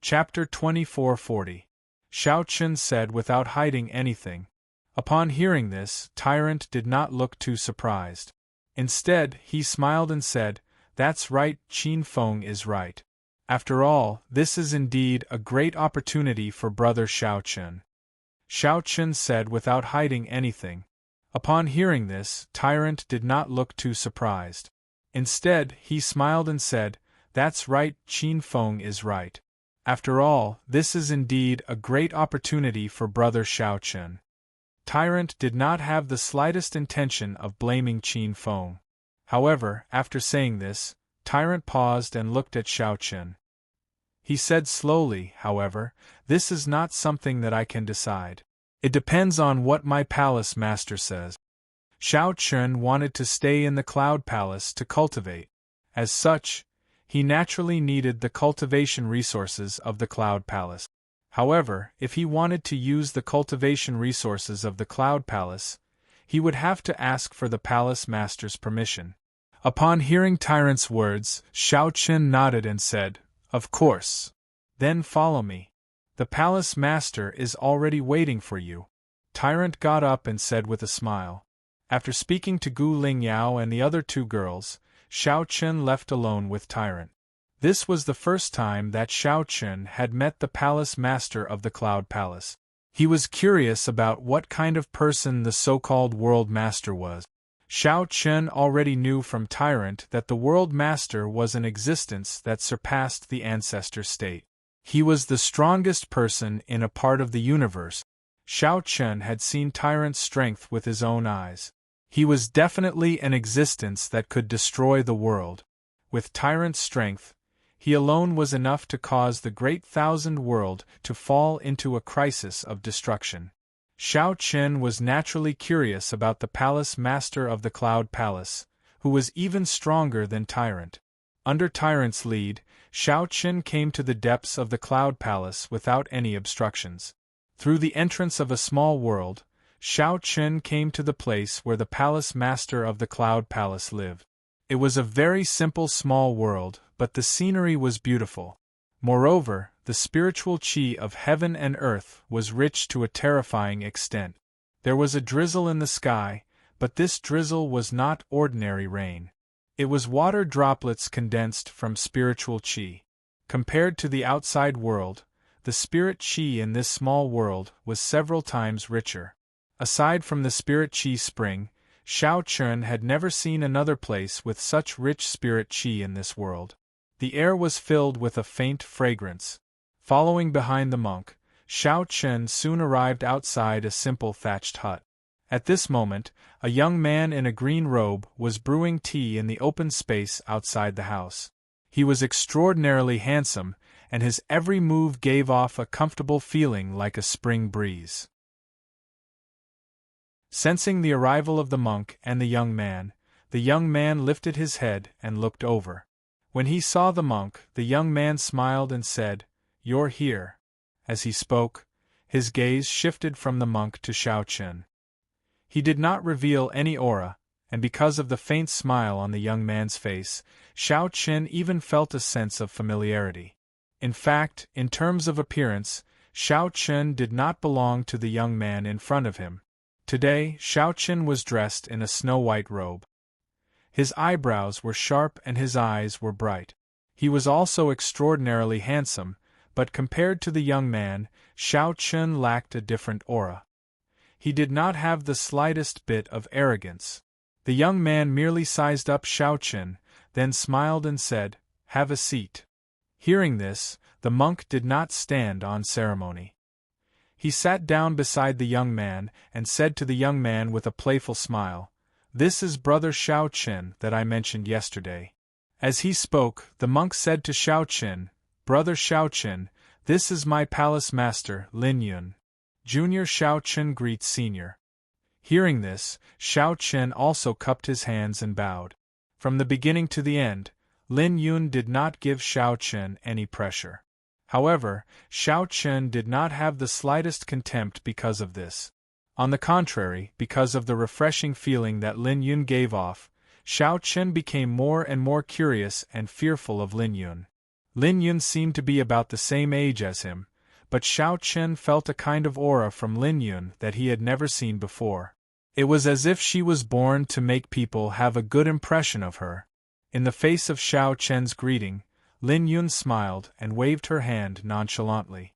Chapter 2440. Xiao Chen said without hiding anything. Upon hearing this, Tyrant did not look too surprised. Instead, he smiled and said, "That's right, Qin Feng is right. After all, this is indeed a great opportunity for brother Xiao Chen." Xiao Chen said without hiding anything. Upon hearing this, Tyrant did not look too surprised. Instead, he smiled and said, "That's right, Qin Feng is right. After all, this is indeed a great opportunity for brother Xiao Chen." Tyrant did not have the slightest intention of blaming Qin Feng. However, after saying this, Tyrant paused and looked at Xiao Chen. He said slowly, however, "This is not something that I can decide. It depends on what my palace master says." Xiao Chen wanted to stay in the Cloud Palace to cultivate. As such, he naturally needed the cultivation resources of the Cloud Palace. However, if he wanted to use the cultivation resources of the Cloud Palace, he would have to ask for the palace master's permission. Upon hearing Tyrant's words, Xiao Chen nodded and said, "Of course. Then follow me. The palace master is already waiting for you." Tyrant got up and said with a smile. After speaking to Gu Lingyao and the other two girls, Xiao Chen left alone with Tyrant. This was the first time that Xiao Chen had met the palace master of the Cloud Palace. He was curious about what kind of person the so-called world master was. Xiao Chen already knew from Tyrant that the world master was an existence that surpassed the ancestor state. He was the strongest person in a part of the universe. Xiao Chen had seen Tyrant's strength with his own eyes. He was definitely an existence that could destroy the world. With Tyrant's strength, he alone was enough to cause the Great Thousand World to fall into a crisis of destruction. Xiao Chen was naturally curious about the palace master of the Cloud Palace, who was even stronger than Tyrant. Under Tyrant's lead, Xiao Chen came to the depths of the Cloud Palace without any obstructions. Through the entrance of a small world, Xiao Chen came to the place where the palace master of the Cloud Palace lived. It was a very simple small world, but the scenery was beautiful. Moreover, the spiritual qi of heaven and earth was rich to a terrifying extent. There was a drizzle in the sky, but this drizzle was not ordinary rain. It was water droplets condensed from spiritual qi. Compared to the outside world, the spirit qi in this small world was several times richer. Aside from the spirit qi spring, Xiao Chen had never seen another place with such rich spirit qi in this world. The air was filled with a faint fragrance. Following behind the monk, Xiao Chen soon arrived outside a simple thatched hut. At this moment, a young man in a green robe was brewing tea in the open space outside the house. He was extraordinarily handsome, and his every move gave off a comfortable feeling like a spring breeze. Sensing the arrival of the monk and the young man lifted his head and looked over. When he saw the monk, the young man smiled and said, "You're here." As he spoke, his gaze shifted from the monk to Xiao Chen. He did not reveal any aura, and because of the faint smile on the young man's face, Xiao Chen even felt a sense of familiarity. In fact, in terms of appearance, Xiao Chen did not belong to the young man in front of him. Today, Xiao Chen was dressed in a snow-white robe. His eyebrows were sharp and his eyes were bright. He was also extraordinarily handsome, but compared to the young man, Xiao Chen lacked a different aura. He did not have the slightest bit of arrogance. The young man merely sized up Xiao Chen, then smiled and said, "Have a seat." Hearing this, the monk did not stand on ceremony. He sat down beside the young man and said to the young man with a playful smile, "This is brother Xiao Chen that I mentioned yesterday." As he spoke, the monk said to Xiao Chen, "Brother Xiao Chen, this is my palace master, Lin Yun. Junior Xiao Chen greets senior." Hearing this, Xiao Chen also cupped his hands and bowed. From the beginning to the end, Lin Yun did not give Xiao Chen any pressure. However, Xiao Chen did not have the slightest contempt because of this. On the contrary, because of the refreshing feeling that Lin Yun gave off, Xiao Chen became more and more curious and fearful of Lin Yun. Lin Yun seemed to be about the same age as him, but Xiao Chen felt a kind of aura from Lin Yun that he had never seen before. It was as if she was born to make people have a good impression of her. In the face of Xiao Chen's greeting, Lin Yun smiled and waved her hand nonchalantly.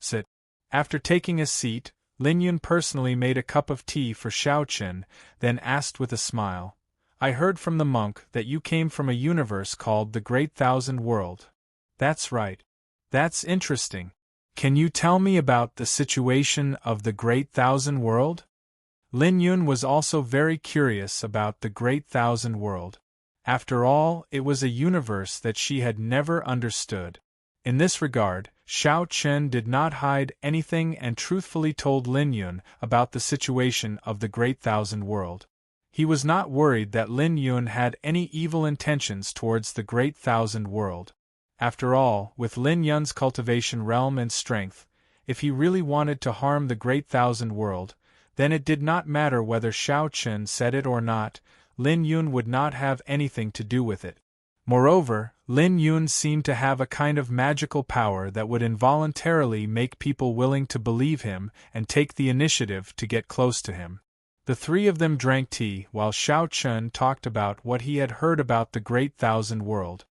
Sit. After taking a seat, Lin Yun personally made a cup of tea for Xiao Chen, then asked with a smile, I heard from the monk that you came from a universe called the Great Thousand World. That's right. That's interesting. Can you tell me about the situation of the Great Thousand World? Lin Yun was also very curious about the Great Thousand World. After all, it was a universe that she had never understood. In this regard, Xiao Chen did not hide anything and truthfully told Lin Yun about the situation of the Great Thousand World. He was not worried that Lin Yun had any evil intentions towards the Great Thousand World. After all, with Lin Yun's cultivation realm and strength, if he really wanted to harm the Great Thousand World, then it did not matter whether Xiao Chen said it or not, Lin Yun would not have anything to do with it. Moreover, Lin Yun seemed to have a kind of magical power that would involuntarily make people willing to believe him and take the initiative to get close to him. The three of them drank tea while Xiao Chen talked about what he had heard about the Great Thousand World.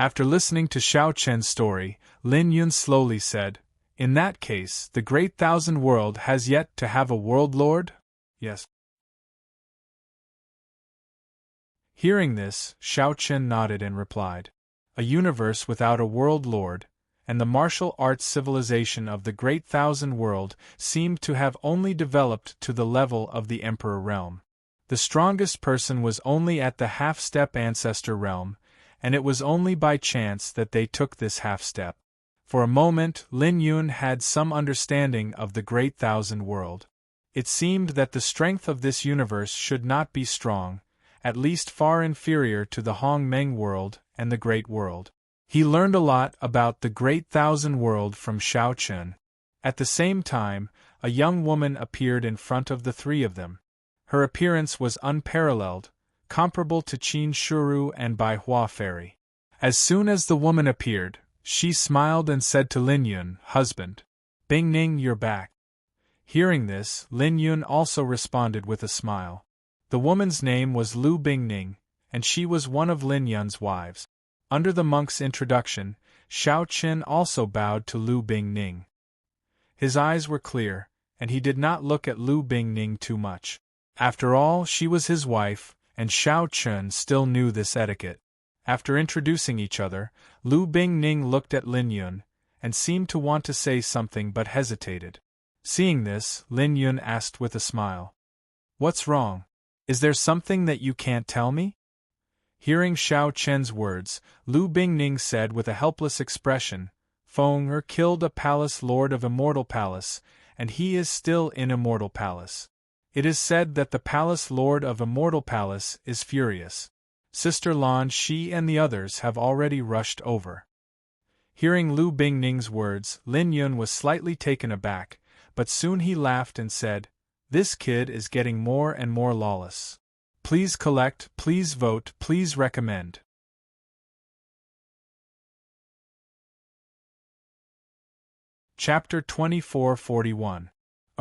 After listening to Xiao Chen's story, Lin Yun slowly said, In that case, the Great Thousand World has yet to have a world lord? Yes. Hearing this, Xiao Chen nodded and replied, A universe without a world lord, and the martial arts civilization of the Great Thousand World seemed to have only developed to the level of the Emperor realm. The strongest person was only at the half-step ancestor realm, and it was only by chance that they took this half-step. For a moment, Lin Yun had some understanding of the Great Thousand World. It seemed that the strength of this universe should not be strong, at least far inferior to the Hong Meng world and the Great World. He learned a lot about the Great Thousand World from Xiao Chen. At the same time, a young woman appeared in front of the three of them. Her appearance was unparalleled, comparable to Qin Shuru and Bai Hua Fairy. As soon as the woman appeared, she smiled and said to Lin Yun, Husband, Bing Ning, you're back. Hearing this, Lin Yun also responded with a smile. The woman's name was Lu Bingning, and she was one of Lin Yun's wives. Under the monk's introduction, Xiao Chen also bowed to Lu Bingning. His eyes were clear, and he did not look at Lu Bingning too much. After all, she was his wife, and Xiao Chen still knew this etiquette. After introducing each other, Lu Bingning looked at Lin Yun, and seemed to want to say something but hesitated. Seeing this, Lin Yun asked with a smile, What's wrong? Is there something that you can't tell me? Hearing Xiao Chen's words, Lu Bingning said with a helpless expression, Feng Er killed a palace lord of Immortal Palace, and he is still in Immortal Palace. It is said that the palace lord of Immortal Palace is furious. Sister Lan Shi and the others have already rushed over. Hearing Lu Bingning's words, Lin Yun was slightly taken aback, but soon he laughed and said, This kid is getting more and more lawless. Please collect, please vote, please recommend. Chapter 2441.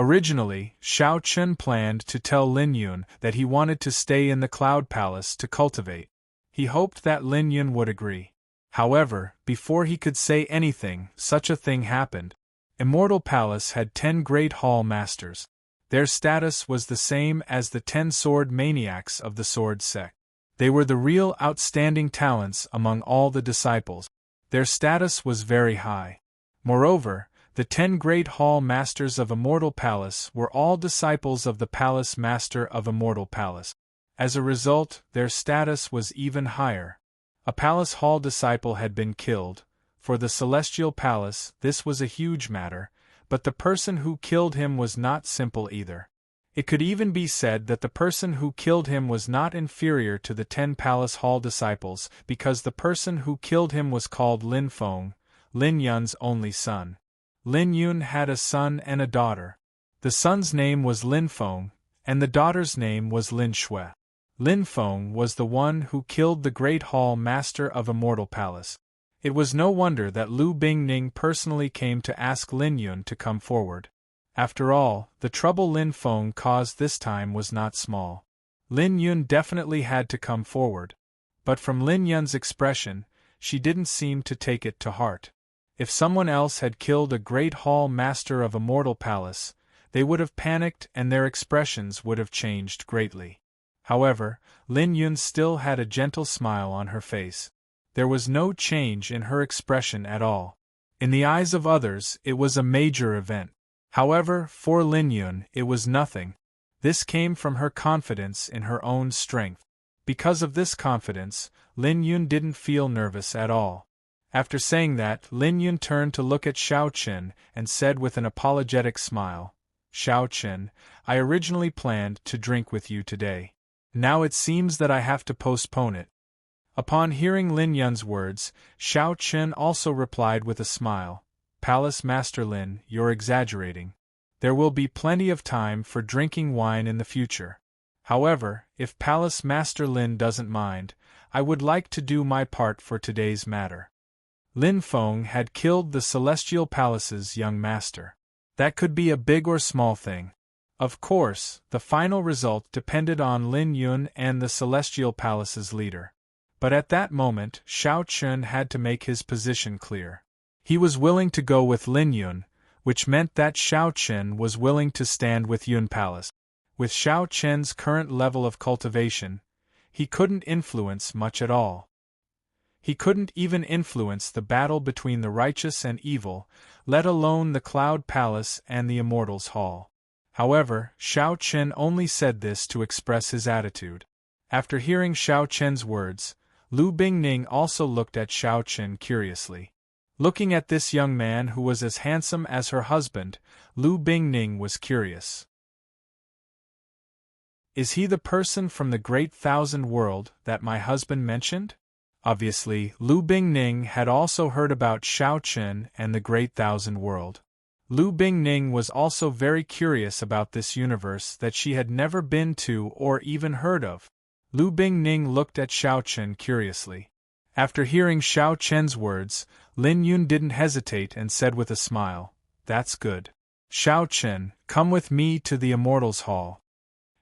Originally, Xiao Chen planned to tell Lin Yun that he wanted to stay in the Cloud Palace to cultivate. He hoped that Lin Yun would agree. However, before he could say anything, such a thing happened. Immortal Palace had 10 Great Hall Masters. Their status was the same as the 10 sword maniacs of the sword sect. They were the real outstanding talents among all the disciples. Their status was very high. Moreover, the 10 Great Hall Masters of Immortal Palace were all disciples of the Palace Master of Immortal Palace. As a result, their status was even higher. A Palace Hall disciple had been killed. For the Celestial Palace, this was a huge matter, but the person who killed him was not simple either. It could even be said that the person who killed him was not inferior to the 10 Palace Hall disciples, because the person who killed him was called Lin Feng, Lin Yun's only son. Lin Yun had a son and a daughter. The son's name was Lin Feng, and the daughter's name was Lin Shui. Lin Feng was the one who killed the Great Hall Master of Immortal Palace. It was no wonder that Lu Bingning personally came to ask Lin Yun to come forward. After all, the trouble Lin Feng caused this time was not small. Lin Yun definitely had to come forward. But from Lin Yun's expression, she didn't seem to take it to heart. If someone else had killed a great hall master of a mortal palace, they would have panicked and their expressions would have changed greatly. However, Lin Yun still had a gentle smile on her face. There was no change in her expression at all. In the eyes of others, it was a major event. However, for Lin Yun, it was nothing. This came from her confidence in her own strength. Because of this confidence, Lin Yun didn't feel nervous at all. After saying that, Lin Yun turned to look at Xiao Qin and said with an apologetic smile, "Xiao Qin, I originally planned to drink with you today. Now it seems that I have to postpone it." Upon hearing Lin Yun's words, Xiao Qin also replied with a smile, "Palace Master Lin, you're exaggerating. There will be plenty of time for drinking wine in the future. However, if Palace Master Lin doesn't mind, I would like to do my part for today's matter." Lin Feng had killed the Celestial Palace's young master. That could be a big or small thing. Of course, the final result depended on Lin Yun and the Celestial Palace's leader. But at that moment, Xiao Qin had to make his position clear. He was willing to go with Lin Yun, which meant that Xiao Qin was willing to stand with Yun Palace. With Xiao Qin's current level of cultivation, he couldn't influence much at all. He couldn't even influence the battle between the righteous and evil, let alone the Cloud Palace and the Immortals' Hall. However, Xiao Qin only said this to express his attitude. After hearing Xiao Qin's words, Lu Bingning also looked at Xiao Qin curiously. Looking at this young man who was as handsome as her husband, Lu Bingning was curious. Is he the person from the Great Thousand World that my husband mentioned? Obviously, Lu Bingning had also heard about Xiao Qin and the Great Thousand World. Lu Bingning was also very curious about this universe that she had never been to or even heard of. Lu Bingning looked at Xiao Qin curiously. After hearing Xiao Qin's words, Lin Yun didn't hesitate and said with a smile, "That's good. Xiao Qin, come with me to the Immortals' Hall."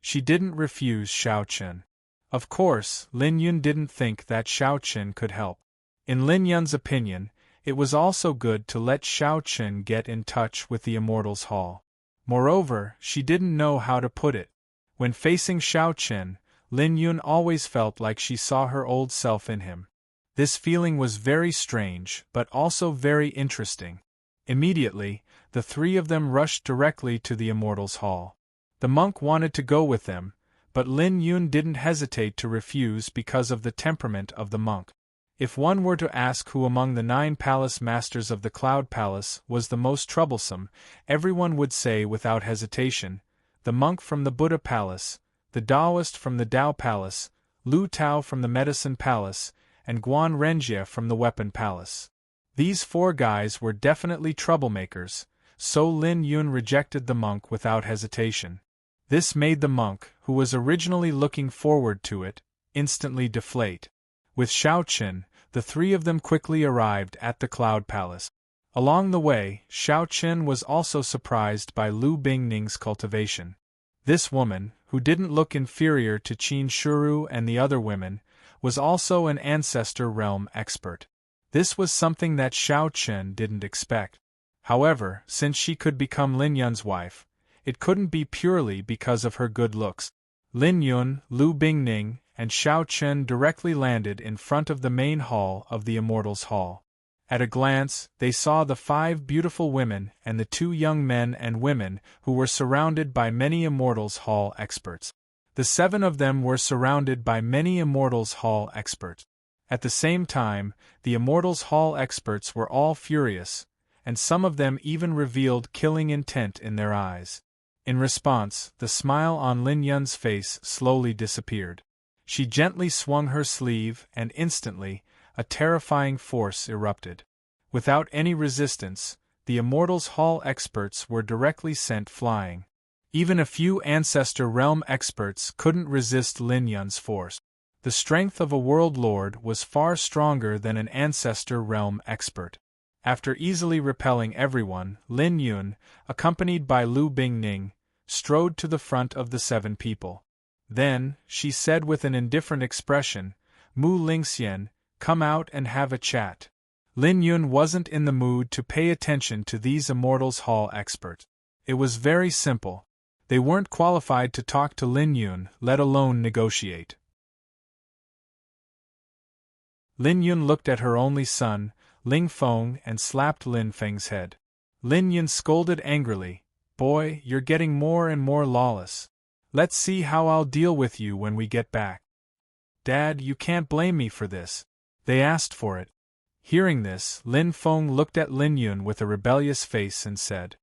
She didn't refuse Xiao Qin. Of course, Lin Yun didn't think that Xiao Qin could help. In Lin Yun's opinion, it was also good to let Xiao Qin get in touch with the Immortals' Hall. Moreover, she didn't know how to put it. When facing Xiao Qin, Lin Yun always felt like she saw her old self in him. This feeling was very strange, but also very interesting. Immediately, the three of them rushed directly to the Immortals' Hall. The monk wanted to go with them, but Lin Yun didn't hesitate to refuse because of the temperament of the monk. If one were to ask who among the 9 palace masters of the Cloud Palace was the most troublesome, everyone would say without hesitation, the monk from the Buddha Palace, the Taoist from the Tao Palace, Lu Tao from the Medicine Palace, and Guan Renjie from the Weapon Palace. These 4 guys were definitely troublemakers, so Lin Yun rejected the monk without hesitation. This made the monk, who was originally looking forward to it, instantly deflate. With Xiao Qin, the 3 of them quickly arrived at the Cloud Palace. Along the way, Xiao Qin was also surprised by Lu Bingning's cultivation. This woman, who didn't look inferior to Qin Shuru and the other women, was also an ancestor realm expert. This was something that Xiao Qin didn't expect. However, since she could become Lin Yun's wife, it couldn't be purely because of her good looks. Lin Yun, Lu Bingning, and Xiao Qin directly landed in front of the main hall of the Immortals' Hall. At a glance, they saw the 5 beautiful women and the 2 young men and women who were surrounded by many Immortals' Hall experts. The 7 of them were surrounded by many Immortals' Hall experts. At the same time, the Immortals' Hall experts were all furious, and some of them even revealed killing intent in their eyes. In response, the smile on Lin Yun's face slowly disappeared. She gently swung her sleeve and instantly, a terrifying force erupted. Without any resistance, the Immortals' Hall experts were directly sent flying. Even a few Ancestor Realm experts couldn't resist Lin Yun's force. The strength of a world lord was far stronger than an ancestor realm expert. After easily repelling everyone, Lin Yun, accompanied by Lu Bingning, strode to the front of the 7 people. Then, she said with an indifferent expression, "Mu Lingxian, come out and have a chat." Lin Yun wasn't in the mood to pay attention to these Immortals Hall experts. It was very simple. They weren't qualified to talk to Lin Yun, let alone negotiate. Lin Yun looked at her only son, Ling Feng, and slapped Lin Feng's head. Lin Yun scolded angrily, "Boy, you're getting more and more lawless. Let's see how I'll deal with you when we get back." "Dad, you can't blame me for this. They asked for it." Hearing this, Lin Feng looked at Lin Yun with a rebellious face and said.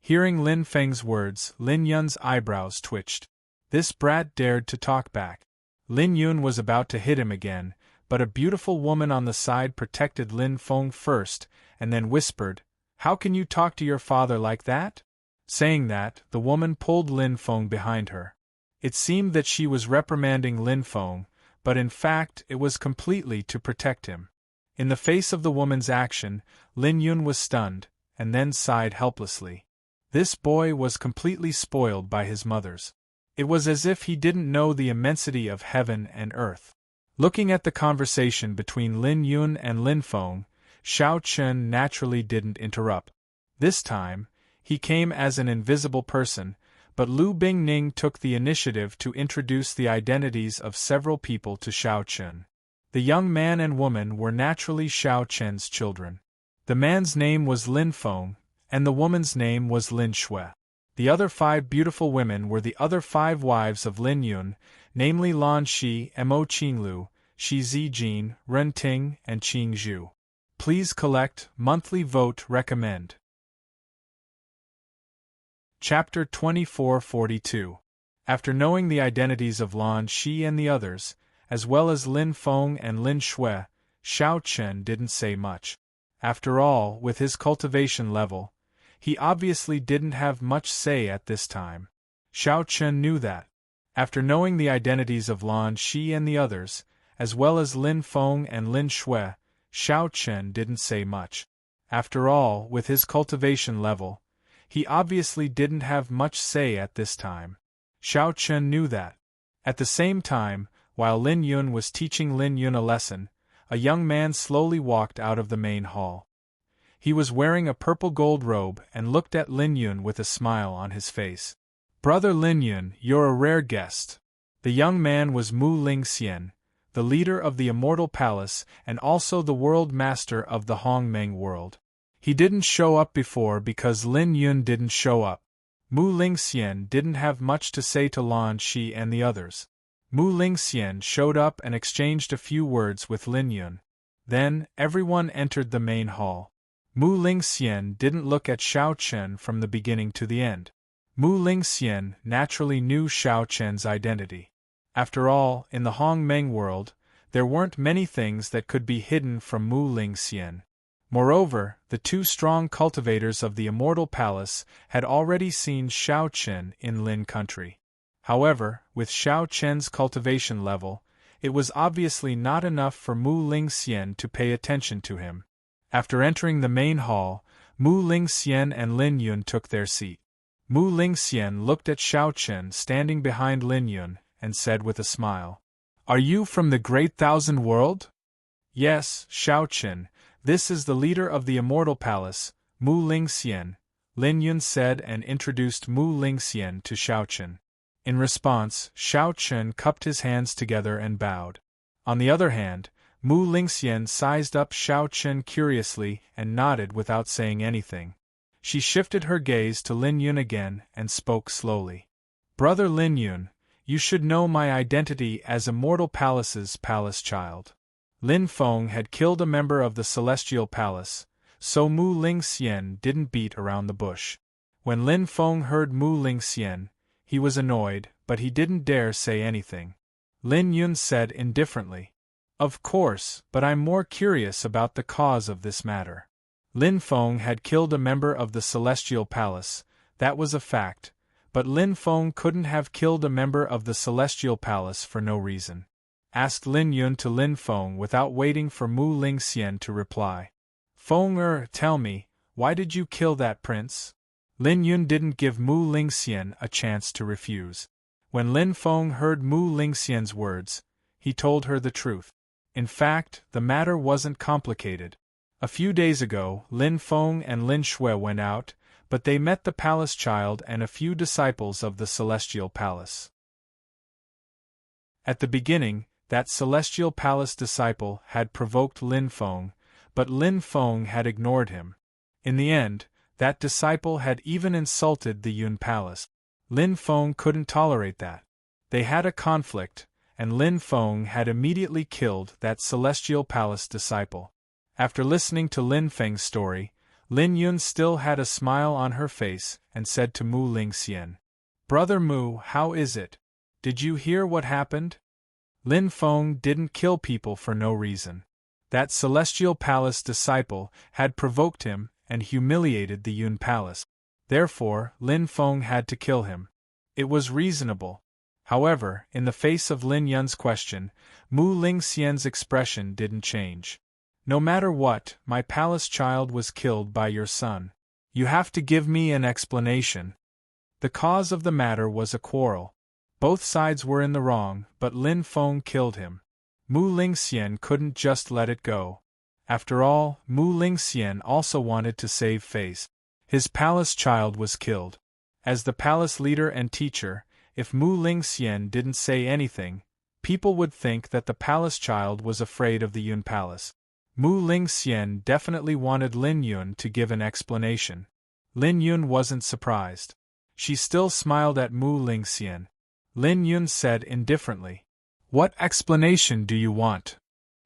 Hearing Lin Feng's words, Lin Yun's eyebrows twitched. This brat dared to talk back. Lin Yun was about to hit him again, but a beautiful woman on the side protected Lin Feng first, and then whispered, "How can you talk to your father like that?" Saying that, the woman pulled Lin Feng behind her. It seemed that she was reprimanding Lin Feng, but in fact it was completely to protect him. In the face of the woman's action, Lin Yun was stunned, and then sighed helplessly. This boy was completely spoiled by his mothers. It was as if he didn't know the immensity of heaven and earth. Looking at the conversation between Lin Yun and Lin Feng, Xiao Chen naturally didn't interrupt. This time, he came as an invisible person, but Lu Bingning took the initiative to introduce the identities of several people to Xiao Chen. The young man and woman were naturally Xiao Chen's children. The man's name was Lin Feng, and the woman's name was Lin Shui. The other 5 beautiful women were the other 5 wives of Lin Yun, namely Lan Shi, Mo Qinglu, Shi Zijin, Ren Ting, and Qing Zhu. Please collect, monthly vote recommend. Chapter 2442. After knowing the identities of Lan Shi and the others, as well as Lin Feng and Lin Shui, Xiao Chen didn't say much. After all, with his cultivation level, he obviously didn't have much say at this time. Xiao Chen knew that. After knowing the identities of Lan Shi and the others, as well as Lin Feng and Lin Shui, Xiao Chen didn't say much. After all, with his cultivation level, he obviously didn't have much say at this time. Xiao Chen knew that. At the same time, while Lin Yun was teaching Lin Yun a lesson, a young man slowly walked out of the main hall. He was wearing a purple gold robe and looked at Lin Yun with a smile on his face. "Brother Lin Yun, you're a rare guest." The young man was Mu Lingxian, the leader of the Immortal Palace and also the world master of the Hongmeng world. He didn't show up before because Lin Yun didn't show up. Mu Lingxian didn't have much to say to Lan Shi and the others. Mu Lingxian showed up and exchanged a few words with Lin Yun. Then, everyone entered the main hall. Mu Lingxian didn't look at Xiao Chen from the beginning to the end. Mu Lingxian naturally knew Xiao Chen's identity. After all, in the Hongmeng world, there weren't many things that could be hidden from Mu Lingxian. Moreover, the 2 strong cultivators of the Immortal Palace had already seen Xiao Chen in Lin Country. However, with Xiao Chen's cultivation level, it was obviously not enough for Mu Lingxian to pay attention to him. After entering the main hall, Mu Lingxian and Lin Yun took their seat. Mu Lingxian looked at Xiao Chen standing behind Lin Yun, and said with a smile, "Are you from the Great Thousand World?" "Yes, Xiao Chen, this is the leader of the Immortal Palace, Mu Lingxian," Lin Yun said and introduced Mu Lingxian to Xiao Chen. In response, Xiao Chen cupped his hands together and bowed. On the other hand, Mu Lingxian sized up Xiao Chen curiously and nodded without saying anything. She shifted her gaze to Lin Yun again and spoke slowly. "Brother Lin Yun, you should know my identity as Immortal Palace's palace child." Lin Feng had killed a member of the Celestial Palace, so Mu Lingxian didn't beat around the bush. When Lin Feng heard Mu Lingxian, he was annoyed, but he didn't dare say anything. Lin Yun said indifferently, "Of course, but I'm more curious about the cause of this matter." Lin Feng had killed a member of the Celestial Palace, that was a fact, but Lin Feng couldn't have killed a member of the Celestial Palace for no reason. asked Lin Yun to Lin Feng without waiting for Mu Lingxian to reply. Feng tell me, why did you kill that prince? Lin Yun didn't give Mu Lingxian a chance to refuse. When Lin Feng heard Mu Lingxian's words, he told her the truth. In fact, the matter wasn't complicated. A few days ago, Lin Feng and Lin Shui went out, but they met the palace child and a few disciples of the celestial palace. At the beginning, that celestial palace disciple had provoked Lin Feng, but Lin Feng had ignored him. In the end, that disciple had even insulted the Yun Palace. Lin Feng couldn't tolerate that. They had a conflict, and Lin Feng had immediately killed that celestial palace disciple. After listening to Lin Feng's story, Lin Yun still had a smile on her face and said to Mu Lingxian, Brother Mu, how is it? Did you hear what happened? Lin Feng didn't kill people for no reason. That celestial palace disciple had provoked him and humiliated the Yun Palace. Therefore, Lin Feng had to kill him. It was reasonable. However, in the face of Lin Yun's question, Mu Lingxian's expression didn't change. No matter what, my palace child was killed by your son. You have to give me an explanation. The cause of the matter was a quarrel. Both sides were in the wrong, but Lin Feng killed him. Mu Lingxian couldn't just let it go. After all, Mu Lingxian also wanted to save face. His palace child was killed. As the palace leader and teacher, if Mu Lingxian didn't say anything, people would think that the palace child was afraid of the Yun Palace. Mu Lingxian definitely wanted Lin Yun to give an explanation. Lin Yun wasn't surprised. She still smiled at Mu Lingxian. Lin Yun said indifferently, What explanation do you want?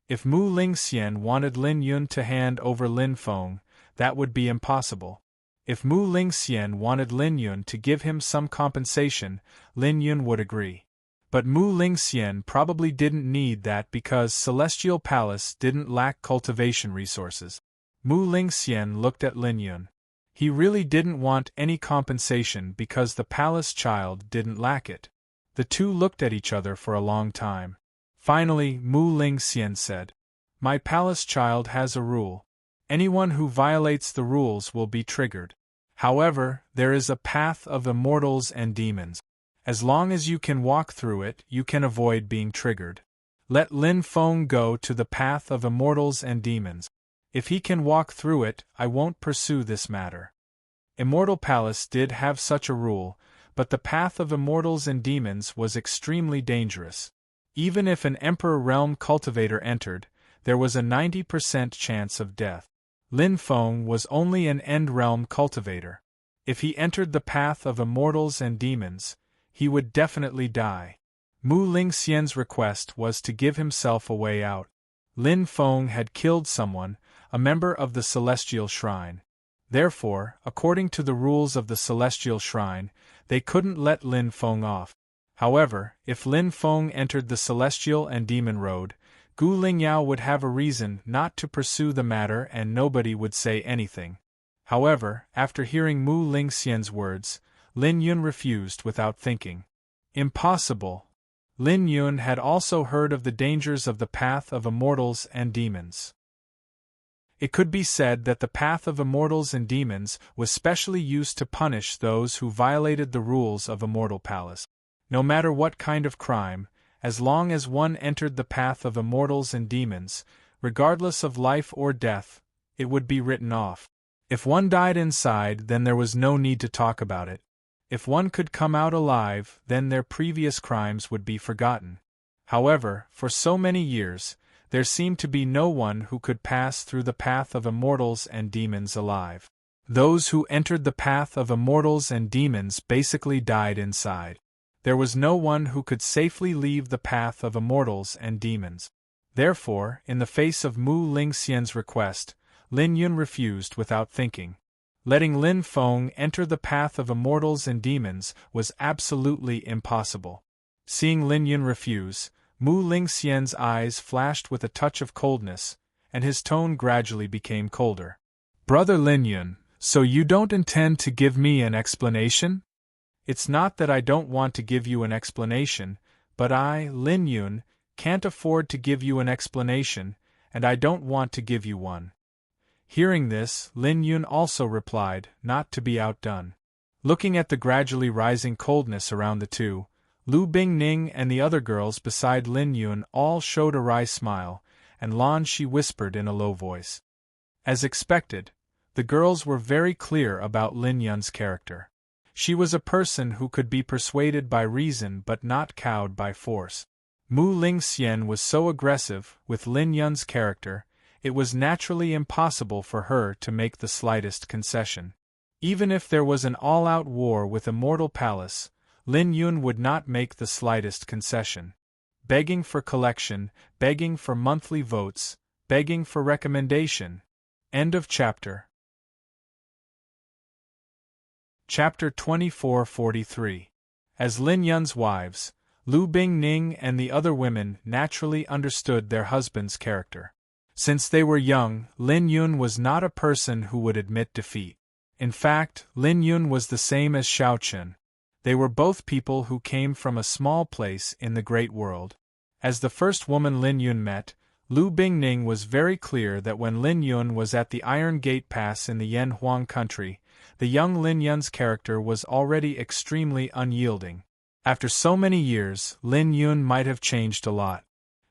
If Mu Lingxian wanted Lin Yun to hand over Lin Feng, that would be impossible. If Mu Lingxian wanted Lin Yun to give him some compensation, Lin Yun would agree. But Mu Lingxian probably didn't need that because Celestial Palace didn't lack cultivation resources. Mu Lingxian looked at Lin Yun. He really didn't want any compensation because the palace child didn't lack it. The two looked at each other for a long time. Finally, Mu Lingxian said, My palace child has a rule. Anyone who violates the rules will be triggered. However, there is a path of immortals and demons. As long as you can walk through it, you can avoid being triggered. Let Lin Feng go to the path of immortals and demons. If he can walk through it, I won't pursue this matter. Immortal Palace did have such a rule, but the path of immortals and demons was extremely dangerous. Even if an Emperor Realm cultivator entered, there was a 90% chance of death. Lin Feng was only an End Realm cultivator. If he entered the path of immortals and demons, he would definitely die. Mu Lingxian's request was to give himself a way out. Lin Feng had killed someone, a member of the Celestial Shrine. Therefore, according to the rules of the Celestial Shrine, they couldn't let Lin Feng off. However, if Lin Feng entered the Celestial and Demon Road, Gu Lingyao would have a reason not to pursue the matter and nobody would say anything. However, after hearing Mu Lingxian's words, Lin Yun refused without thinking. Impossible. Lin Yun had also heard of the dangers of the path of immortals and demons. It could be said that the path of immortals and demons was specially used to punish those who violated the rules of Immortal Palace. No matter what kind of crime, as long as one entered the path of immortals and demons, regardless of life or death, it would be written off. If one died inside, then there was no need to talk about it. If one could come out alive, then their previous crimes would be forgotten. However, for so many years, there seemed to be no one who could pass through the path of immortals and demons alive. Those who entered the path of immortals and demons basically died inside. There was no one who could safely leave the path of immortals and demons. Therefore, in the face of Mu Lingxian's request, Lin Yun refused without thinking. Letting Lin Feng enter the path of immortals and demons was absolutely impossible. Seeing Lin Yun refuse, Mu Lingxian's eyes flashed with a touch of coldness, and his tone gradually became colder. Brother Lin Yun, so you don't intend to give me an explanation? It's not that I don't want to give you an explanation, but I, Lin Yun, can't afford to give you an explanation, and I don't want to give you one." Hearing this, Lin Yun also replied, not to be outdone. Looking at the gradually rising coldness around the two, Lu Bingning and the other girls beside Lin Yun all showed a wry smile, and Lan Shi whispered in a low voice. As expected, the girls were very clear about Lin Yun's character. She was a person who could be persuaded by reason but not cowed by force. Mu Lingxian was so aggressive with Lin Yun's character, it was naturally impossible for her to make the slightest concession. Even if there was an all-out war with Immortal Palace, Lin Yun would not make the slightest concession. Begging for collection, begging for monthly votes, begging for recommendation. End of chapter. Chapter 2443. As Lin Yun's wives, Lu Bingning and the other women naturally understood their husband's character. Since they were young, Lin Yun was not a person who would admit defeat. In fact, Lin Yun was the same as Xiao Chen. They were both people who came from a small place in the great world. As the first woman Lin Yun met, Lu Bingning was very clear that when Lin Yun was at the Iron Gate Pass in the Yanhuang country, the young Lin Yun's character was already extremely unyielding. After so many years, Lin Yun might have changed a lot.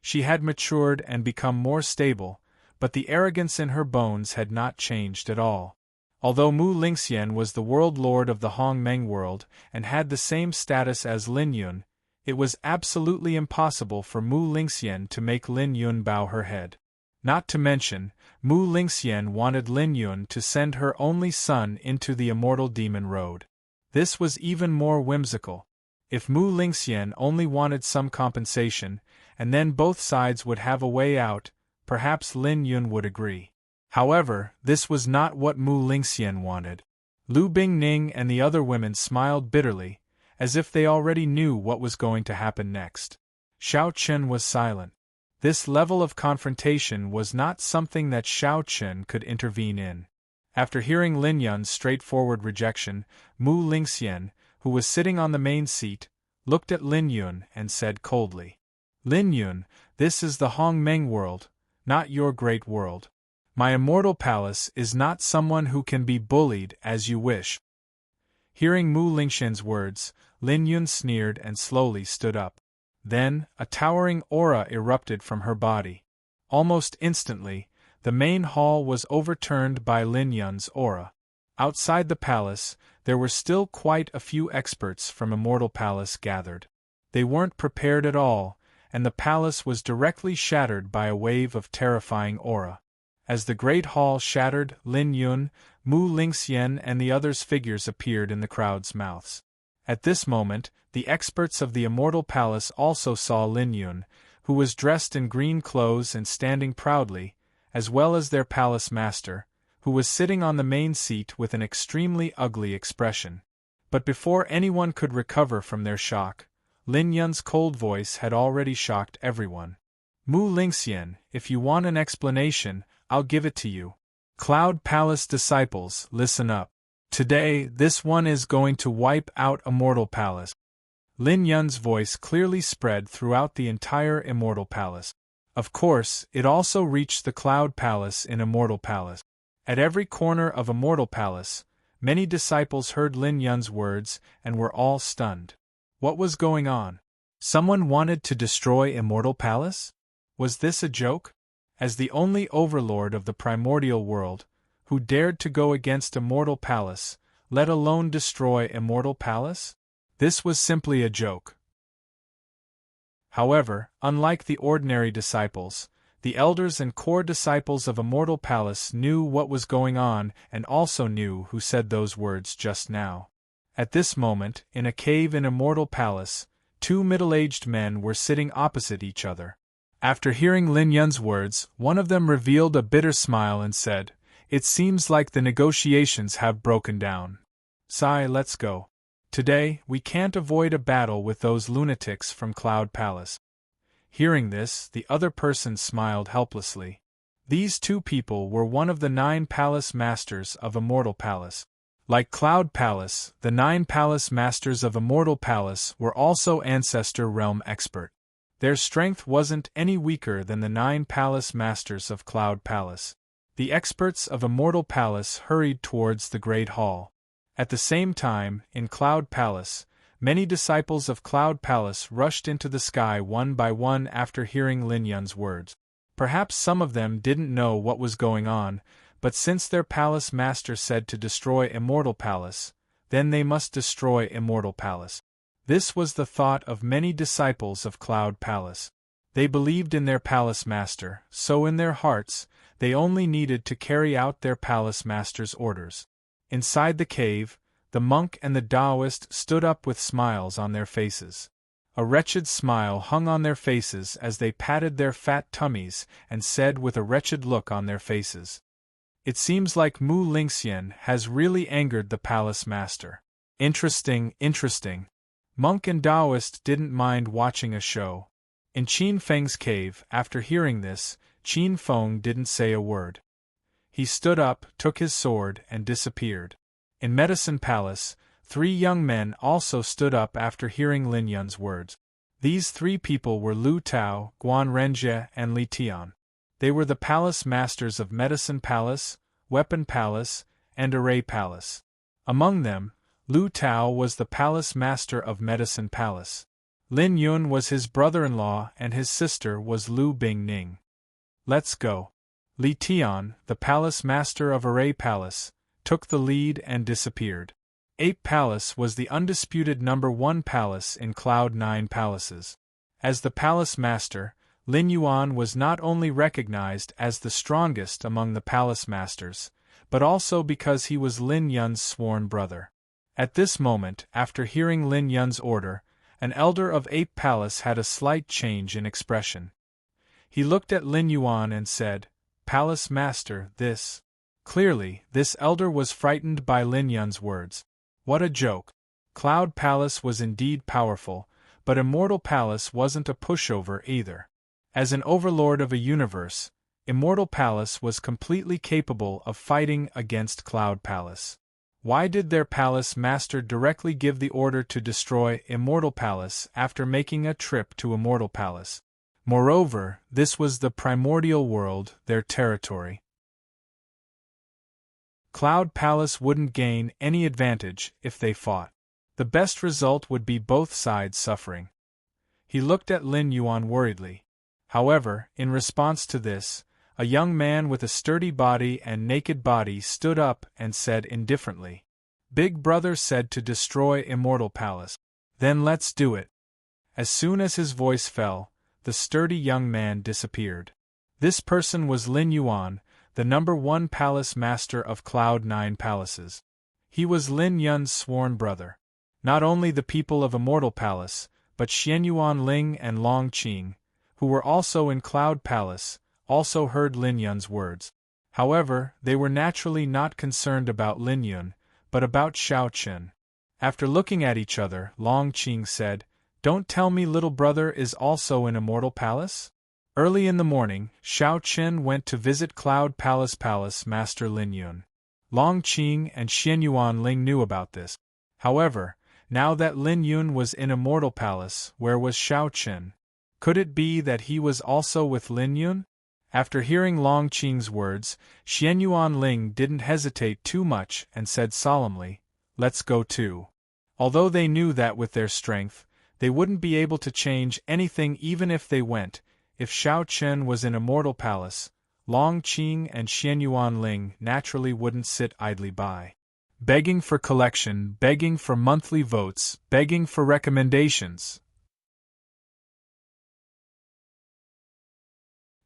She had matured and become more stable, but the arrogance in her bones had not changed at all. Although Mu Lingxian was the world lord of the Hongmeng world and had the same status as Lin Yun, it was absolutely impossible for Mu Lingxian to make Lin Yun bow her head. Not to mention, Mu Lingxian wanted Lin Yun to send her only son into the immortal demon road. This was even more whimsical. If Mu Lingxian only wanted some compensation, and then both sides would have a way out, perhaps Lin Yun would agree. However, this was not what Mu Lingxian wanted. Lu Bingning and the other women smiled bitterly, as if they already knew what was going to happen next. Xiao Chen was silent. This level of confrontation was not something that Xiao Chen could intervene in. After hearing Lin Yun's straightforward rejection, Mu Lingxian, who was sitting on the main seat, looked at Lin Yun and said coldly, "Lin Yun, this is the Hongmeng world, not your great world. My immortal palace is not someone who can be bullied as you wish." Hearing Mu Lingxian's words, Lin Yun sneered and slowly stood up. Then, a towering aura erupted from her body. Almost instantly, the main hall was overturned by Lin Yun's aura. Outside the palace, there were still quite a few experts from Immortal Palace gathered. They weren't prepared at all, and the palace was directly shattered by a wave of terrifying aura. As the great hall shattered, Lin Yun, Mu Lingxian and the others' figures appeared in the crowd's mouths. At this moment, the experts of the Immortal Palace also saw Lin Yun, who was dressed in green clothes and standing proudly, as well as their palace master, who was sitting on the main seat with an extremely ugly expression. But before anyone could recover from their shock, Lin Yun's cold voice had already shocked everyone. "Mu Lingxian, if you want an explanation, I'll give it to you. Cloud Palace disciples, listen up. Today, this one is going to wipe out Immortal Palace." Lin Yun's voice clearly spread throughout the entire Immortal Palace. Of course, it also reached the Cloud Palace in Immortal Palace. At every corner of Immortal Palace, many disciples heard Lin Yun's words and were all stunned. What was going on? Someone wanted to destroy Immortal Palace? Was this a joke? As the only overlord of the primordial world, who dared to go against Immortal Palace, let alone destroy Immortal Palace? This was simply a joke. However, unlike the ordinary disciples, the elders and core disciples of Immortal Palace knew what was going on and also knew who said those words just now. At this moment, in a cave in Immortal Palace, two middle-aged men were sitting opposite each other. After hearing Lin Yun's words, one of them revealed a bitter smile and said, "It seems like the negotiations have broken down. Sai, let's go. Today, we can't avoid a battle with those lunatics from Cloud Palace." Hearing this, the other person smiled helplessly. These two people were one of the 9 palace masters of Immortal Palace. Like Cloud Palace, the 9 palace masters of Immortal Palace were also Ancestor Realm expert. Their strength wasn't any weaker than the 9 palace masters of Cloud Palace. The experts of Immortal Palace hurried towards the Great Hall. At the same time, in Cloud Palace, many disciples of Cloud Palace rushed into the sky one by one after hearing Lin Yun's words. Perhaps some of them didn't know what was going on, but since their palace master said to destroy Immortal Palace, then they must destroy Immortal Palace. This was the thought of many disciples of Cloud Palace. They believed in their palace master, so in their hearts, they only needed to carry out their palace master's orders. Inside the cave, the monk and the Taoist stood up with smiles on their faces. A wretched smile hung on their faces as they patted their fat tummies and said with a wretched look on their faces, "It seems like Mu Lingxian has really angered the palace master. Interesting, interesting." Monk and Taoist didn't mind watching a show. In Qin Feng's cave, after hearing this, Qin Feng didn't say a word. He stood up, took his sword, and disappeared. In Medicine Palace, 3 young men also stood up after hearing Lin Yun's words. These 3 people were Lu Tao, Guan Renjie, and Li Tian. They were the palace masters of Medicine Palace, Weapon Palace, and Array Palace. Among them, Lu Tao was the palace master of Medicine Palace. Lin Yun was his brother-in-law and his sister was Lu Bingning. "Let's go." Li Tian, the palace master of Array Palace, took the lead and disappeared. Ape Palace was the undisputed #1 palace in Cloud 9 palaces. As the palace master, Lin Yuan was not only recognized as the strongest among the palace masters, but also because he was Lin Yun's sworn brother. At this moment, after hearing Lin Yun's order, an elder of Ape Palace had a slight change in expression. He looked at Lin Yuan and said, "Palace master, this." Clearly, this elder was frightened by Lin Yun's words. What a joke! Cloud Palace was indeed powerful, but Immortal Palace wasn't a pushover either. As an overlord of a universe, Immortal Palace was completely capable of fighting against Cloud Palace. Why did their palace master directly give the order to destroy Immortal Palace after making a trip to Immortal Palace? Moreover, this was the primordial world, their territory. Cloud Palace wouldn't gain any advantage if they fought. The best result would be both sides suffering. He looked at Lin Yuan worriedly. However, in response to this, a young man with a sturdy body and naked body stood up and said indifferently, "Big Brother said to destroy Immortal Palace. Then let's do it." As soon as his voice fell, the sturdy young man disappeared. This person was Lin Yuan, the #1 palace master of Cloud 9 palaces. He was Lin Yun's sworn brother. Not only the people of Immortal Palace, but Xianyuan Ling and Long Qing, who were also in Cloud Palace, also heard Lin Yun's words. However, they were naturally not concerned about Lin Yun, but about Xiao Chen. After looking at each other, Long Qing said, "Don't tell me little brother is also in Immortal Palace?" Early in the morning, Xiao Chen went to visit Cloud Palace Master Lin Yun. Long Qing and Xianyuan Ling knew about this. However, now that Lin Yun was in Immortal Palace, where was Xiao Chen? Could it be that he was also with Lin Yun? After hearing Long Qing's words, Xianyuan Ling didn't hesitate too much and said solemnly, "Let's go too." Although they knew that with their strength, they wouldn't be able to change anything even if they went. If Xiao Chen was in Immortal Palace, Long Qing and Xianyuan Ling naturally wouldn't sit idly by, begging for collection, begging for monthly votes, begging for recommendations.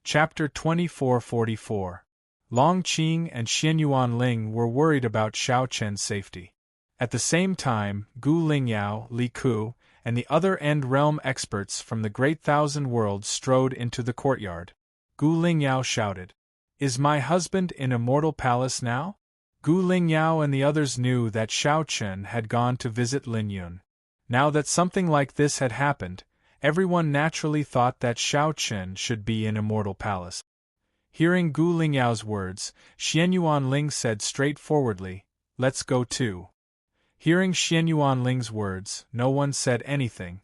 Chapter 2444. Long Qing and Xianyuan Ling were worried about Xiao Chen's safety. At the same time, Gu Lingyao, Li Ku, and the other End-Realm experts from the Great Thousand Worlds strode into the courtyard. Gu Lingyao shouted, "Is my husband in Immortal Palace now?" Gu Lingyao and the others knew that Xiao Chen had gone to visit Lin Yun. Now that something like this had happened, everyone naturally thought that Xiao Chen should be in Immortal Palace. Hearing Gu Lingyao's words, Xianyuan Ling said straightforwardly, "Let's go too." Hearing Xianyuan Ling's words, no one said anything.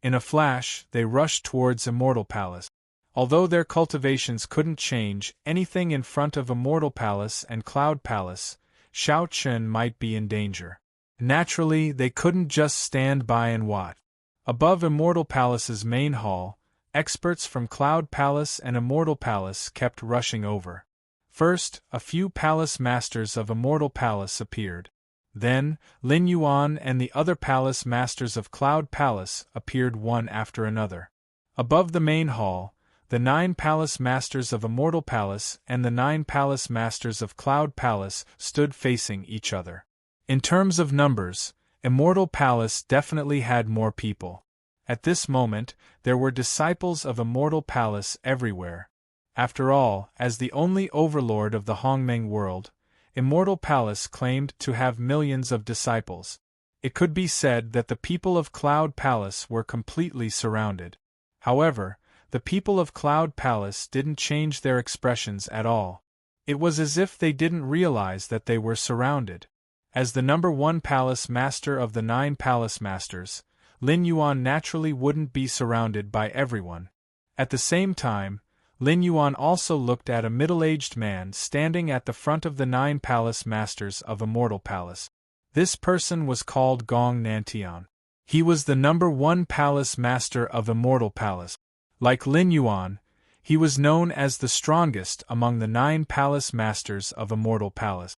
In a flash, they rushed towards Immortal Palace. Although their cultivations couldn't change anything in front of Immortal Palace and Cloud Palace, Shao Chun might be in danger. Naturally, they couldn't just stand by and watch. Above Immortal Palace's main hall, experts from Cloud Palace and Immortal Palace kept rushing over. First, a few palace masters of Immortal Palace appeared. Then, Lin Yuan and the other palace masters of Cloud Palace appeared one after another. Above the main hall, the 9 palace masters of Immortal Palace and the 9 palace masters of Cloud Palace stood facing each other. In terms of numbers, Immortal Palace definitely had more people. At this moment, there were disciples of Immortal Palace everywhere. After all, as the only overlord of the Hongmeng world, Immortal Palace claimed to have millions of disciples. It could be said that the people of Cloud Palace were completely surrounded. However, the people of Cloud Palace didn't change their expressions at all. It was as if they didn't realize that they were surrounded. As the number 1 palace master of the 9 palace masters, Lin Yuan naturally wouldn't be surrounded by everyone. At the same time, Lin Yuan also looked at a middle-aged man standing at the front of the 9 palace masters of Immortal Palace. This person was called Gong Nantian. He was the number 1 palace master of Immortal Palace. Like Lin Yuan, he was known as the strongest among the 9 palace masters of Immortal Palace.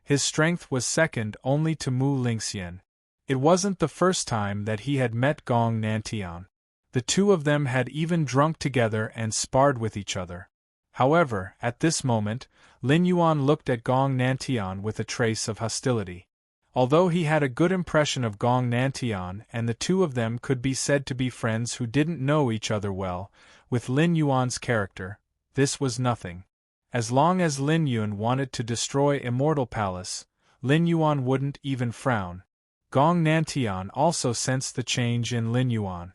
His strength was second only to Mu Lingxian. It wasn't the first time that he had met Gong Nantian. The two of them had even drunk together and sparred with each other. However, at this moment, Lin Yuan looked at Gong Nantian with a trace of hostility. Although he had a good impression of Gong Nantian and the two of them could be said to be friends who didn't know each other well, with Lin Yuan's character, this was nothing. As long as Lin Yuan wanted to destroy Immortal Palace, Lin Yuan wouldn't even frown. Gong Nantian also sensed the change in Lin Yuan.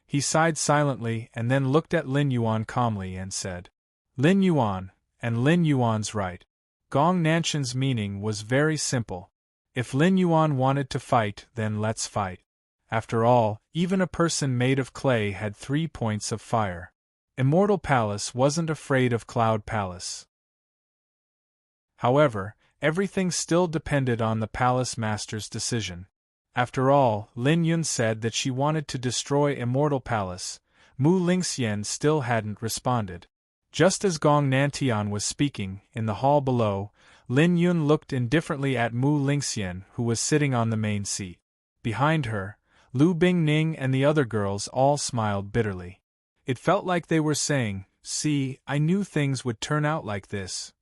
He sighed silently and then looked at Lin Yuan calmly and said, "Lin Yuan, and Lin Yuan's right." Gong Nantian's meaning was very simple. If Lin Yuan wanted to fight, then let's fight. After all, even a person made of clay had 3 points of fire. Immortal Palace wasn't afraid of Cloud Palace. However, everything still depended on the palace master's decision. After all, Lin Yun said that she wanted to destroy Immortal Palace. Mu Lingxian still hadn't responded. Just as Gong Nantian was speaking, in the hall below, Lin Yun looked indifferently at Mu Lingxian, who was sitting on the main seat. Behind her, Lu Bingning and the other girls all smiled bitterly. It felt like they were saying, "See, I knew things would turn out like this."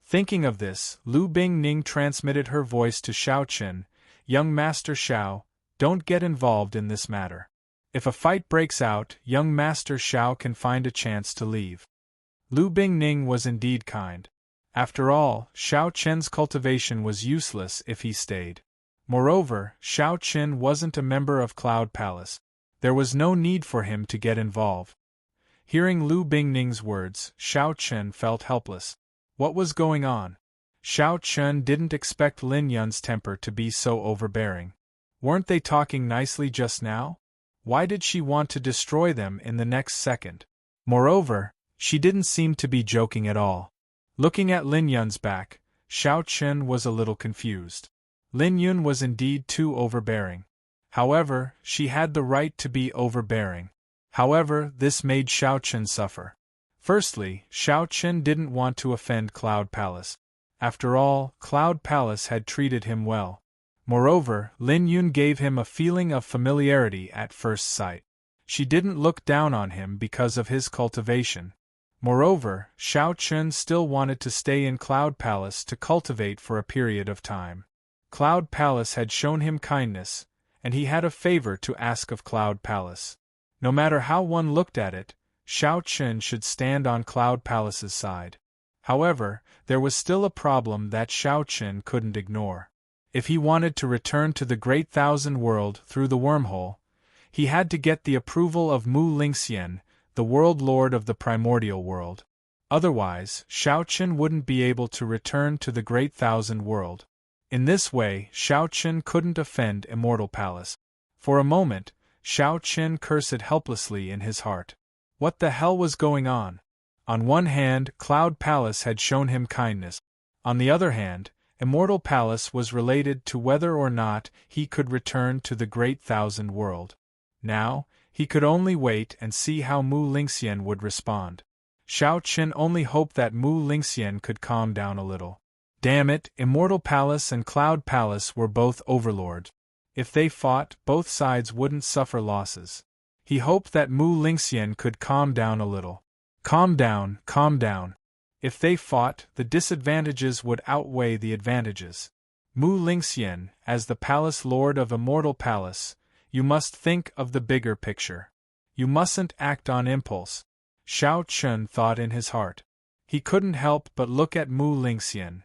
Thinking of this, Lu Bingning transmitted her voice to Shao Chen, "Young Master Shao, don't get involved in this matter. If a fight breaks out, young Master Shao can find a chance to leave." Lu Bingning was indeed kind. After all, Shao Chen's cultivation was useless if he stayed. Moreover, Shao Chen wasn't a member of Cloud Palace. There was no need for him to get involved. Hearing Lu Bingning's words, Shao Chen felt helpless. What was going on? Shao Chen didn't expect Lin Yun's temper to be so overbearing. Weren't they talking nicely just now? Why did she want to destroy them in the next second? Moreover, she didn't seem to be joking at all. Looking at Lin Yun's back, Shao Chen was a little confused. Lin Yun was indeed too overbearing. However, she had the right to be overbearing. However, this made Shao Chen suffer. Firstly, Shao Chen didn't want to offend Cloud Palace. After all, Cloud Palace had treated him well. Moreover, Lin Yun gave him a feeling of familiarity at first sight. She didn't look down on him because of his cultivation. Moreover, Shao Chen still wanted to stay in Cloud Palace to cultivate for a period of time. Cloud Palace had shown him kindness, and he had a favor to ask of Cloud Palace. No matter how one looked at it, Shao Chen should stand on Cloud Palace's side. However, there was still a problem that Shao Chen couldn't ignore. If he wanted to return to the Great Thousand World through the wormhole, he had to get the approval of Mu Lingxian, the World Lord of the Primordial World. Otherwise, Shao Chen wouldn't be able to return to the Great Thousand World. In this way, Shao Chen couldn't offend Immortal Palace. For a moment, Shao Chen cursed helplessly in his heart. What the hell was going on? On one hand, Cloud Palace had shown him kindness. On the other hand, Immortal Palace was related to whether or not he could return to the Great Thousand World. Now, he could only wait and see how Mu Lingxian would respond. Shao Chen only hoped that Mu Lingxian could calm down a little. Damn it, Immortal Palace and Cloud Palace were both overlords. If they fought, both sides wouldn't suffer losses. He hoped that Mu Lingxian could calm down a little. Calm down, calm down. If they fought, the disadvantages would outweigh the advantages. Mu Lingxian, as the Palace Lord of Immortal Palace, you must think of the bigger picture. You mustn't act on impulse. Shao Chen thought in his heart. He couldn't help but look at Mu Lingxian.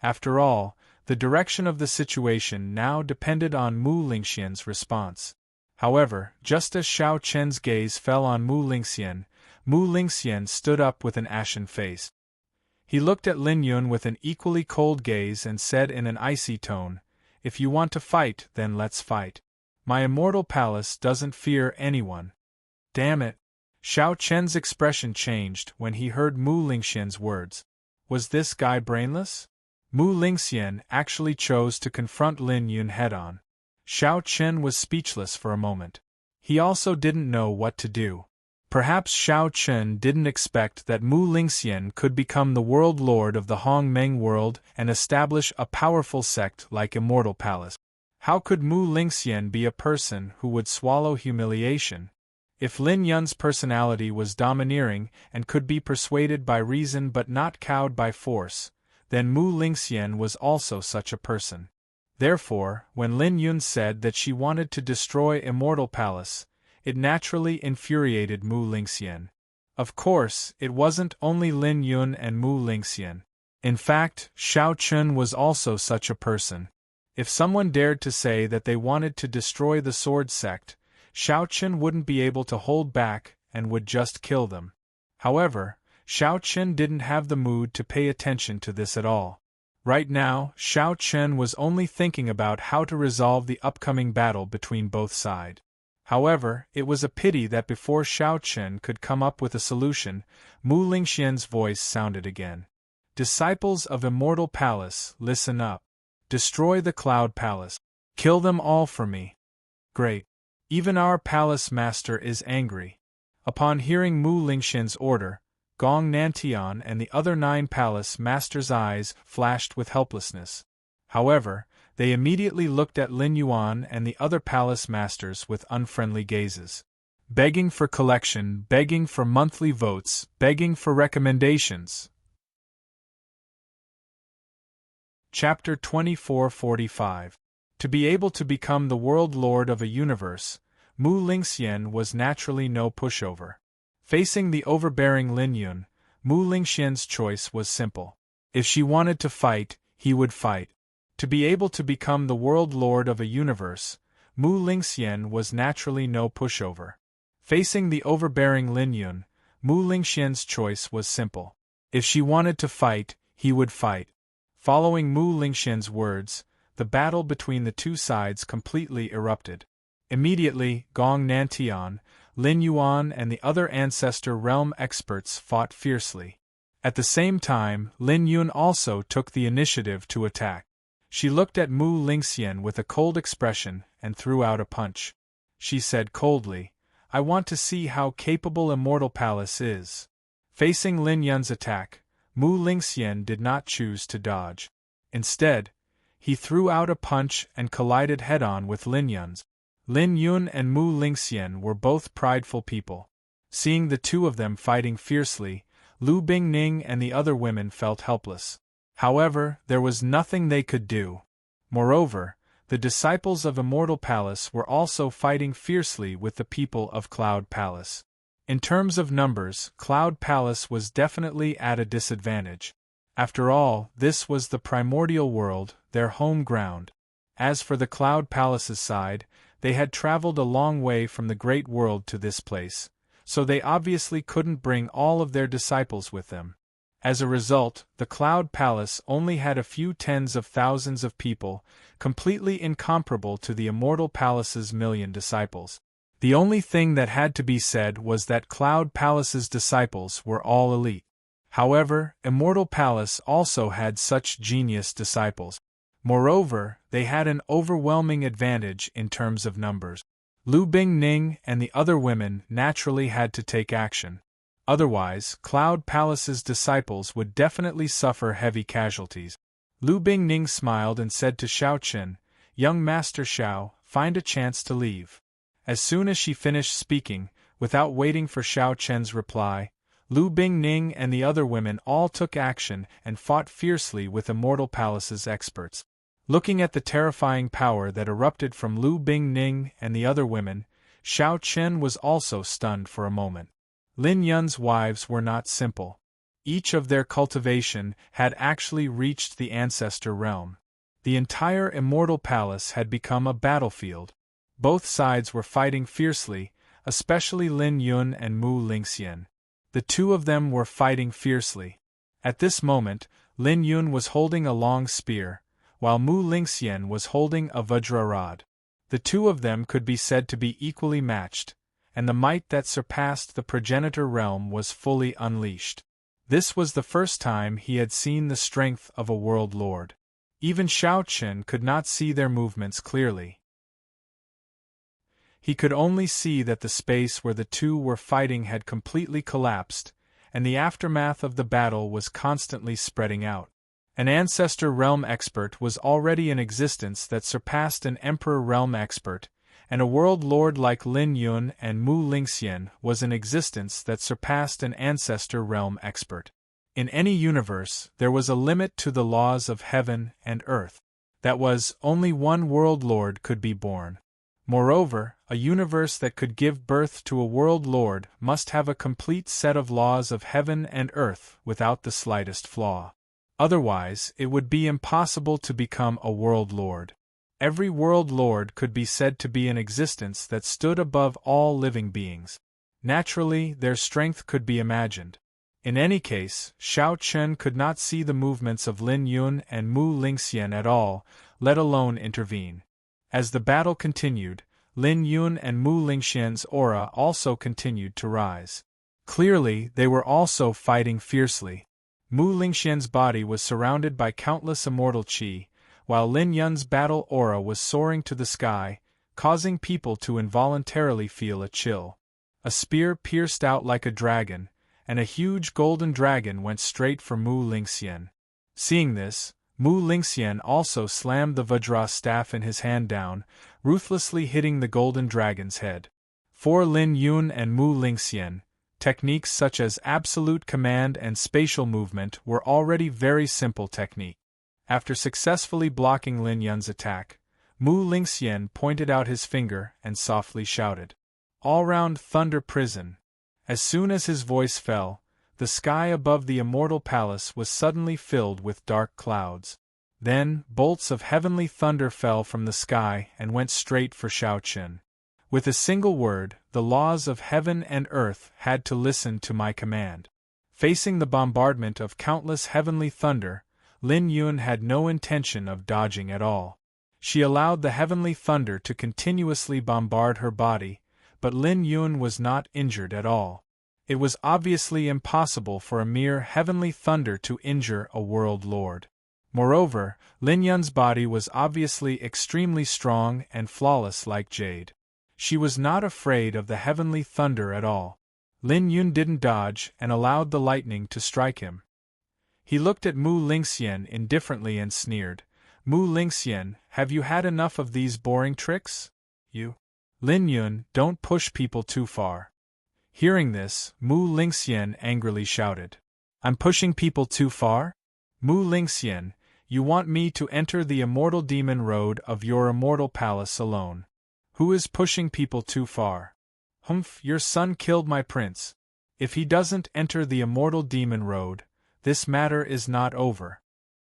After all, the direction of the situation now depended on Mu Lingxian's response. However, just as Shao Chen's gaze fell on Mu Lingxian stood up with an ashen face. He looked at Lin Yun with an equally cold gaze and said in an icy tone, "If you want to fight, then let's fight. My Immortal Palace doesn't fear anyone." Damn it! Shao Chen's expression changed when he heard Mu Lingxian's words. Was this guy brainless? Mu Lingxian actually chose to confront Lin Yun head-on. Shao Chen was speechless for a moment. He also didn't know what to do. Perhaps Shao Chen didn't expect that Mu Lingxian could become the world lord of the Hong Meng world and establish a powerful sect like Immortal Palace. How could Mu Lingxian be a person who would swallow humiliation? If Lin Yun's personality was domineering and could be persuaded by reason but not cowed by force, then Mu Lingxian was also such a person. Therefore, when Lin Yun said that she wanted to destroy Immortal Palace, it naturally infuriated Mu Lingxian. Of course, it wasn't only Lin Yun and Mu Lingxian. In fact, Shao Chen was also such a person. If someone dared to say that they wanted to destroy the Sword Sect, Shao Chen wouldn't be able to hold back and would just kill them. However, Shao Chen didn't have the mood to pay attention to this at all. Right now, Shao Chen was only thinking about how to resolve the upcoming battle between both sides. However, it was a pity that before Shao Chen could come up with a solution, Mu Lingxian's voice sounded again. "Disciples of Immortal Palace, listen up. Destroy the Cloud Palace. Kill them all for me." Great. Even our palace master is angry. Upon hearing Mu Lingxian's order, Gong Nantian and the other 9 palace masters' eyes flashed with helplessness. However, they immediately looked at Lin Yuan and the other palace masters with unfriendly gazes. Begging for collection, begging for monthly votes, begging for recommendations. Chapter 2445. To be able to become the world lord of a universe, Mu Lingxian was naturally no pushover. Facing the overbearing Lin Yun, Mu Lingxian's choice was simple. If she wanted to fight, he would fight. To be able to become the world lord of a universe, Mu Lingxian was naturally no pushover. Facing the overbearing Lin Yun, Mu Lingxian's choice was simple. If she wanted to fight, he would fight. Following Mu Lingxian's words, the battle between the two sides completely erupted. Immediately, Gong Nantian, Lin Yuan and the other Ancestor Realm experts fought fiercely. At the same time, Lin Yun also took the initiative to attack. She looked at Mu Lingxian with a cold expression and threw out a punch. She said coldly, "I want to see how capable Immortal Palace is." Facing Lin Yun's attack, Mu Lingxian did not choose to dodge. Instead, he threw out a punch and collided head-on with Lin Yun's. Lin Yun and Mu Lingxian were both prideful people. Seeing the two of them fighting fiercely, Lu Bingning and the other women felt helpless. However, there was nothing they could do. Moreover, the disciples of Immortal Palace were also fighting fiercely with the people of Cloud Palace. In terms of numbers, Cloud Palace was definitely at a disadvantage. After all, this was the primordial world, their home ground. As for the Cloud Palace's side, they had traveled a long way from the Great World to this place, so they obviously couldn't bring all of their disciples with them. As a result, the Cloud Palace only had a few tens of thousands of people, completely incomparable to the Immortal Palace's million disciples. The only thing that had to be said was that Cloud Palace's disciples were all elite. However, Immortal Palace also had such genius disciples. Moreover, they had an overwhelming advantage in terms of numbers. Lu Bingning and the other women naturally had to take action. Otherwise, Cloud Palace's disciples would definitely suffer heavy casualties. Lu Bingning smiled and said to Xiao Chen, "Young Master Xiao, find a chance to leave." As soon as she finished speaking, without waiting for Xiao Chen's reply, Lu Bingning and the other women all took action and fought fiercely with Immortal Palace's experts. Looking at the terrifying power that erupted from Lu Bingning and the other women, Xiao Chen was also stunned for a moment. Lin Yun's wives were not simple. Each of their cultivation had actually reached the ancestor realm. The entire Immortal Palace had become a battlefield. Both sides were fighting fiercely, especially Lin Yun and Mu Lingxian. The two of them were fighting fiercely. At this moment, Lin Yun was holding a long spear, while Mu Lingxian was holding a Vajra rod. The two of them could be said to be equally matched, and the might that surpassed the progenitor realm was fully unleashed. This was the first time he had seen the strength of a world lord. Even Xiao Chen could not see their movements clearly. He could only see that the space where the two were fighting had completely collapsed, and the aftermath of the battle was constantly spreading out. An Ancestor Realm expert was already in existence that surpassed an Emperor Realm expert, and a world lord like Lin Yun and Mu Lingxian was in existence that surpassed an Ancestor Realm expert. In any universe, there was a limit to the laws of heaven and earth. That was, only one world lord could be born. Moreover, a universe that could give birth to a world lord must have a complete set of laws of heaven and earth without the slightest flaw. Otherwise, it would be impossible to become a world lord. Every world lord could be said to be in existence that stood above all living beings. Naturally, their strength could be imagined. In any case, Xiao Chen could not see the movements of Lin Yun and Mu Lingxian at all, let alone intervene. As the battle continued, Lin Yun and Mu Lingxian's aura also continued to rise. Clearly, they were also fighting fiercely. Mu Lingxian's body was surrounded by countless immortal qi, while Lin Yun's battle aura was soaring to the sky, causing people to involuntarily feel a chill. A spear pierced out like a dragon, and a huge golden dragon went straight for Mu Lingxian. Seeing this, Mu Lingxian also slammed the Vajra staff in his hand down, ruthlessly hitting the golden dragon's head. For Lin Yun and Mu Lingxian, techniques such as absolute command and spatial movement were already very simple techniques. After successfully blocking Lin Yun's attack, Mu Lingxian pointed out his finger and softly shouted, "All-round thunder prison." As soon as his voice fell, the sky above the Immortal Palace was suddenly filled with dark clouds. Then, bolts of heavenly thunder fell from the sky and went straight for Xiao Chen. With a single word, the laws of heaven and earth had to listen to my command. Facing the bombardment of countless heavenly thunder, Lin Yun had no intention of dodging at all. She allowed the heavenly thunder to continuously bombard her body, but Lin Yun was not injured at all. It was obviously impossible for a mere heavenly thunder to injure a world lord. Moreover, Lin Yun's body was obviously extremely strong and flawless like jade. She was not afraid of the heavenly thunder at all. Lin Yun didn't dodge and allowed the lightning to strike him. He looked at Mu Lingxian indifferently and sneered, "Mu Lingxian, have you had enough of these boring tricks? You? Lin Yun, don't push people too far." Hearing this, Mu Lingxian angrily shouted, "I'm pushing people too far? Mu Lingxian, you want me to enter the immortal demon road of your immortal palace alone. Who is pushing people too far? Humph, your son killed my prince. If he doesn't enter the immortal demon road, this matter is not over."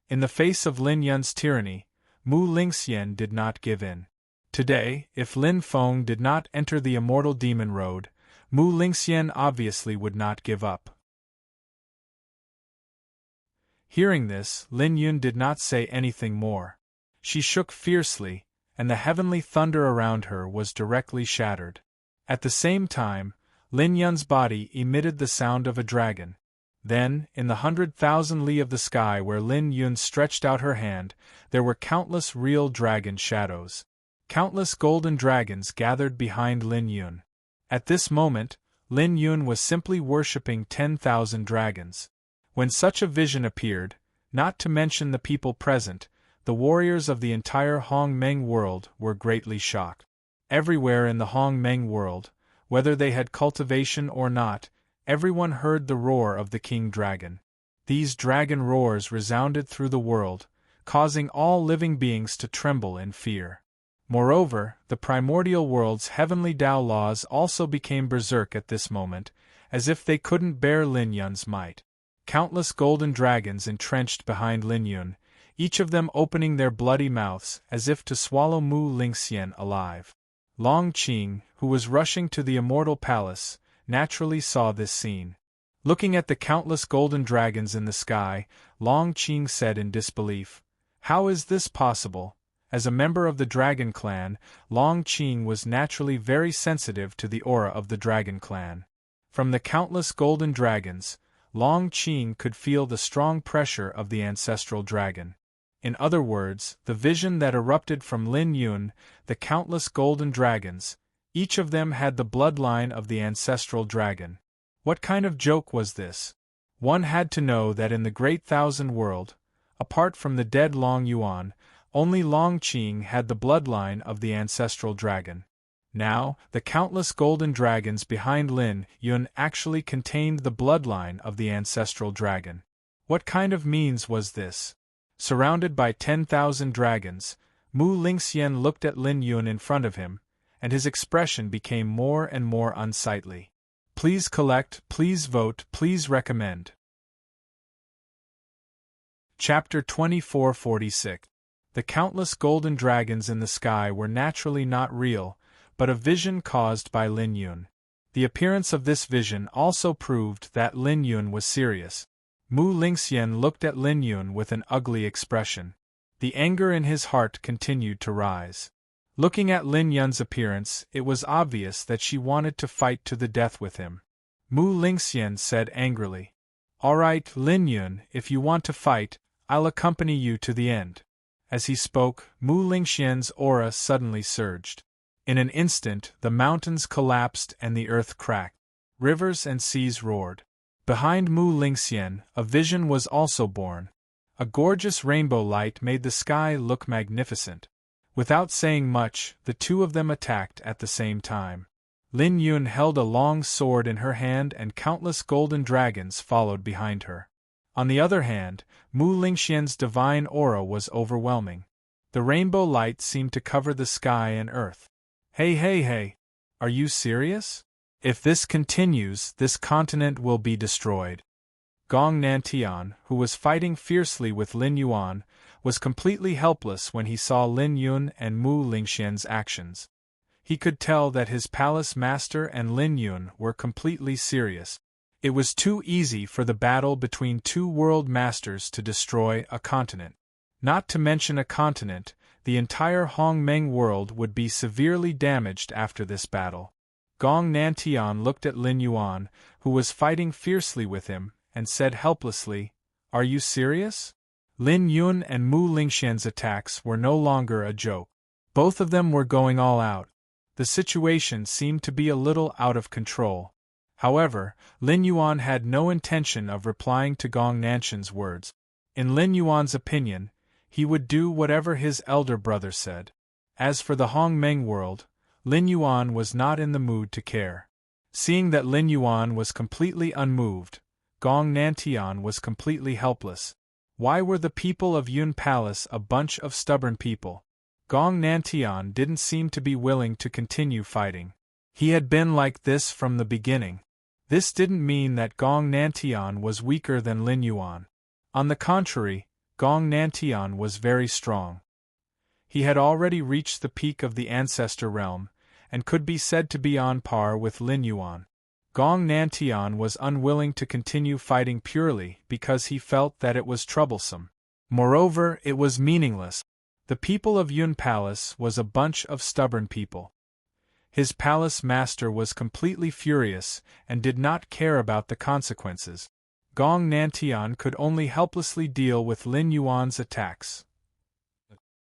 In the face of Lin Yun's tyranny, Mu Lingxian did not give in. Today, if Lin Feng did not enter the immortal demon road, Mu Lingxian obviously would not give up. Hearing this, Lin Yun did not say anything more. She shook fiercely, and the heavenly thunder around her was directly shattered. At the same time, Lin Yun's body emitted the sound of a dragon. Then, in the 100,000 li of the sky where Lin Yun stretched out her hand, there were countless real dragon shadows. Countless golden dragons gathered behind Lin Yun. At this moment, Lin Yun was simply worshipping 10,000 dragons. When such a vision appeared, not to mention the people present, the warriors of the entire Hong Meng world were greatly shocked. Everywhere in the Hong Meng world, whether they had cultivation or not, everyone heard the roar of the king dragon. These dragon roars resounded through the world, causing all living beings to tremble in fear. Moreover, the primordial world's heavenly Tao laws also became berserk at this moment, as if they couldn't bear Lin Yun's might. Countless golden dragons entrenched behind Lin Yun, each of them opening their bloody mouths as if to swallow Mu Lingxian alive. Long Qing, who was rushing to the immortal palace, naturally saw this scene. Looking at the countless golden dragons in the sky, Long Qing said in disbelief, "How is this possible?" As a member of the Dragon Clan, Long Qing was naturally very sensitive to the aura of the Dragon Clan. From the countless golden dragons, Long Qing could feel the strong pressure of the ancestral dragon. In other words, the vision that erupted from Lin Yun, the countless golden dragons, each of them had the bloodline of the ancestral dragon. What kind of joke was this? One had to know that in the Great Thousand World, apart from the dead Long Yuan, only Long Qing had the bloodline of the ancestral dragon. Now, the countless golden dragons behind Lin Yun actually contained the bloodline of the ancestral dragon. What kind of means was this? Surrounded by 10,000 dragons, Mu Lingxian looked at Lin Yun in front of him, and his expression became more and more unsightly. Please collect, please vote, please recommend. Chapter 2446. The countless golden dragons in the sky were naturally not real, but a vision caused by Lin Yun. The appearance of this vision also proved that Lin Yun was serious. Mu Lingxian looked at Lin Yun with an ugly expression. The anger in his heart continued to rise. Looking at Lin Yun's appearance, it was obvious that she wanted to fight to the death with him. Mu Lingxian said angrily, "All right, Lin Yun, if you want to fight, I'll accompany you to the end." As he spoke, Mu Lingxian's aura suddenly surged. In an instant, the mountains collapsed and the earth cracked. Rivers and seas roared. Behind Mu Lingxian, a vision was also born. A gorgeous rainbow light made the sky look magnificent. Without saying much, the two of them attacked at the same time. Lin Yun held a long sword in her hand and countless golden dragons followed behind her. On the other hand, Mu Lingxian's divine aura was overwhelming. The rainbow light seemed to cover the sky and earth. Hey, are you serious? If this continues, this continent will be destroyed. Gong Nantian, who was fighting fiercely with Lin Yuan, was completely helpless when he saw Lin Yun and Mu Lingxian's actions. He could tell that his palace master and Lin Yun were completely serious. It was too easy for the battle between two world masters to destroy a continent. Not to mention a continent, the entire Hong Meng world would be severely damaged after this battle. Gong Nantian looked at Lin Yuan, who was fighting fiercely with him, and said helplessly, "Are you serious?" Lin Yun and Mu Lingxian's attacks were no longer a joke. Both of them were going all out. The situation seemed to be a little out of control. However, Lin Yuan had no intention of replying to Gong Nantian's words. In Lin Yuan's opinion, he would do whatever his elder brother said. As for the Hong Meng world, Lin Yuan was not in the mood to care. Seeing that Lin Yuan was completely unmoved, Gong Nantian was completely helpless. Why were the people of Yun Palace a bunch of stubborn people? Gong Nantian didn't seem to be willing to continue fighting. He had been like this from the beginning. This didn't mean that Gong Nantian was weaker than Lin Yuan. On the contrary, Gong Nantian was very strong. He had already reached the peak of the ancestor realm, and could be said to be on par with Lin Yuan. Gong Nantian was unwilling to continue fighting purely because he felt that it was troublesome. Moreover, it was meaningless. The people of Yun Palace was a bunch of stubborn people. His palace master was completely furious and did not care about the consequences. Gong Nantian could only helplessly deal with Lin Yuan's attacks.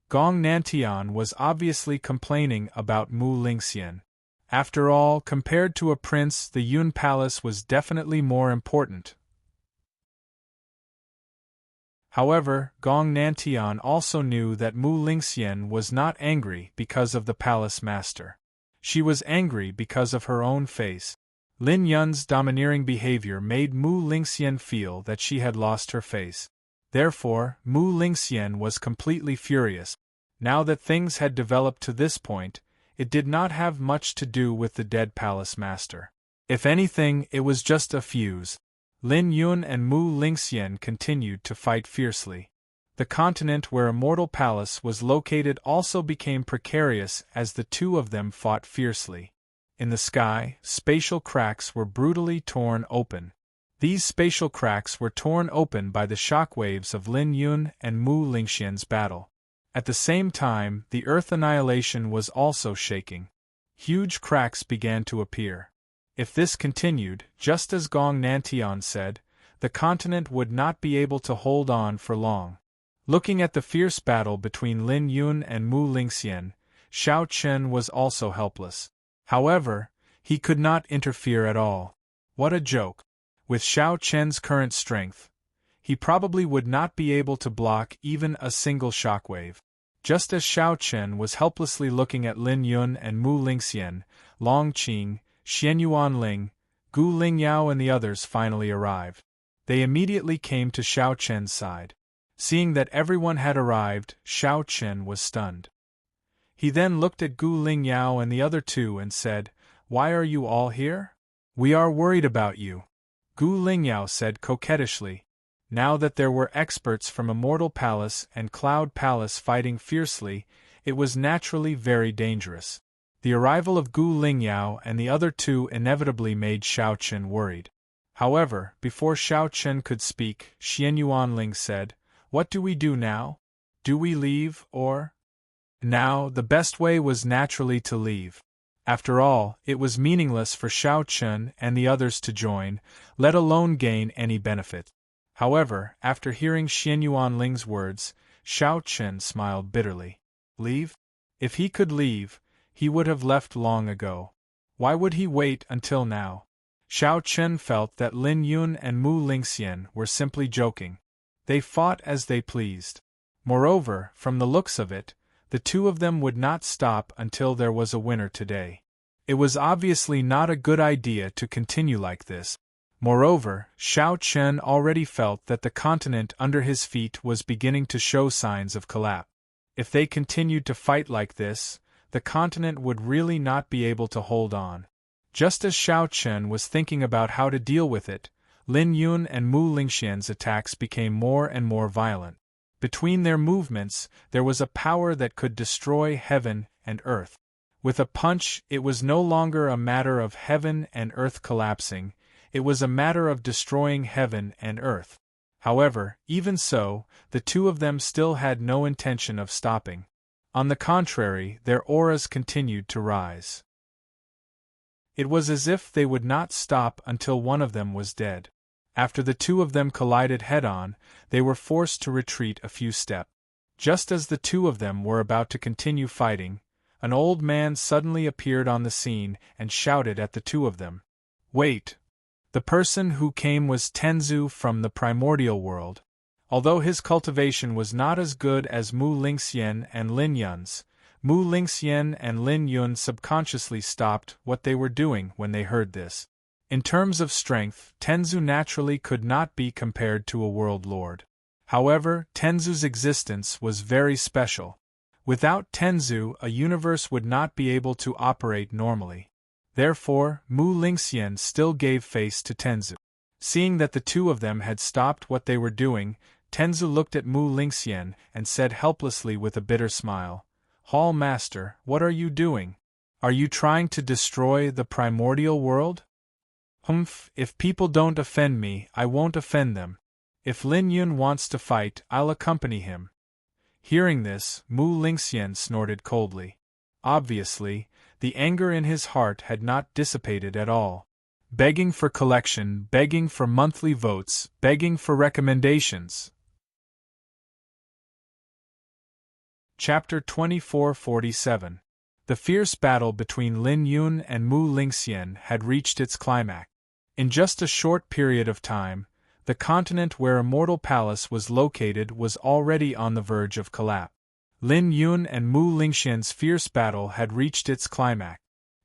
Gong Nantian was obviously complaining about Mu Lingxian. After all, compared to a prince, the Yun Palace was definitely more important. However, Gong Nantian also knew that Mu Lingxian was not angry because of the palace master. She was angry because of her own face. Lin Yun's domineering behavior made Mu Lingxian feel that she had lost her face. Therefore, Mu Lingxian was completely furious. Now that things had developed to this point, it did not have much to do with the dead palace master. If anything, it was just a fuse. Lin Yun and Mu Lingxian continued to fight fiercely. The continent where Immortal Palace was located also became precarious as the two of them fought fiercely. In the sky, spatial cracks were brutally torn open. These spatial cracks were torn open by the shockwaves of Lin Yun and Mu Lingxian's battle. At the same time, the Earth annihilation was also shaking. Huge cracks began to appear. If this continued, just as Gong Nantian said, the continent would not be able to hold on for long. Looking at the fierce battle between Lin Yun and Mu Lingxian, Xiao Chen was also helpless. However, he could not interfere at all. What a joke! With Xiao Chen's current strength, he probably would not be able to block even a single shockwave. Just as Xiao Chen was helplessly looking at Lin Yun and Mu Lingxian, Long Qing, Xianyuan Ling, Gu Lingyao and the others finally arrived. They immediately came to Xiao Chen's side. Seeing that everyone had arrived, Xiao Chen was stunned. He then looked at Gu Lingyao and the other two and said, "Why are you all here?" "We are worried about you," Gu Lingyao said coquettishly. Now that there were experts from Immortal Palace and Cloud Palace fighting fiercely, it was naturally very dangerous. The arrival of Gu Lingyao and the other two inevitably made Xiao Chen worried. However, before Xiao Chen could speak, Xianyuan Ling said, "What do we do now? Do we leave, or?" Now, the best way was naturally to leave. After all, it was meaningless for Xiao Chen and the others to join, let alone gain any benefit. However, after hearing Xianyuan Ling's words, Xiao Chen smiled bitterly. Leave? If he could leave, he would have left long ago. Why would he wait until now? Xiao Chen felt that Lin Yun and Mu Lingxian were simply joking. They fought as they pleased. Moreover, from the looks of it, the two of them would not stop until there was a winner today. It was obviously not a good idea to continue like this. Moreover, Xiao Chen already felt that the continent under his feet was beginning to show signs of collapse. If they continued to fight like this, the continent would really not be able to hold on. Just as Xiao Chen was thinking about how to deal with it, Lin Yun and Mu Lingxian's attacks became more and more violent. Between their movements, there was a power that could destroy heaven and earth. With a punch, it was no longer a matter of heaven and earth collapsing, it was a matter of destroying heaven and earth. However, even so, the two of them still had no intention of stopping. On the contrary, their auras continued to rise. It was as if they would not stop until one of them was dead. After the two of them collided head-on, they were forced to retreat a few steps. Just as the two of them were about to continue fighting, an old man suddenly appeared on the scene and shouted at the two of them. "Wait!" The person who came was Tenzu from the primordial world. Although his cultivation was not as good as Mu Lingxian and Lin Yun's, Mu Lingxian and Lin Yun subconsciously stopped what they were doing when they heard this. In terms of strength, Tenzu naturally could not be compared to a world lord. However, Tenzu's existence was very special. Without Tenzu, a universe would not be able to operate normally. Therefore, Mu Lingxian still gave face to Tenzu. Seeing that the two of them had stopped what they were doing, Tenzu looked at Mu Lingxian and said helplessly with a bitter smile, "Hall Master, what are you doing? Are you trying to destroy the primordial world?" Humph, if people don't offend me, I won't offend them. If Lin Yun wants to fight, I'll accompany him. Hearing this, Mu Lingxian snorted coldly. Obviously, the anger in his heart had not dissipated at all. Begging for collection, begging for monthly votes, begging for recommendations. Chapter 2447. The fierce battle between Lin Yun and Mu Lingxian had reached its climax. In just a short period of time, the continent where Immortal Palace was located was already on the verge of collapse. Lin Yun and Mu Lingxian's fierce battle had reached its climax.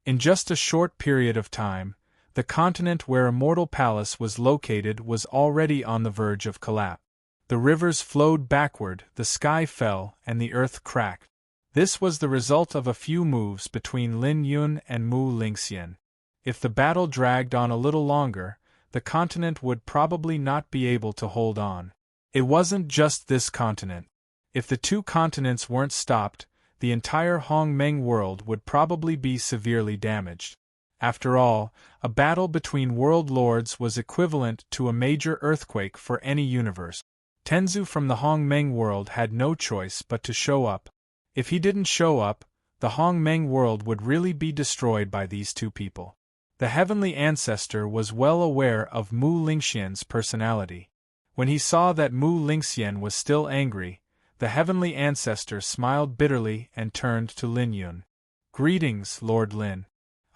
In just a short period of time, the continent where Immortal Palace was located was already on the verge of collapse. The rivers flowed backward, the sky fell, and the earth cracked. This was the result of a few moves between Lin Yun and Mu Lingxian. If the battle dragged on a little longer, the continent would probably not be able to hold on. It wasn't just this continent. If the two continents weren't stopped, the entire Hongmeng world would probably be severely damaged. After all, a battle between world lords was equivalent to a major earthquake for any universe. Tenzu from the Hongmeng world had no choice but to show up. If he didn't show up, the Hongmeng world would really be destroyed by these two people. The heavenly ancestor was well aware of Mu Lingxian's personality. When he saw that Mu Lingxian was still angry, the heavenly ancestor smiled bitterly and turned to Lin Yun. "Greetings, Lord Lin.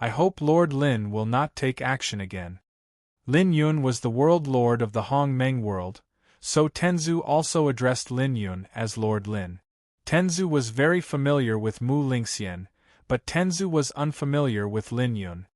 I hope Lord Lin will not take action again." Lin Yun was the world lord of the Hongmeng world, so Tenzu also addressed Lin Yun as Lord Lin. Tenzu was very familiar with Mu Lingxian, but Tenzu was unfamiliar with Lin Yun.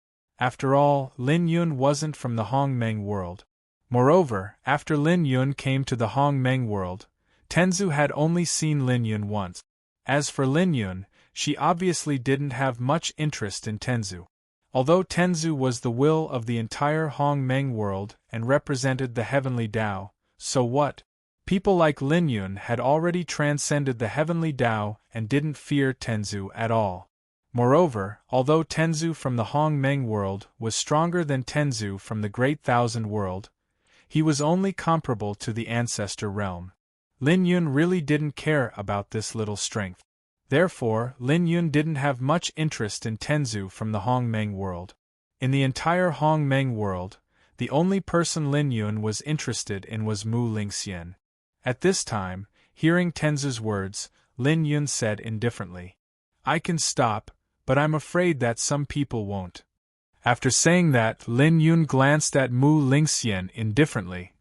After all, Lin Yun wasn't from the Hongmeng world. Moreover, after Lin Yun came to the Hongmeng world, Tenzu had only seen Lin Yun once. As for Lin Yun, she obviously didn't have much interest in Tenzu. Although Tenzu was the will of the entire Hongmeng world and represented the heavenly Tao, so what? People like Lin Yun had already transcended the heavenly Tao and didn't fear Tenzu at all. Moreover, although Tenzu from the Hongmeng world was stronger than Tenzu from the Great Thousand world, he was only comparable to the ancestor realm. Lin Yun really didn't care about this little strength. Therefore, Lin Yun didn't have much interest in Tenzu from the Hongmeng world. In the entire Hongmeng world, the only person Lin Yun was interested in was Mu Lingxian. At this time, hearing Tenzu's words, Lin Yun said indifferently, "I can stop, but I'm afraid that some people won't." After saying that, Lin Yun glanced at Mu Lingxian indifferently.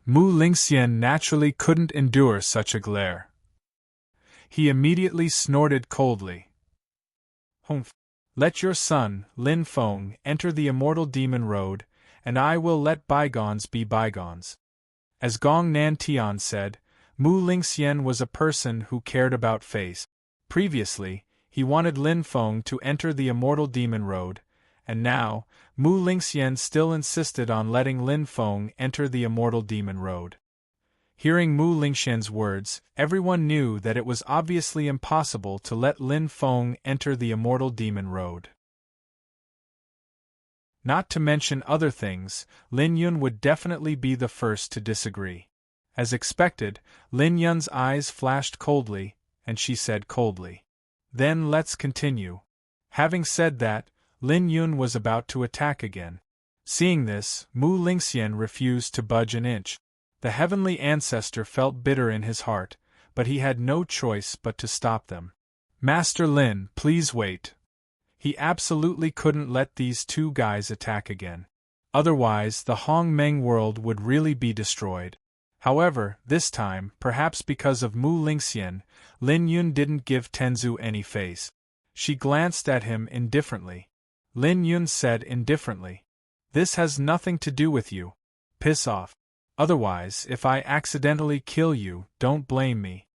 Mu Lingxian naturally couldn't endure such a glare. He immediately snorted coldly. "Humph! Let your son, Lin Feng, enter the immortal demon road, and I will let bygones be bygones." As Gong Nan Tian said, Mu Lingxian was a person who cared about face. Previously, he wanted Lin Feng to enter the immortal demon road, and now, Mu Lingxian still insisted on letting Lin Feng enter the immortal demon road. Hearing Mu Lingxian's words, everyone knew that it was obviously impossible to let Lin Feng enter the immortal demon road. Not to mention other things, Lin Yun would definitely be the first to disagree. As expected, Lin Yun's eyes flashed coldly, and she said coldly, "Then let's continue." Having said that, Lin Yun was about to attack again. Seeing this, Mu Lingxian refused to budge an inch. The heavenly ancestor felt bitter in his heart, but he had no choice but to stop them. "Master Lin, please wait." He absolutely couldn't let these two guys attack again. Otherwise, the Hongmeng world would really be destroyed. However, this time, perhaps because of Mu Lingxian, Lin Yun didn't give Tenzu any face. She glanced at him indifferently. Lin Yun said indifferently, "This has nothing to do with you. Piss off. Otherwise, if I accidentally kill you, don't blame me."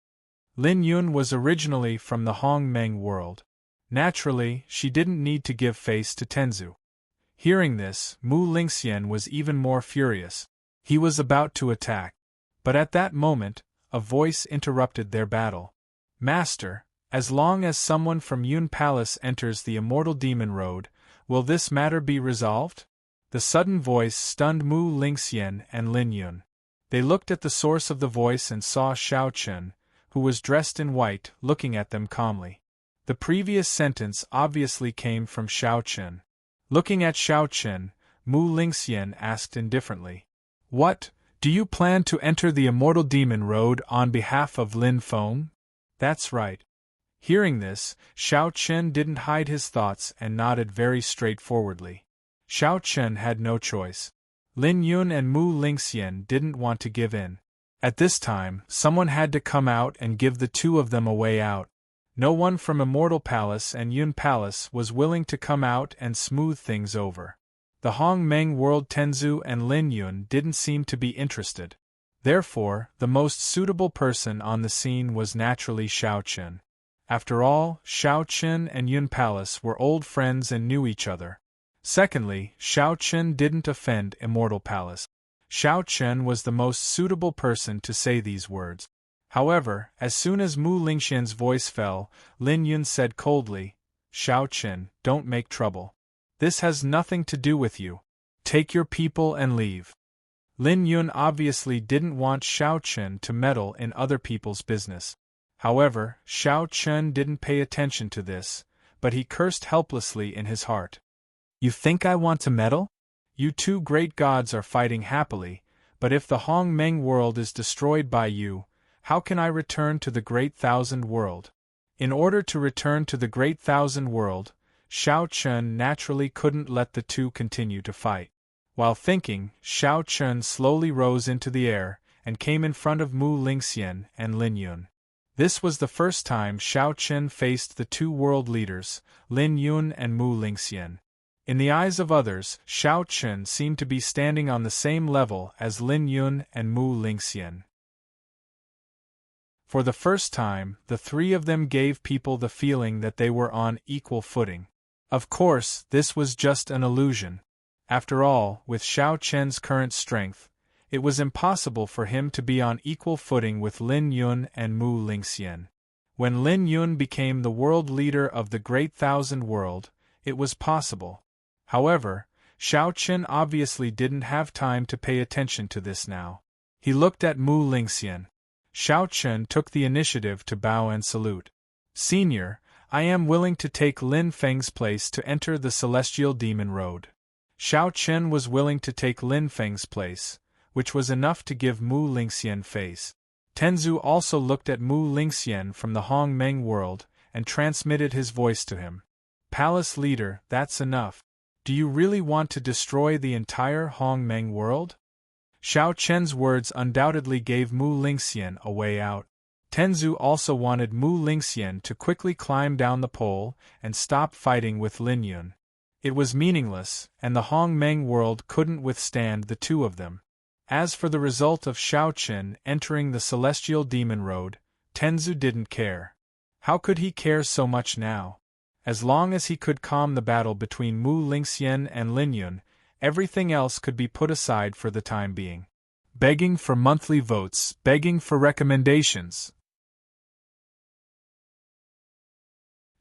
Lin Yun was originally from the Hongmeng world. Naturally, she didn't need to give face to Tenzu. Hearing this, Mu Lingxian was even more furious. He was about to attack. But at that moment, a voice interrupted their battle. "Master, as long as someone from Yun Palace enters the immortal demon road, will this matter be resolved?" The sudden voice stunned Mu Lingxian and Lin Yun. They looked at the source of the voice and saw Xiao Chen, who was dressed in white, looking at them calmly. The previous sentence obviously came from Xiao Chen. Looking at Xiao Chen, Mu Lingxian asked indifferently, "What, do you plan to enter the Immortal Demon Road on behalf of Lin Feng?" "That's right." Hearing this, Xiao Chen didn't hide his thoughts and nodded very straightforwardly. Xiao Chen had no choice. Lin Yun and Mu Lingxian didn't want to give in. At this time, someone had to come out and give the two of them a way out. No one from Immortal Palace and Yun Palace was willing to come out and smooth things over. The Hong Meng World Tenzu and Lin Yun didn't seem to be interested. Therefore, the most suitable person on the scene was naturally Xiao Chen. After all, Xiao Chen and Yun Palace were old friends and knew each other. Secondly, Xiao Chen didn't offend Immortal Palace. Xiao Chen was the most suitable person to say these words. However, as soon as Mu Lingxian's voice fell, Lin Yun said coldly, "Xiao Chen, don't make trouble. This has nothing to do with you. Take your people and leave." Lin Yun obviously didn't want Xiao Chen to meddle in other people's business. However, Xiao Chen didn't pay attention to this, but he cursed helplessly in his heart. "You think I want to meddle? You two great gods are fighting happily, but if the Hong Meng world is destroyed by you, how can I return to the Great Thousand World?" In order to return to the Great Thousand World, Xiao Chen naturally couldn't let the two continue to fight. While thinking, Xiao Chen slowly rose into the air and came in front of Mu Lingxian and Lin Yun. This was the first time Xiao Chen faced the two world leaders, Lin Yun and Mu Lingxian. In the eyes of others, Xiao Chen seemed to be standing on the same level as Lin Yun and Mu Lingxian. For the first time, the three of them gave people the feeling that they were on equal footing. Of course, this was just an illusion. After all, with Xiao Chen's current strength, it was impossible for him to be on equal footing with Lin Yun and Mu Lingxian. When Lin Yun became the world leader of the Great Thousand World, it was possible. However, Xiao Chen obviously didn't have time to pay attention to this now. He looked at Mu Lingxian. Xiao Chen took the initiative to bow and salute. "Senior, I am willing to take Lin Feng's place to enter the Celestial Demon Road." Xiao Chen was willing to take Lin Feng's place, which was enough to give Mu Lingxian face. Tenzu also looked at Mu Lingxian from the Hong Meng world and transmitted his voice to him. "Palace leader, that's enough. Do you really want to destroy the entire Hong Meng world?" Xiao Chen's words undoubtedly gave Mu Lingxian a way out. Tenzu also wanted Mu Lingxian to quickly climb down the pole and stop fighting with Lin Yun. It was meaningless, and the Hong Meng world couldn't withstand the two of them. As for the result of Xiao Chen entering the Celestial Demon Road, Tenzu didn't care. How could he care so much now? As long as he could calm the battle between Mu Lingxian and Lin Yun, everything else could be put aside for the time being. Begging for monthly votes, begging for recommendations.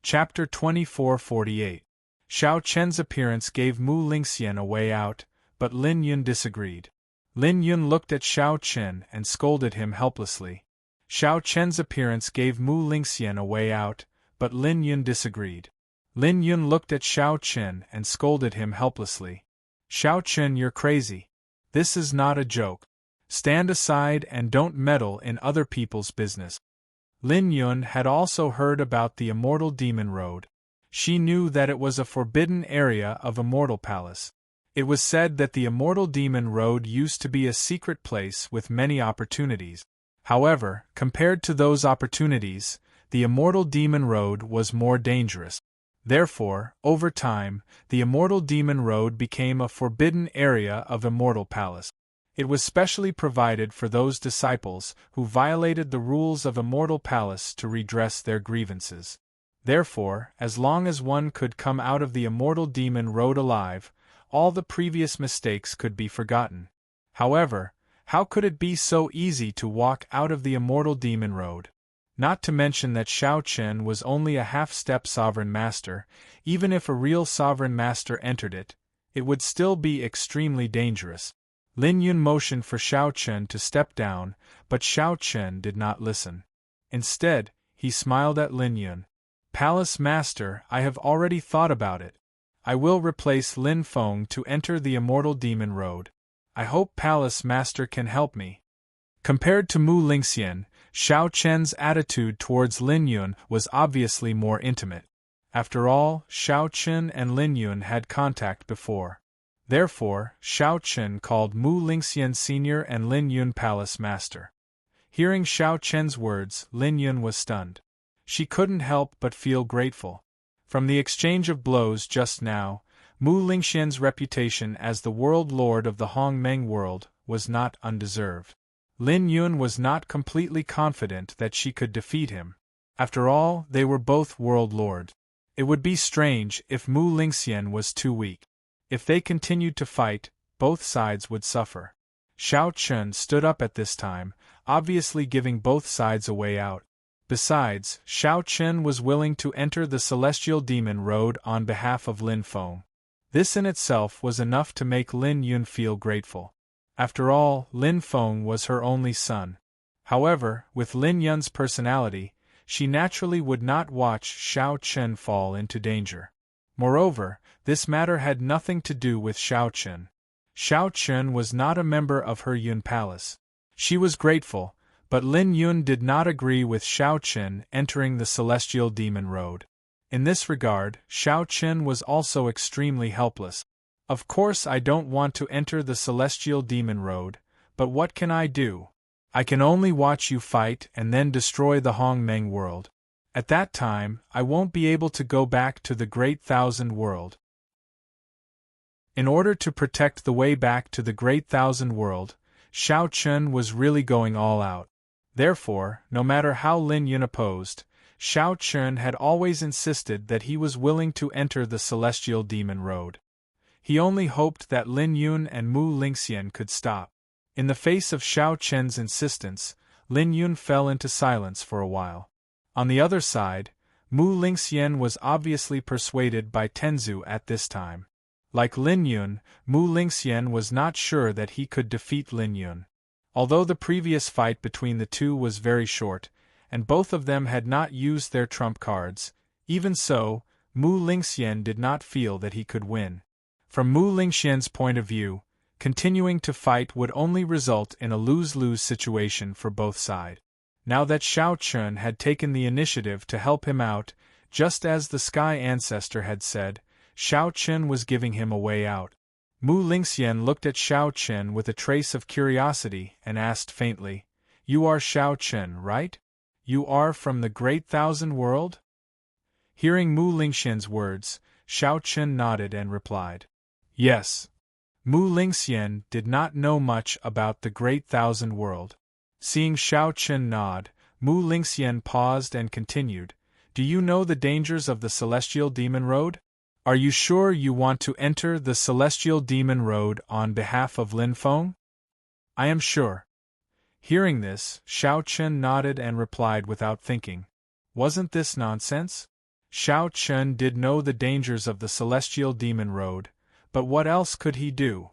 Chapter 2448. Xiao Chen's appearance gave Mu Lingxian a way out, but Lin Yun disagreed. Lin Yun looked at Xiao Chen and scolded him helplessly. Xiao Chen's appearance gave Mu Lingxian a way out, but Lin Yun disagreed. Lin Yun looked at Xiao Chen and scolded him helplessly. "Xiao Chen, you're crazy. This is not a joke. Stand aside and don't meddle in other people's business." Lin Yun had also heard about the Immortal Demon Road. She knew that it was a forbidden area of Immortal Palace. It was said that the Immortal Demon Road used to be a secret place with many opportunities. However, compared to those opportunities, the Immortal Demon Road was more dangerous. Therefore, over time, the Immortal Demon Road became a forbidden area of Immortal Palace. It was specially provided for those disciples who violated the rules of Immortal Palace to redress their grievances. Therefore, as long as one could come out of the Immortal Demon Road alive, all the previous mistakes could be forgotten. However, how could it be so easy to walk out of the Immortal Demon Road? Not to mention that Xiao Chen was only a half-step sovereign master. Even if a real sovereign master entered it, it would still be extremely dangerous. Lin Yun motioned for Xiao Chen to step down, but Xiao Chen did not listen. Instead, he smiled at Lin Yun. Palace Master, I have already thought about it. I will replace Lin Feng to enter the Immortal Demon Road. I hope Palace Master can help me. Compared to Mu Lingxian, Xiao Chen's attitude towards Lin Yun was obviously more intimate. After all, Xiao Chen and Lin Yun had contact before. Therefore, Xiao Chen called Mu Lingxian Senior and Lin Yun Palace Master. Hearing Xiao Chen's words, Lin Yun was stunned. She couldn't help but feel grateful. From the exchange of blows just now, Mu Lingxian's reputation as the world lord of the Hongmeng world was not undeserved. Lin Yun was not completely confident that she could defeat him. After all, they were both world lords. It would be strange if Mu Lingxian was too weak. If they continued to fight, both sides would suffer. Xiao Chen stood up at this time, obviously giving both sides a way out. Besides, Xiao Chen was willing to enter the Celestial Demon Road on behalf of Lin Feng. This in itself was enough to make Lin Yun feel grateful. After all, Lin Feng was her only son. However, with Lin Yun's personality, she naturally would not watch Xiao Chen fall into danger. Moreover, this matter had nothing to do with Xiao Chen. Xiao Chen was not a member of her Yun Palace. She was grateful, but Lin Yun did not agree with Xiao Chen entering the Celestial Demon Road. In this regard, Xiao Chen was also extremely helpless. Of course I don't want to enter the Celestial Demon Road, but what can I do? I can only watch you fight and then destroy the Hongmeng world. At that time, I won't be able to go back to the Great Thousand World. In order to protect the way back to the Great Thousand World, Xiao Chen was really going all out. Therefore, no matter how Lin Yun opposed, Xiao Chen had always insisted that he was willing to enter the Celestial Demon Road. He only hoped that Lin Yun and Mu Lingxian could stop. In the face of Xiao Chen's insistence, Lin Yun fell into silence for a while. On the other side, Mu Lingxian was obviously persuaded by Tenzu at this time. Like Lin Yun, Mu Lingxian was not sure that he could defeat Lin Yun. Although the previous fight between the two was very short, and both of them had not used their trump cards, even so, Mu Lingxian did not feel that he could win. From Mu Lingxian's point of view, continuing to fight would only result in a lose-lose situation for both sides. Now that Xiao Chen had taken the initiative to help him out, just as the Sky Ancestor had said, Xiao Chen was giving him a way out. Mu Lingxian looked at Xiao Chen with a trace of curiosity and asked faintly, "You are Xiao Chen, right? You are from the Great Thousand World?" Hearing Mu Lingxian's words, Xiao Chen nodded and replied, "Yes." Mu Lingxian did not know much about the Great Thousand World. Seeing Xiao Chen nod, Mu Lingxian paused and continued, "Do you know the dangers of the Celestial Demon Road? Are you sure you want to enter the Celestial Demon Road on behalf of Lin Feng?" "I am sure." Hearing this, Xiao Chen nodded and replied without thinking, "Wasn't this nonsense?" Xiao Chen did know the dangers of the Celestial Demon Road, but what else could he do?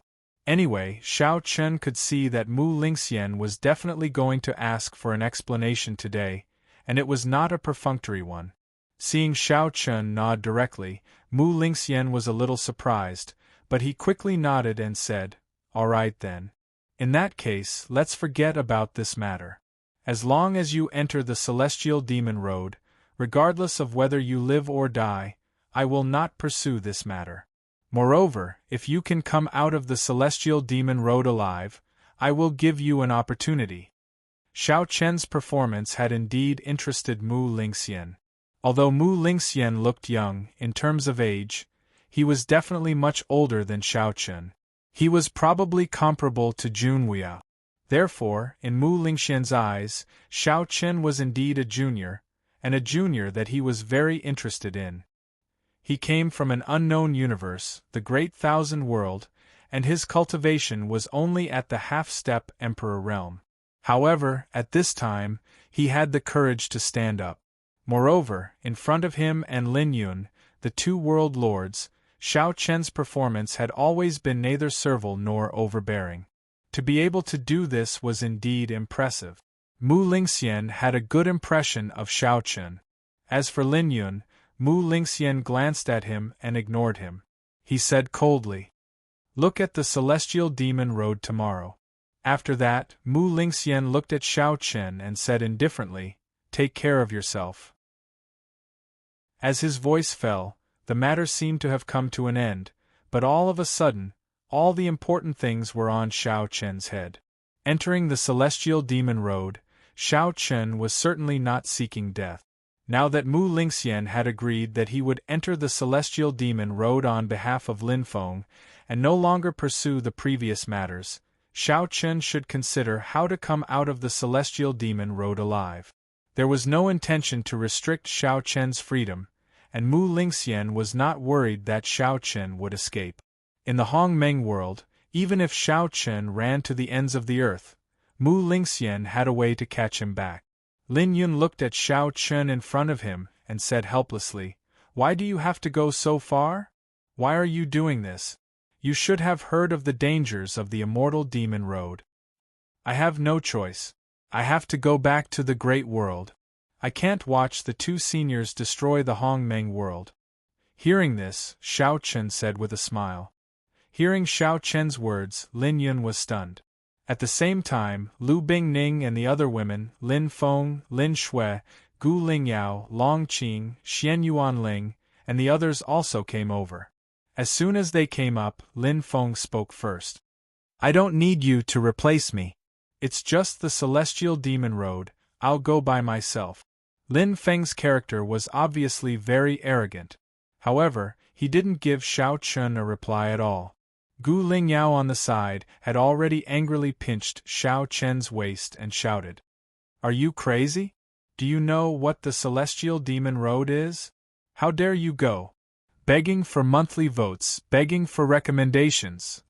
Anyway, Xiao Chen could see that Mu Lingxian was definitely going to ask for an explanation today, and it was not a perfunctory one. Seeing Xiao Chen nod directly, Mu Lingxian was a little surprised, but he quickly nodded and said, "All right then. In that case, let's forget about this matter. As long as you enter the Celestial Demon Road, regardless of whether you live or die, I will not pursue this matter. Moreover, if you can come out of the Celestial Demon Road alive, I will give you an opportunity." Xiao Chen's performance had indeed interested Mu Lingxian. Although Mu Lingxian looked young, in terms of age, he was definitely much older than Xiao Chen. He was probably comparable to Junwei. Therefore, in Mu Lingxian's eyes, Xiao Chen was indeed a junior, and a junior that he was very interested in. He came from an unknown universe, the Great Thousand World, and his cultivation was only at the half-step Emperor realm. However, at this time, he had the courage to stand up. Moreover, in front of him and Lin Yun, the two world lords, Xiao Chen's performance had always been neither servile nor overbearing. To be able to do this was indeed impressive. Mu Lingxian had a good impression of Xiao Chen. As for Lin Yun, Mu Lingxian glanced at him and ignored him. He said coldly, "Look at the Celestial Demon Road tomorrow." After that, Mu Lingxian looked at Xiao Chen and said indifferently, "Take care of yourself." As his voice fell, the matter seemed to have come to an end, but all of a sudden, all the important things were on Xiao Chen's head. Entering the Celestial Demon Road, Xiao Chen was certainly not seeking death. Now that Mu Lingxian had agreed that he would enter the Celestial Demon Road on behalf of Lin Feng, and no longer pursue the previous matters, Xiao Chen should consider how to come out of the Celestial Demon Road alive. There was no intention to restrict Xiao Chen's freedom, and Mu Lingxian was not worried that Xiao Chen would escape. In the Hongmeng world, even if Xiao Chen ran to the ends of the earth, Mu Lingxian had a way to catch him back. Lin Yun looked at Xiao Chen in front of him and said helplessly, "Why do you have to go so far? Why are you doing this? You should have heard of the dangers of the Immortal Demon Road." "I have no choice. I have to go back to the Great World. I can't watch the two seniors destroy the Hongmeng world." Hearing this, Xiao Chen said with a smile. Hearing Xiao Chen's words, Lin Yun was stunned. At the same time, Lu Bingning and the other women, Lin Feng, Lin Shui, Gu Lingyao, Long Qing, Xian Yuanling, and the others also came over. As soon as they came up, Lin Feng spoke first. "I don't need you to replace me. It's just the Celestial Demon Road, I'll go by myself." Lin Feng's character was obviously very arrogant. However, he didn't give Xiao Chen a reply at all. Gu Lingyao on the side had already angrily pinched Xiao Chen's waist and shouted, "Are you crazy? Do you know what the Celestial Demon Road is? How dare you go? Begging for monthly votes, begging for recommendations."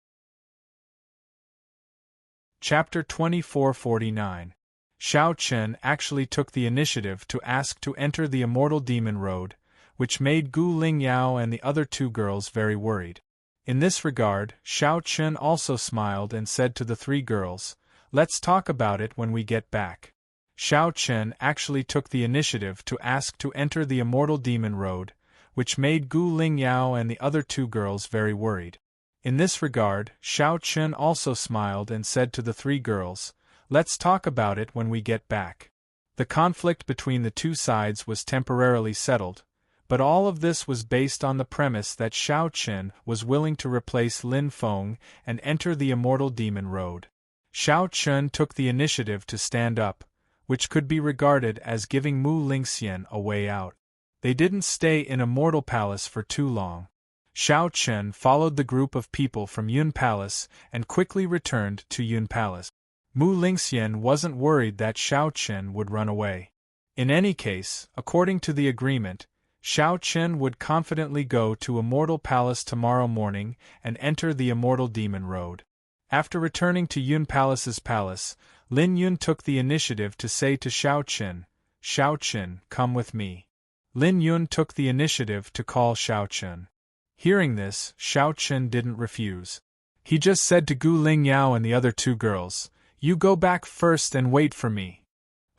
Chapter 2449. Xiao Chen actually took the initiative to ask to enter the Immortal Demon Road, which made Gu Lingyao and the other two girls very worried. In this regard, Xiao Chen also smiled and said to the three girls, "Let's talk about it when we get back." Xiao Chen actually took the initiative to ask to enter the Immortal Demon Road, which made Gu Lingyao and the other two girls very worried. In this regard, Xiao Chen also smiled and said to the three girls, "Let's talk about it when we get back." The conflict between the two sides was temporarily settled, but all of this was based on the premise that Xiao Chen was willing to replace Lin Feng and enter the Immortal Demon Road. Xiao Chen took the initiative to stand up, which could be regarded as giving Mu Lingxian a way out. They didn't stay in Immortal Palace for too long. Xiao Chen followed the group of people from Yun Palace and quickly returned to Yun Palace. Mu Lingxian wasn't worried that Xiao Chen would run away. In any case, according to the agreement, Xiao Chen would confidently go to Immortal Palace tomorrow morning and enter the Immortal Demon Road. After returning to Yun Palace's palace, Lin Yun took the initiative to say to Xiao Chen, "Xiao Chen, come with me." Lin Yun took the initiative to call Xiao Chen. Hearing this, Xiao Chen didn't refuse. He just said to Gu Lingyao and the other two girls, "You go back first and wait for me."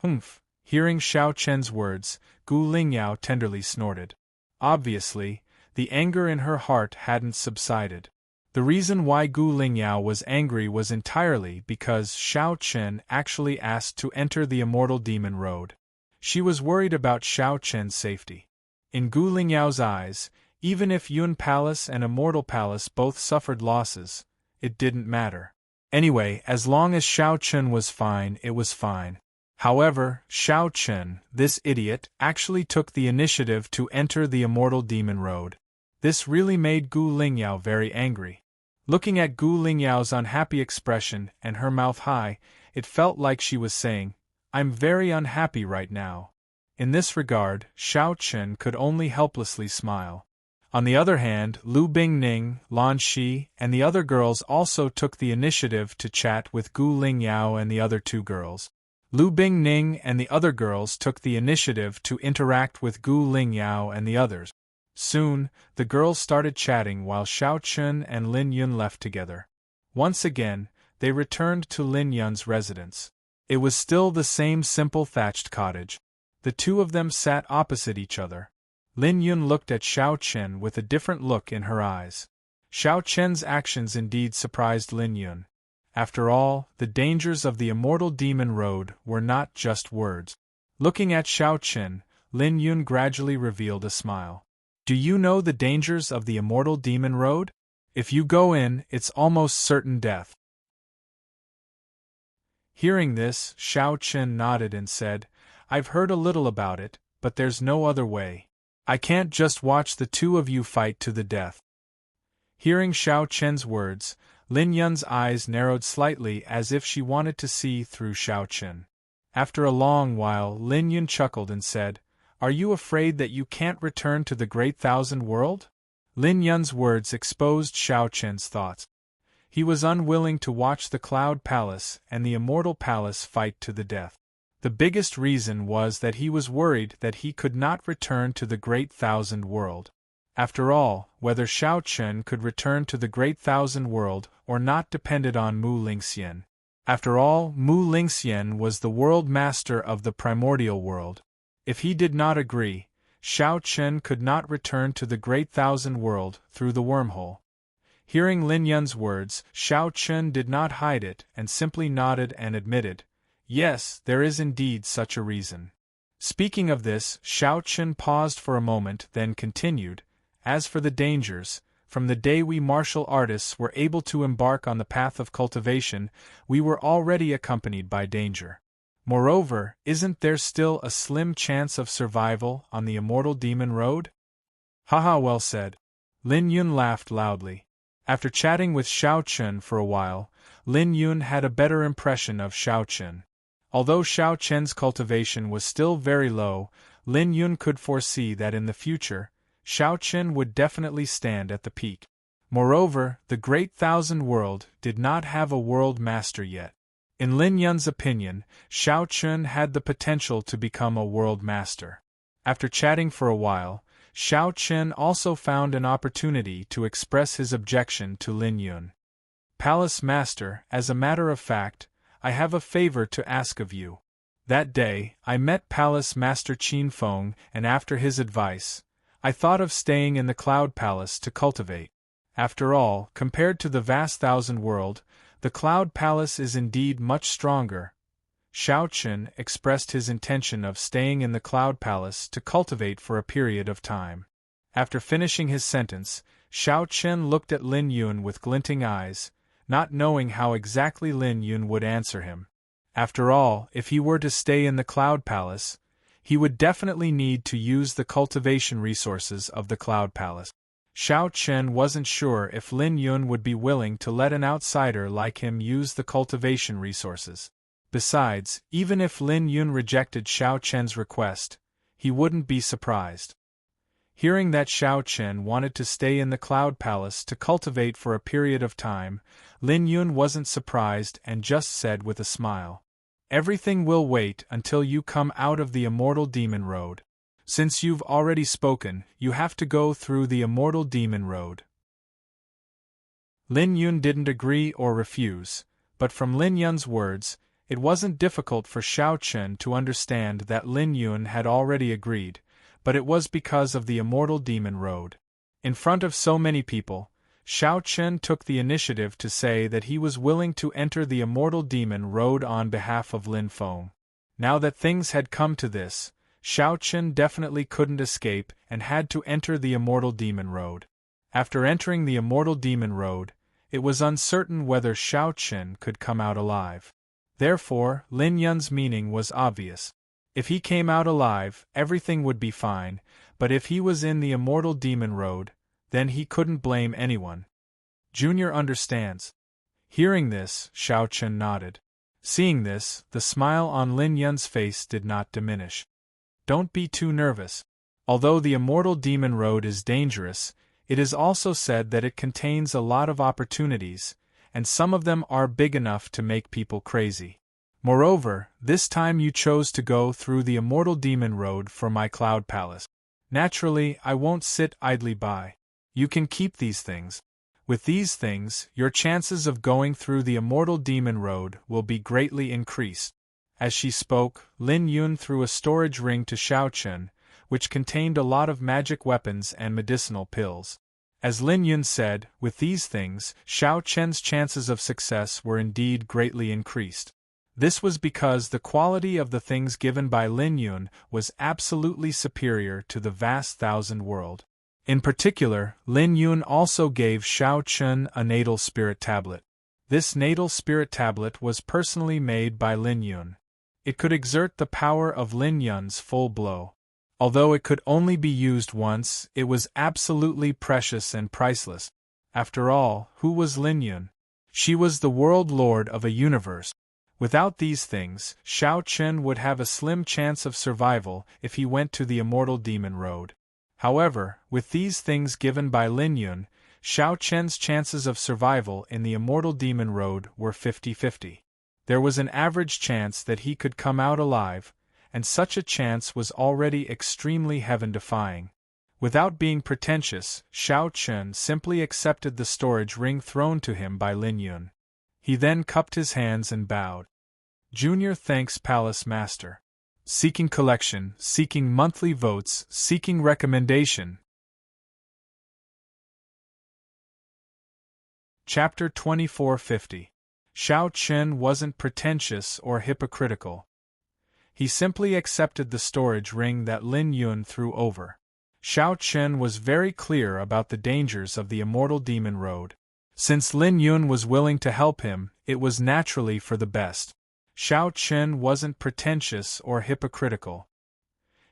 "Humph." Hearing Xiao Chen's words, Gu Lingyao tenderly snorted. Obviously, the anger in her heart hadn't subsided. The reason why Gu Lingyao was angry was entirely because Xiao Chen actually asked to enter the Immortal Demon Road. She was worried about Xiao Chen's safety. In Gu Lingyao's eyes, even if Yun Palace and Immortal Palace both suffered losses, it didn't matter. Anyway, as long as Xiao Chen was fine, it was fine. However, Xiao Chen, this idiot, actually took the initiative to enter the Immortal Demon Road. This really made Gu Lingyao very angry. Looking at Gu Lingyao's unhappy expression and her mouth high, it felt like she was saying, "I'm very unhappy right now." In this regard, Xiao Chen could only helplessly smile. On the other hand, Lu Bingning, Lan Shi, and the other girls also took the initiative to chat with Gu Lingyao and the other two girls. Lu Bingning and the other girls took the initiative to interact with Gu Lingyao and the others. Soon, the girls started chatting while Xiao Chun and Lin Yun left together. Once again, they returned to Lin Yun's residence. It was still the same simple thatched cottage. The two of them sat opposite each other. Lin Yun looked at Xiao Chen with a different look in her eyes. Xiao Chen's actions indeed surprised Lin Yun. After all, the dangers of the immortal demon road were not just words. Looking at Xiao Chen, Lin Yun gradually revealed a smile. Do you know the dangers of the immortal demon road? If you go in, it's almost certain death. Hearing this, Xiao Chen nodded and said, I've heard a little about it, but there's no other way. I can't just watch the two of you fight to the death. Hearing Xiao Chen's words, Lin Yun's eyes narrowed slightly as if she wanted to see through Xiao Chen. After a long while, Lin Yun chuckled and said, Are you afraid that you can't return to the Great Thousand World? Lin Yun's words exposed Xiao Chen's thoughts. He was unwilling to watch the Cloud Palace and the Immortal Palace fight to the death. The biggest reason was that he was worried that he could not return to the Great Thousand World. After all, whether Xiao Chen could return to the Great Thousand World or not depended on Mu Lingxian. After all, Mu Lingxian was the world master of the primordial world. If he did not agree, Xiao Chen could not return to the Great Thousand World through the wormhole. Hearing Lin Yun's words, Xiao Chen did not hide it and simply nodded and admitted, Yes, there is indeed such a reason. Speaking of this, Xiao Chen paused for a moment, then continued, As for the dangers, from the day we martial artists were able to embark on the path of cultivation, we were already accompanied by danger. Moreover, isn't there still a slim chance of survival on the immortal demon road? Haha, well said. Lin Yun laughed loudly. After chatting with Xiao Chen for a while, Lin Yun had a better impression of Xiao Chen. Although Xiao Chen's cultivation was still very low, Lin Yun could foresee that in the future, Xiao Chen would definitely stand at the peak. Moreover, the Great Thousand World did not have a world master yet. In Lin Yun's opinion, Xiao Chen had the potential to become a world master. After chatting for a while, Xiao Chen also found an opportunity to express his objection to Lin Yun. Palace Master, as a matter of fact, I have a favor to ask of you. That day, I met Palace Master Qin Feng, and after his advice, I thought of staying in the Cloud Palace to cultivate. After all, compared to the vast Thousand World, the Cloud Palace is indeed much stronger. Xiao Chen expressed his intention of staying in the Cloud Palace to cultivate for a period of time. After finishing his sentence, Xiao Chen looked at Lin Yun with glinting eyes, not knowing how exactly Lin Yun would answer him. After all, if he were to stay in the Cloud Palace, he would definitely need to use the cultivation resources of the Cloud Palace. Xiao Chen wasn't sure if Lin Yun would be willing to let an outsider like him use the cultivation resources. Besides, even if Lin Yun rejected Xiao Chen's request, he wouldn't be surprised. Hearing that Xiao Chen wanted to stay in the Cloud Palace to cultivate for a period of time, Lin Yun wasn't surprised and just said with a smile, Everything will wait until you come out of the Immortal Demon Road. Since you've already spoken, you have to go through the Immortal Demon Road. Lin Yun didn't agree or refuse, but from Lin Yun's words, it wasn't difficult for Xiao Chen to understand that Lin Yun had already agreed, but it was because of the Immortal Demon Road. In front of so many people, Xiao Chen took the initiative to say that he was willing to enter the Immortal Demon Road on behalf of Lin Feng. Now that things had come to this, Xiao Chen definitely couldn't escape and had to enter the Immortal Demon Road. After entering the Immortal Demon Road, it was uncertain whether Xiao Chen could come out alive. Therefore, Lin Yun's meaning was obvious. If he came out alive, everything would be fine, but if he was in the Immortal Demon Road, then he couldn't blame anyone. Junior understands. Hearing this, Xiao Chen nodded. Seeing this, the smile on Lin Yun's face did not diminish. Don't be too nervous. Although the Immortal Demon Road is dangerous, it is also said that it contains a lot of opportunities, and some of them are big enough to make people crazy. Moreover, this time you chose to go through the Immortal Demon Road for my Cloud Palace. Naturally, I won't sit idly by. You can keep these things. With these things, your chances of going through the immortal demon road will be greatly increased. As she spoke, Lin Yun threw a storage ring to Xiao Chen, which contained a lot of magic weapons and medicinal pills. As Lin Yun said, with these things, Xiao Chen's chances of success were indeed greatly increased. This was because the quality of the things given by Lin Yun was absolutely superior to the vast thousand world. In particular, Lin Yun also gave Xiao Chen a natal spirit tablet. This natal spirit tablet was personally made by Lin Yun. It could exert the power of Lin Yun's full blow. Although it could only be used once, it was absolutely precious and priceless. After all, who was Lin Yun? She was the world lord of a universe. Without these things, Xiao Chen would have a slim chance of survival if he went to the immortal demon road. However, with these things given by Lin Yun, Xiao Chen's chances of survival in the immortal demon road were 50-50. There was an average chance that he could come out alive, and such a chance was already extremely heaven-defying. Without being pretentious, Xiao Chen simply accepted the storage ring thrown to him by Lin Yun. He then cupped his hands and bowed. Junior thanks Palace Master. Seeking collection, seeking monthly votes, seeking recommendation. Chapter 2450. Xiao Chen wasn't pretentious or hypocritical. He simply accepted the storage ring that Lin Yun threw over. Xiao Chen was very clear about the dangers of the immortal demon road. Since Lin Yun was willing to help him, it was naturally for the best. Xiao Chen wasn't pretentious or hypocritical.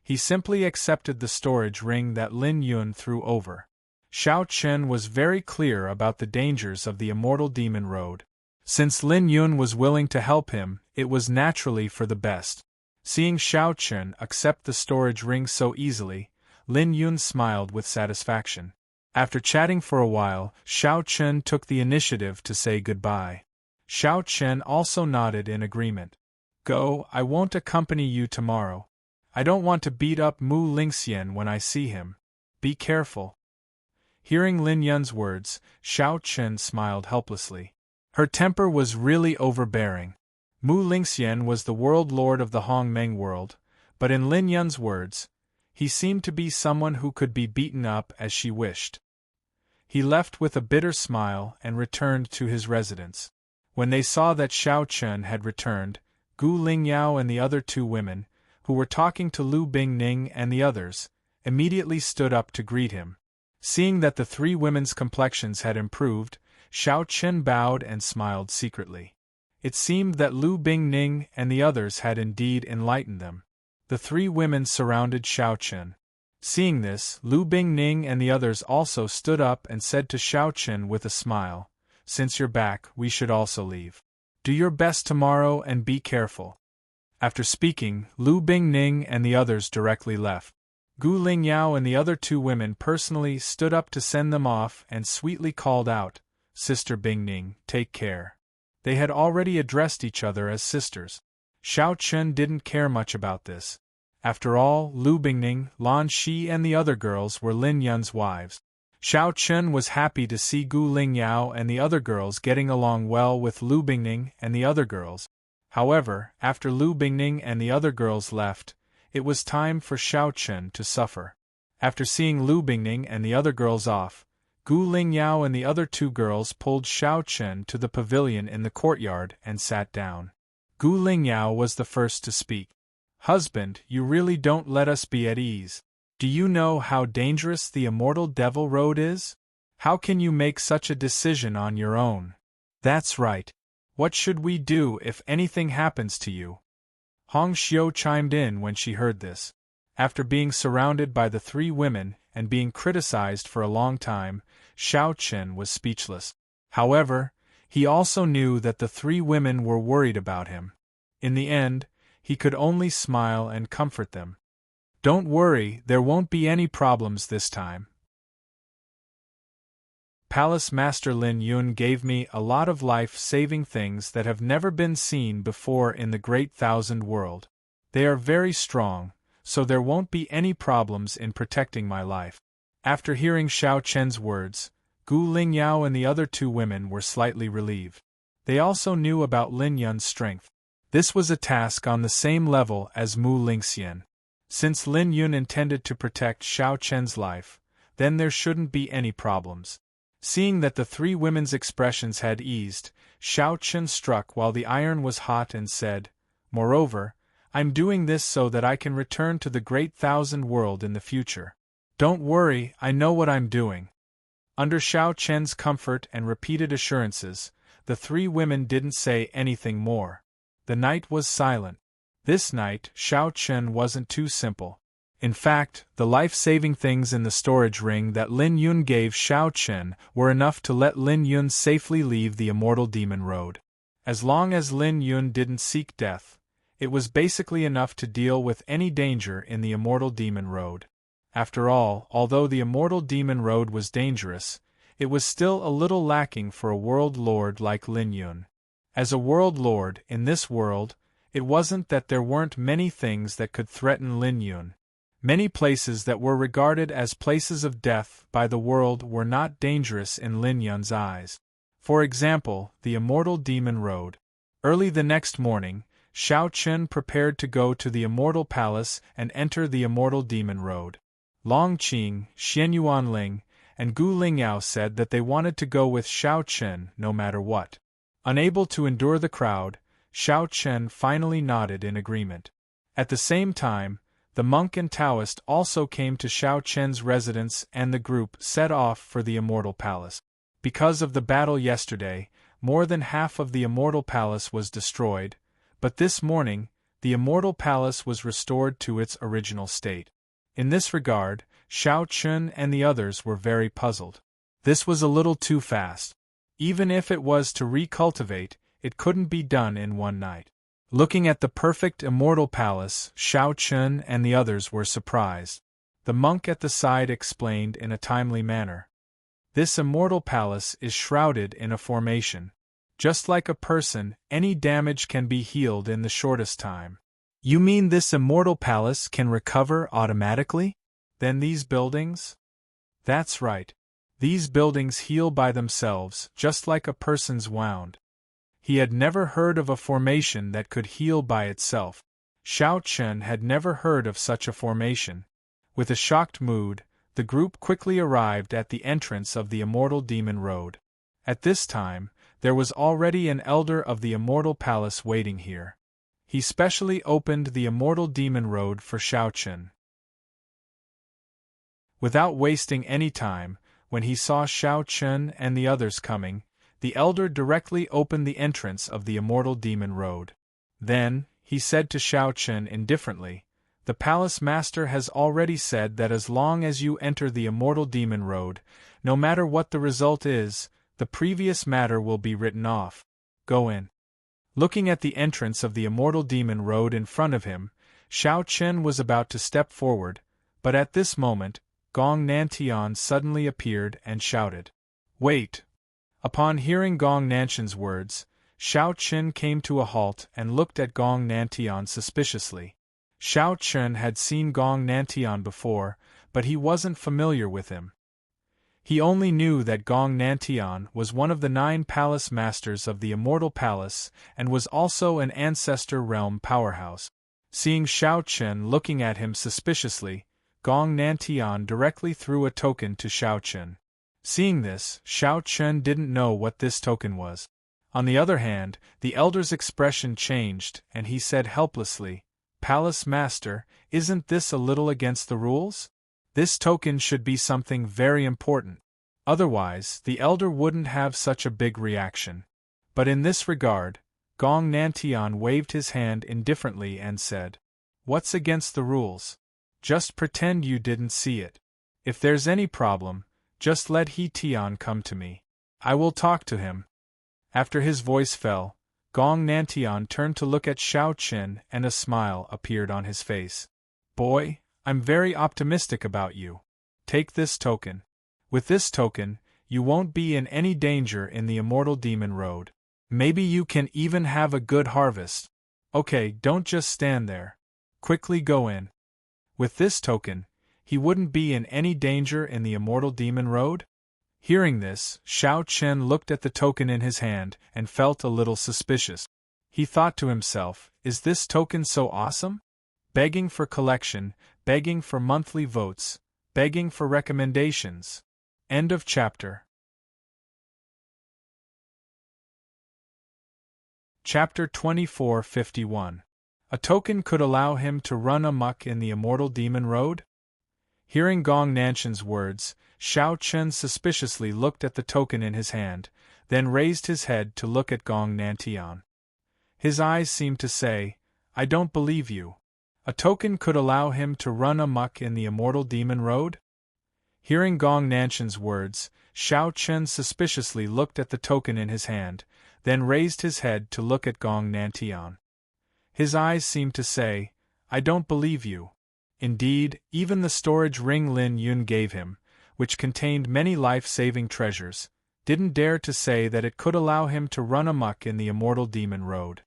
He simply accepted the storage ring that Lin Yun threw over. Xiao Chen was very clear about the dangers of the immortal demon road. Since Lin Yun was willing to help him, it was naturally for the best. Seeing Xiao Chen accept the storage ring so easily, Lin Yun smiled with satisfaction. After chatting for a while, Xiao Chen took the initiative to say goodbye. Xiao Chen also nodded in agreement. Go, I won't accompany you tomorrow. I don't want to beat up Mu Lingxian when I see him. Be careful. Hearing Lin Yun's words, Xiao Chen smiled helplessly. Her temper was really overbearing. Mu Lingxian was the world lord of the Hongmeng world, but in Lin Yun's words, he seemed to be someone who could be beaten up as she wished. He left with a bitter smile and returned to his residence. When they saw that Xiao Chen had returned, Gu Lingyao and the other two women, who were talking to Lu Bingning and the others, immediately stood up to greet him. Seeing that the three women's complexions had improved, Xiao Chen bowed and smiled secretly. It seemed that Lu Bingning and the others had indeed enlightened them. The three women surrounded Xiao Chen. Seeing this, Lu Bingning and the others also stood up and said to Xiao Chen with a smile, "Since you're back, we should also leave. Do your best tomorrow and be careful." After speaking, Lu Bingning and the others directly left. Gu Lingyao and the other two women personally stood up to send them off and sweetly called out, "Sister Bingning, take care." They had already addressed each other as sisters. Xiao Chen didn't care much about this. After all, Lu Bingning, Lan Shi and the other girls were Lin Yun's wives. Xiao Chen was happy to see Gu Lingyao and the other girls getting along well with Lu Bingning and the other girls. However, after Lu Bingning and the other girls left, it was time for Xiao Chen to suffer. After seeing Lu Bingning and the other girls off, Gu Lingyao and the other two girls pulled Xiao Chen to the pavilion in the courtyard and sat down. Gu Lingyao was the first to speak. "Husband, you really don't let us be at ease. Do you know how dangerous the immortal devil road is? How can you make such a decision on your own?" "That's right. What should we do if anything happens to you?" Hong Xiu chimed in when she heard this. After being surrounded by the three women and being criticized for a long time, Xiao Chen was speechless. However, he also knew that the three women were worried about him. In the end, he could only smile and comfort them. "Don't worry, there won't be any problems this time. Palace Master Lin Yun gave me a lot of life-saving things that have never been seen before in the Great Thousand World. They are very strong, so there won't be any problems in protecting my life." After hearing Xiao Chen's words, Gu Lingyao and the other two women were slightly relieved. They also knew about Lin Yun's strength. This was a task on the same level as Mu Lingxian. Since Lin Yun intended to protect Xiao Chen's life, then there shouldn't be any problems. Seeing that the three women's expressions had eased, Xiao Chen struck while the iron was hot and said, "Moreover, I'm doing this so that I can return to the Great Thousand World in the future. Don't worry, I know what I'm doing." Under Xiao Chen's comfort and repeated assurances, the three women didn't say anything more. The night was silent. This night, Xiao Chen wasn't too simple. In fact, the life-saving things in the storage ring that Lin Yun gave Xiao Chen were enough to let Lin Yun safely leave the Immortal Demon Road. As long as Lin Yun didn't seek death, it was basically enough to deal with any danger in the Immortal Demon Road. After all, although the Immortal Demon Road was dangerous, it was still a little lacking for a world lord like Lin Yun. As a world lord in this world, it wasn't that there weren't many things that could threaten Lin Yun. Many places that were regarded as places of death by the world were not dangerous in Lin Yun's eyes. For example, the Immortal Demon Road. Early the next morning, Xiao Chen prepared to go to the Immortal Palace and enter the Immortal Demon Road. Long Qing, Xian Yuanling, and Gu Lingyao said that they wanted to go with Xiao Chen no matter what. Unable to endure the crowd, Xiao Chen finally nodded in agreement. At the same time, the monk and Taoist also came to Xiao Chen's residence and the group set off for the Immortal Palace. Because of the battle yesterday, more than half of the Immortal Palace was destroyed, but this morning, the Immortal Palace was restored to its original state. In this regard, Xiao Chen and the others were very puzzled. This was a little too fast. Even if it was to recultivate, it couldn't be done in one night. Looking at the perfect Immortal Palace, Xiao Chen and the others were surprised. The monk at the side explained in a timely manner. This Immortal Palace is shrouded in a formation. Just like a person, any damage can be healed in the shortest time. You mean this Immortal Palace can recover automatically? Then these buildings? That's right. These buildings heal by themselves, just like a person's wound. He had never heard of a formation that could heal by itself. Xiao Chen had never heard of such a formation. With a shocked mood, the group quickly arrived at the entrance of the Immortal Demon Road. At this time, there was already an elder of the Immortal Palace waiting here. He specially opened the Immortal Demon Road for Xiao Chen. Without wasting any time, when he saw Xiao Chen and the others coming, the elder directly opened the entrance of the Immortal Demon Road. Then, he said to Xiao Chen indifferently, "The palace master has already said that as long as you enter the Immortal Demon Road, no matter what the result is, the previous matter will be written off. Go in." Looking at the entrance of the Immortal Demon Road in front of him, Xiao Chen was about to step forward, but at this moment, Gong Nantian suddenly appeared and shouted, "Wait!" Upon hearing Gong Nanshan's words, Xiao Chen came to a halt and looked at Gong Nantian suspiciously. Xiao Chen had seen Gong Nantian before, but he wasn't familiar with him. He only knew that Gong Nantian was one of the 9 palace masters of the Immortal Palace and was also an ancestor realm powerhouse. Seeing Xiao Chen looking at him suspiciously, Gong Nantian directly threw a token to Xiao Chen. Seeing this, Xiao Chen didn't know what this token was. On the other hand, the elder's expression changed, and he said helplessly, "Palace Master, isn't this a little against the rules? This token should be something very important. Otherwise, the elder wouldn't have such a big reaction." But in this regard, Gong Nantian waved his hand indifferently and said, "What's against the rules? Just pretend you didn't see it. If there's any problem, just let He Tian come to me. I will talk to him." After his voice fell, Gong Nantian turned to look at Xiao Chen and a smile appeared on his face. "Boy, I'm very optimistic about you. Take this token. With this token, you won't be in any danger in the Immortal Demon Road. Maybe you can even have a good harvest. Okay, don't just stand there. Quickly go in." With this token, he wouldn't be in any danger in the immortal demon road? Hearing this, Xiao Chen looked at the token in his hand and felt a little suspicious. He thought to himself, is this token so awesome? Begging for collection, begging for monthly votes, begging for recommendations. End of chapter. Chapter 2451. A token could allow him to run amok in the immortal demon road? Hearing Gong Nanshan's words, Xiao Chen suspiciously looked at the token in his hand, then raised his head to look at Gong Nantian. His eyes seemed to say, I don't believe you. A token could allow him to run amok in the immortal demon road? Hearing Gong Nanshan's words, Xiao Chen suspiciously looked at the token in his hand, then raised his head to look at Gong Nantian. His eyes seemed to say, I don't believe you. Indeed, even the storage ring Lin Yun gave him, which contained many life-saving treasures, didn't dare to say that it could allow him to run amok in the immortal demon road.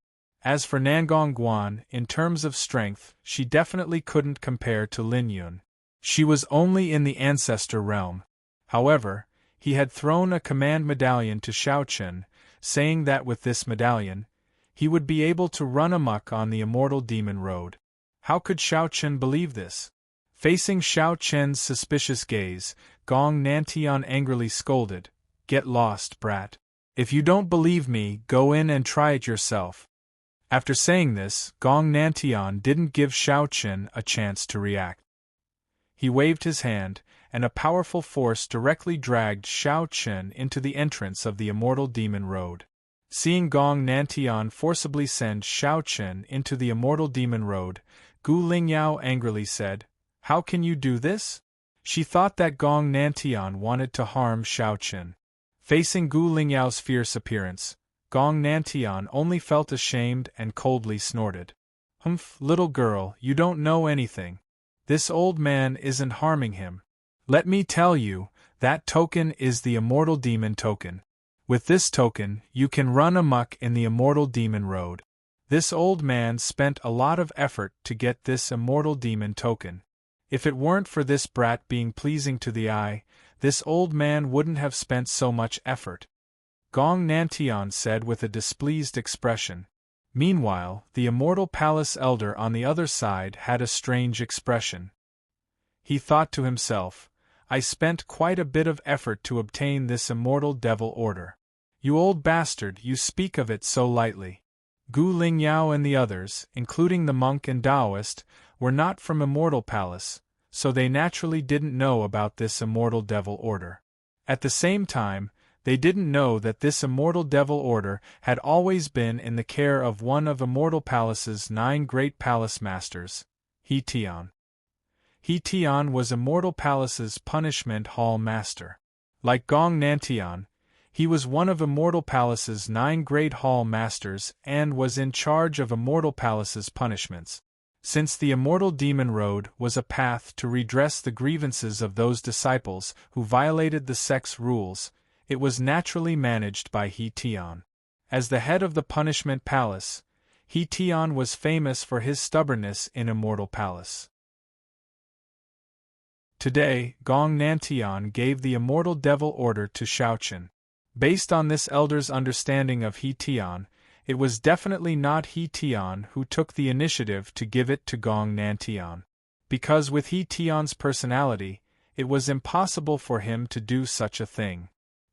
As for Nangong Guan, in terms of strength, she definitely couldn't compare to Lin Yun. She was only in the ancestor realm. However, he had thrown a command medallion to Xiao Chen, saying that with this medallion, he would be able to run amok on the immortal demon road. How could Xiao Chen believe this? Facing Xiao Chen's suspicious gaze, Gong Nantian angrily scolded, Get lost, brat. If you don't believe me, go in and try it yourself. After saying this, Gong Nantian didn't give Xiao Chen a chance to react. He waved his hand, and a powerful force directly dragged Xiao Chen into the entrance of the immortal demon road. Seeing Gong Nantian forcibly send Xiao Chen into the immortal demon road, Gu Lingyao angrily said, How can you do this? She thought that Gong Nantian wanted to harm Xiao Chen. Facing Gu Lingyao's fierce appearance, Gong Nantian only felt ashamed and coldly snorted. Humph, little girl, you don't know anything. This old man isn't harming him. Let me tell you, that token is the immortal demon token. With this token, you can run amok in the immortal demon road. This old man spent a lot of effort to get this immortal demon token. If it weren't for this brat being pleasing to the eye, this old man wouldn't have spent so much effort. Gong Nantian said with a displeased expression. Meanwhile, the immortal palace elder on the other side had a strange expression. He thought to himself, I spent quite a bit of effort to obtain this immortal devil order. You old bastard, you speak of it so lightly. Gu Lingyao and the others, including the monk and Taoist, were not from Immortal Palace, so they naturally didn't know about this immortal devil order. At the same time, they didn't know that this immortal devil order had always been in the care of one of Immortal Palace's 9 great palace masters, He Tian. He Tian was Immortal Palace's punishment hall master. Like Gong Nantian, he was one of Immortal Palace's 9 great hall masters and was in charge of Immortal Palace's punishments. Since the Immortal Demon Road was a path to redress the grievances of those disciples who violated the sect's rules, it was naturally managed by He Tian. As the head of the Punishment Palace, He Tian was famous for his stubbornness in Immortal Palace. Today, Gong Nantian gave the Immortal Devil Order to Xiao Chen. Based on this elder's understanding of He Tian, it was definitely not He Tian who took the initiative to give it to Gong Nantian. Because with He Tian's personality, it was impossible for him to do such a thing.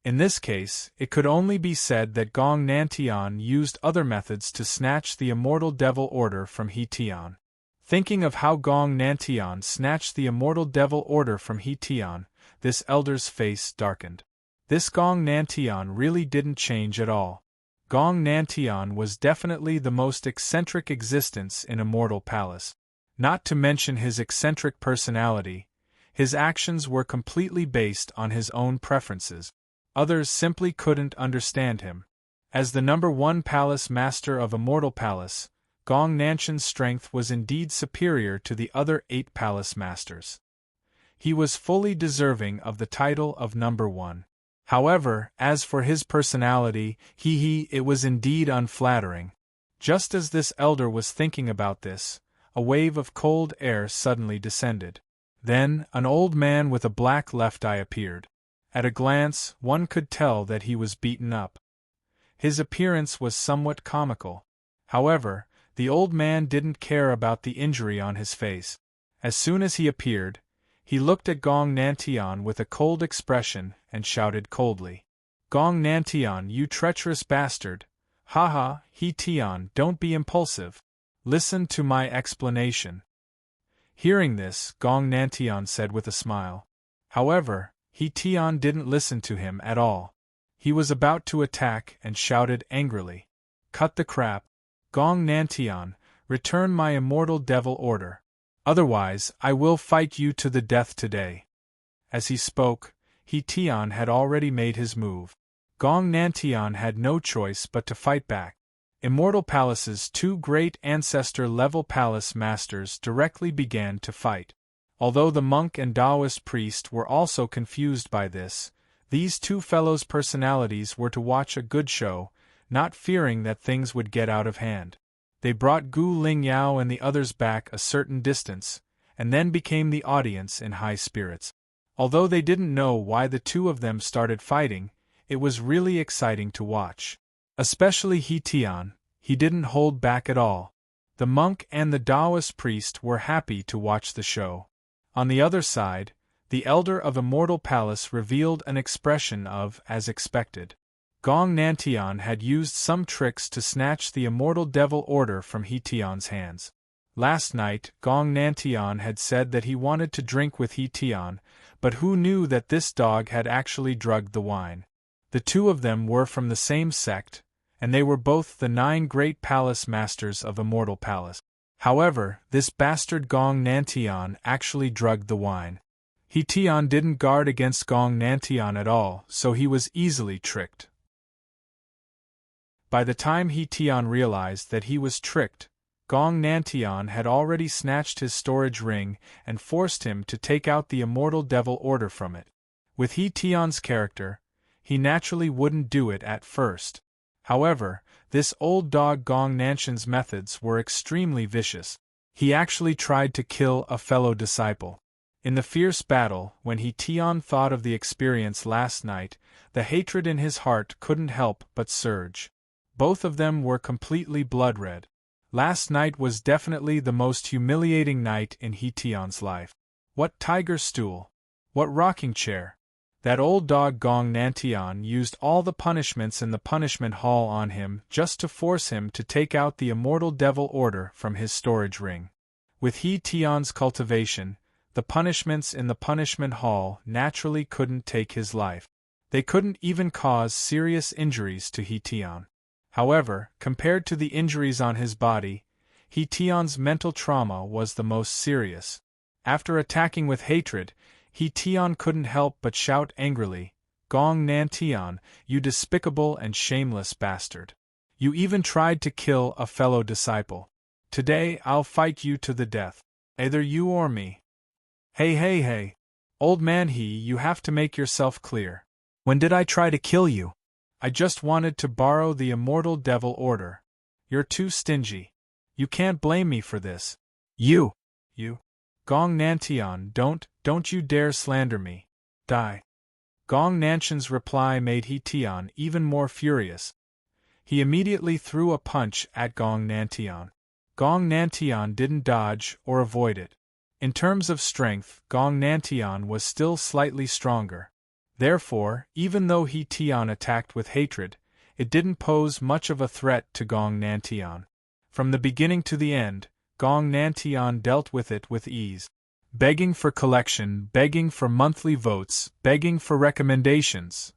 In this case, it could only be said that Gong Nantian used other methods to snatch the Immortal Devil Order from He Tian. Thinking of how Gong Nantian snatched the Immortal Devil Order from He Tian, this elder's face darkened. This Gong Nantian really didn't change at all. Gong Nantian was definitely the most eccentric existence in Immortal Palace. Not to mention his eccentric personality, his actions were completely based on his own preferences. Others simply couldn't understand him. As the number 1 palace master of Immortal Palace, Gong Nanshan's strength was indeed superior to the other 8 palace masters. He was fully deserving of the title of number 1. However, as for his personality, it was indeed unflattering. Just as this elder was thinking about this, a wave of cold air suddenly descended. Then, an old man with a black left eye appeared. At a glance, one could tell that he was beaten up. His appearance was somewhat comical. However, the old man didn't care about the injury on his face. As soon as he appeared, he looked at Gong Nantian with a cold expression and shouted coldly, "Gong Nantian, you treacherous bastard! Ha, he Tian, don't be impulsive. Listen to my explanation." Hearing this, Gong Nantian said with a smile. However, he Tian didn't listen to him at all. He was about to attack and shouted angrily, "Cut the crap! Gong Nantian, return my immortal devil order. Otherwise, I will fight you to the death today." As he spoke, he Tian had already made his move. Gong Nantian had no choice but to fight back. Immortal Palace's two great ancestor-level palace masters directly began to fight. Although the monk and Taoist priest were also confused by this, these two fellows' personalities were to watch a good show, not fearing that things would get out of hand. They brought Gu Lingyao and the others back a certain distance, and then became the audience in high spirits. Although they didn't know why the two of them started fighting, it was really exciting to watch. Especially He Tian, he didn't hold back at all. The monk and the Taoist priest were happy to watch the show. On the other side, the elder of Immortal Palace revealed an expression of as expected. Gong Nantian had used some tricks to snatch the Immortal Devil Order from He Tian's hands. Last night, Gong Nantian had said that he wanted to drink with He Tian, but who knew that this dog had actually drugged the wine? The two of them were from the same sect, and they were both the 9 great palace masters of Immortal Palace. However, this bastard Gong Nantian actually drugged the wine. He Tian didn't guard against Gong Nantian at all, so he was easily tricked. By the time He Tian realized that he was tricked, Gong Nantian had already snatched his storage ring and forced him to take out the Immortal Devil Order from it. With He Tian's character, he naturally wouldn't do it at first. However, this old dog Gong Nanshan's methods were extremely vicious. He actually tried to kill a fellow disciple. In the fierce battle, when He Tian thought of the experience last night, the hatred in his heart couldn't help but surge. Both of them were completely blood-red. Last night was definitely the most humiliating night in He Tian's life. What tiger stool! What rocking chair! That old dog Gong Nantian used all the punishments in the punishment hall on him just to force him to take out the Immortal Devil Order from his storage ring. With He Tian's cultivation, the punishments in the punishment hall naturally couldn't take his life. They couldn't even cause serious injuries to He Tian. However, compared to the injuries on his body, He Tian's mental trauma was the most serious. After attacking with hatred, He Tian couldn't help but shout angrily, "Gong Nantian, you despicable and shameless bastard! You even tried to kill a fellow disciple. Today I'll fight you to the death. Either you or me." Hey. Old man you have to make yourself clear. When did I try to kill you? I just wanted to borrow the Immortal Devil Order. You're too stingy. You can't blame me for this. You. Gong Nantian, don't you dare slander me. Die. Gong Nanshan's reply made He Tian even more furious. He immediately threw a punch at Gong Nantian. Gong Nantian didn't dodge or avoid it. In terms of strength, Gong Nantian was still slightly stronger. Therefore, even though He Tian attacked with hatred, it didn't pose much of a threat to Gong Nantian. From the beginning to the end, Gong Nantian dealt with it with ease. Begging for collection, begging for monthly votes, begging for recommendations.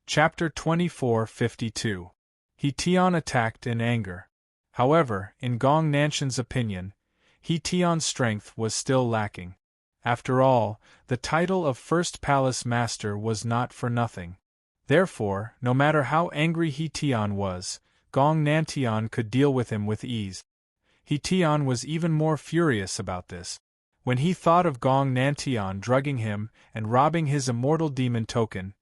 Chapter 2452. He Tian attacked in anger. However, in Gong Nanshan's opinion, He Tian's strength was still lacking. After all, the title of First Palace Master was not for nothing. Therefore, no matter how angry He Tian was, Gong Nantian could deal with him with ease. He Tian was even more furious about this. When he thought of Gong Nantian drugging him and robbing his immortal demon token,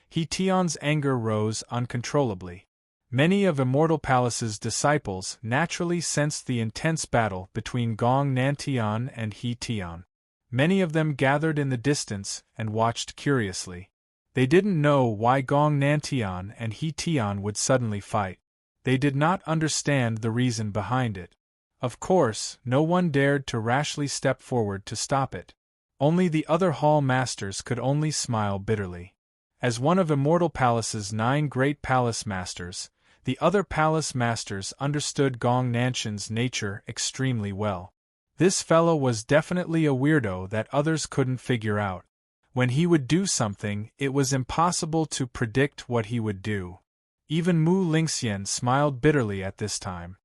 He Tian's anger rose uncontrollably. Many of Immortal Palace's disciples naturally sensed the intense battle between Gong Nantian and He Tian. Many of them gathered in the distance and watched curiously. They didn't know why Gong Nantian and He Tian would suddenly fight. They did not understand the reason behind it. Of course, no one dared to rashly step forward to stop it. Only the other hall masters could only smile bitterly. As one of Immortal Palace's 9 great palace masters, the other palace masters understood Gong Nanshan's nature extremely well. This fellow was definitely a weirdo that others couldn't figure out. When he would do something, it was impossible to predict what he would do. Even Mu Lingxian smiled bitterly at this time.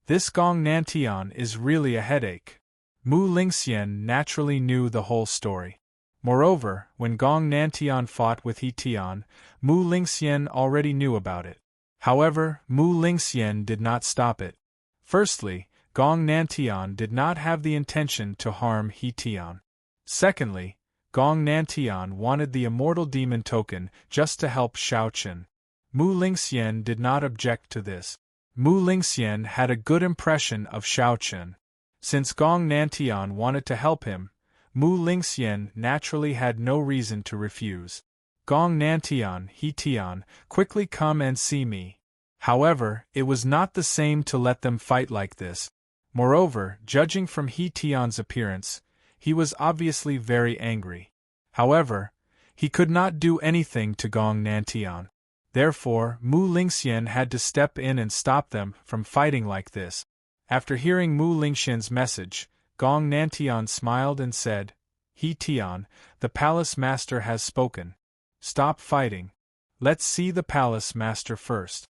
This Gong Nantian is really a headache. Mu Lingxian naturally knew the whole story. Moreover, when Gong Nantian fought with He Tian, Mu Lingxian already knew about it. However, Mu Lingxian did not stop it. Firstly, Gong Nantian did not have the intention to harm He Tian. Secondly, Gong Nantian wanted the Immortal Demon token just to help Shao Chen. Mu Lingxian did not object to this. Mu Lingxian had a good impression of Shao Chen. Since Gong Nantian wanted to help him, Mu Lingxian naturally had no reason to refuse. Gong Nantian, He Tian, quickly come and see me. However, it was not the same to let them fight like this. Moreover, judging from He Tian's appearance, he was obviously very angry. However, he could not do anything to Gong Nantian. Therefore, Mu Lingxian had to step in and stop them from fighting like this. After hearing Mu Lingxian's message, Gong Nantian smiled and said, He Tian, the palace master has spoken. Stop fighting. Let's see the palace master first.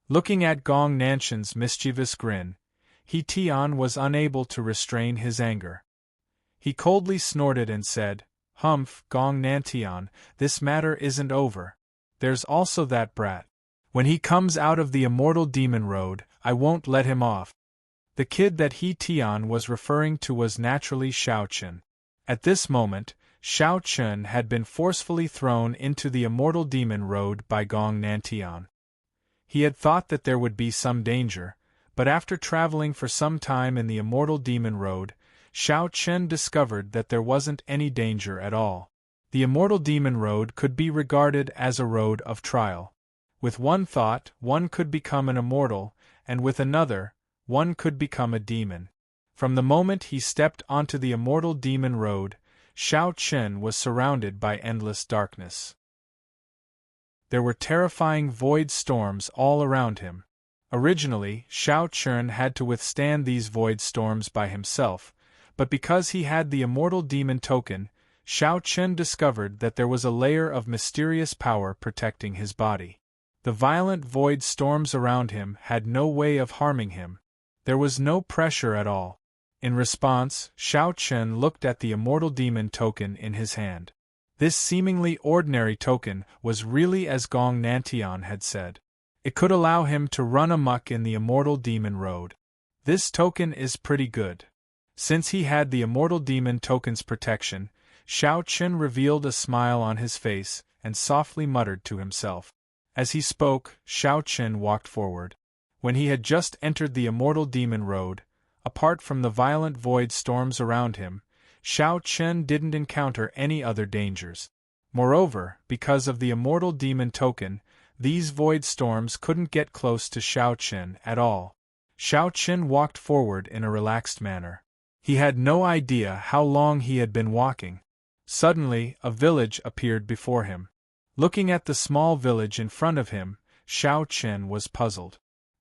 Looking at Gong Nanshan's mischievous grin, He Tian was unable to restrain his anger. He coldly snorted and said, Humph, Gong Nantian, this matter isn't over. There's also that brat. When he comes out of the Immortal Demon Road, I won't let him off. The kid that He Tian was referring to was naturally Shao Chen. At this moment, Shao Chen had been forcefully thrown into the Immortal Demon Road by Gong Nantian. He had thought that there would be some danger, but after traveling for some time in the Immortal Demon Road, Shao Chen discovered that there wasn't any danger at all. The Immortal Demon Road could be regarded as a road of trial. With one thought, one could become an immortal, and with another, one could become a demon. From the moment he stepped onto the Immortal Demon Road, Shao Chen was surrounded by endless darkness. There were terrifying void storms all around him. Originally, Shao Chen had to withstand these void storms by himself, but because he had the Immortal Demon token, Shao Chen discovered that there was a layer of mysterious power protecting his body. The violent void storms around him had no way of harming him. There was no pressure at all. In response, Shao Chen looked at the Immortal Demon token in his hand. This seemingly ordinary token was really as Gong Nantian had said. It could allow him to run amok in the Immortal Demon Road. This token is pretty good. Since he had the Immortal Demon token's protection, Shao Chen revealed a smile on his face and softly muttered to himself. As he spoke, Shao Chen walked forward. When he had just entered the Immortal Demon Road, apart from the violent void storms around him, Shao Chen didn't encounter any other dangers. Moreover, because of the Immortal Demon token, these void storms couldn't get close to Shao Chen at all. Shao Chen walked forward in a relaxed manner. He had no idea how long he had been walking. Suddenly, a village appeared before him. Looking at the small village in front of him, Shao Chen was puzzled.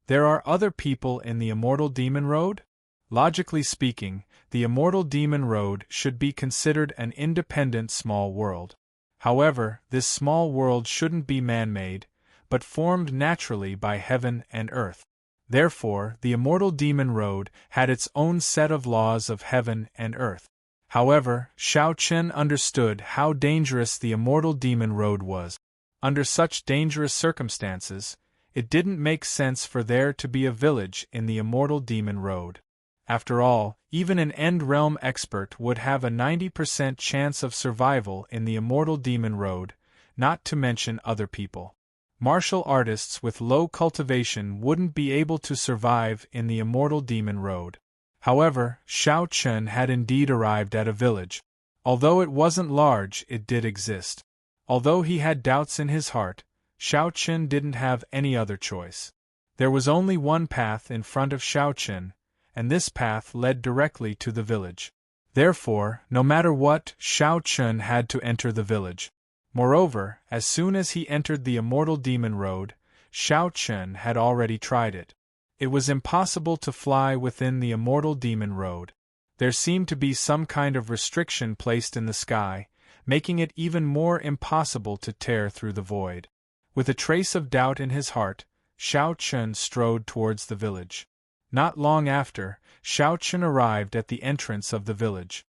There are other people in the Immortal Demon Road? Logically speaking, the Immortal Demon Road should be considered an independent small world. However, this small world shouldn't be man-made, but formed naturally by heaven and earth. Therefore, the Immortal Demon Road had its own set of laws of heaven and earth. However, Shao Chen understood how dangerous the Immortal Demon Road was. Under such dangerous circumstances, it didn't make sense for there to be a village in the Immortal Demon Road. After all, even an End Realm expert would have a 90% chance of survival in the Immortal Demon Road, not to mention other people. Martial artists with low cultivation wouldn't be able to survive in the immortal demon road. However, Xiao Chen had indeed arrived at a village. Although it wasn't large, it did exist. Although he had doubts in his heart, Xiao Chen didn't have any other choice. There was only one path in front of Xiao Chen, and this path led directly to the village. Therefore, no matter what, Xiao Chen had to enter the village. Moreover, as soon as he entered the immortal demon road, Xiao Chen had already tried it. It was impossible to fly within the immortal demon road. There seemed to be some kind of restriction placed in the sky, making it even more impossible to tear through the void. With a trace of doubt in his heart, Xiao Chen strode towards the village. Not long after, Xiao Chen arrived at the entrance of the village.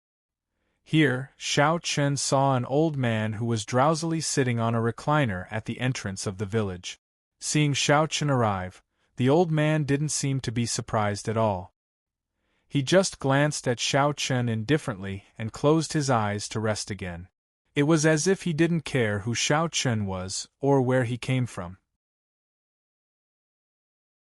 Here, Xiao Chen saw an old man who was drowsily sitting on a recliner at the entrance of the village. Seeing Xiao Chen arrive, the old man didn't seem to be surprised at all. He just glanced at Xiao Chen indifferently and closed his eyes to rest again. It was as if he didn't care who Xiao Chen was or where he came from.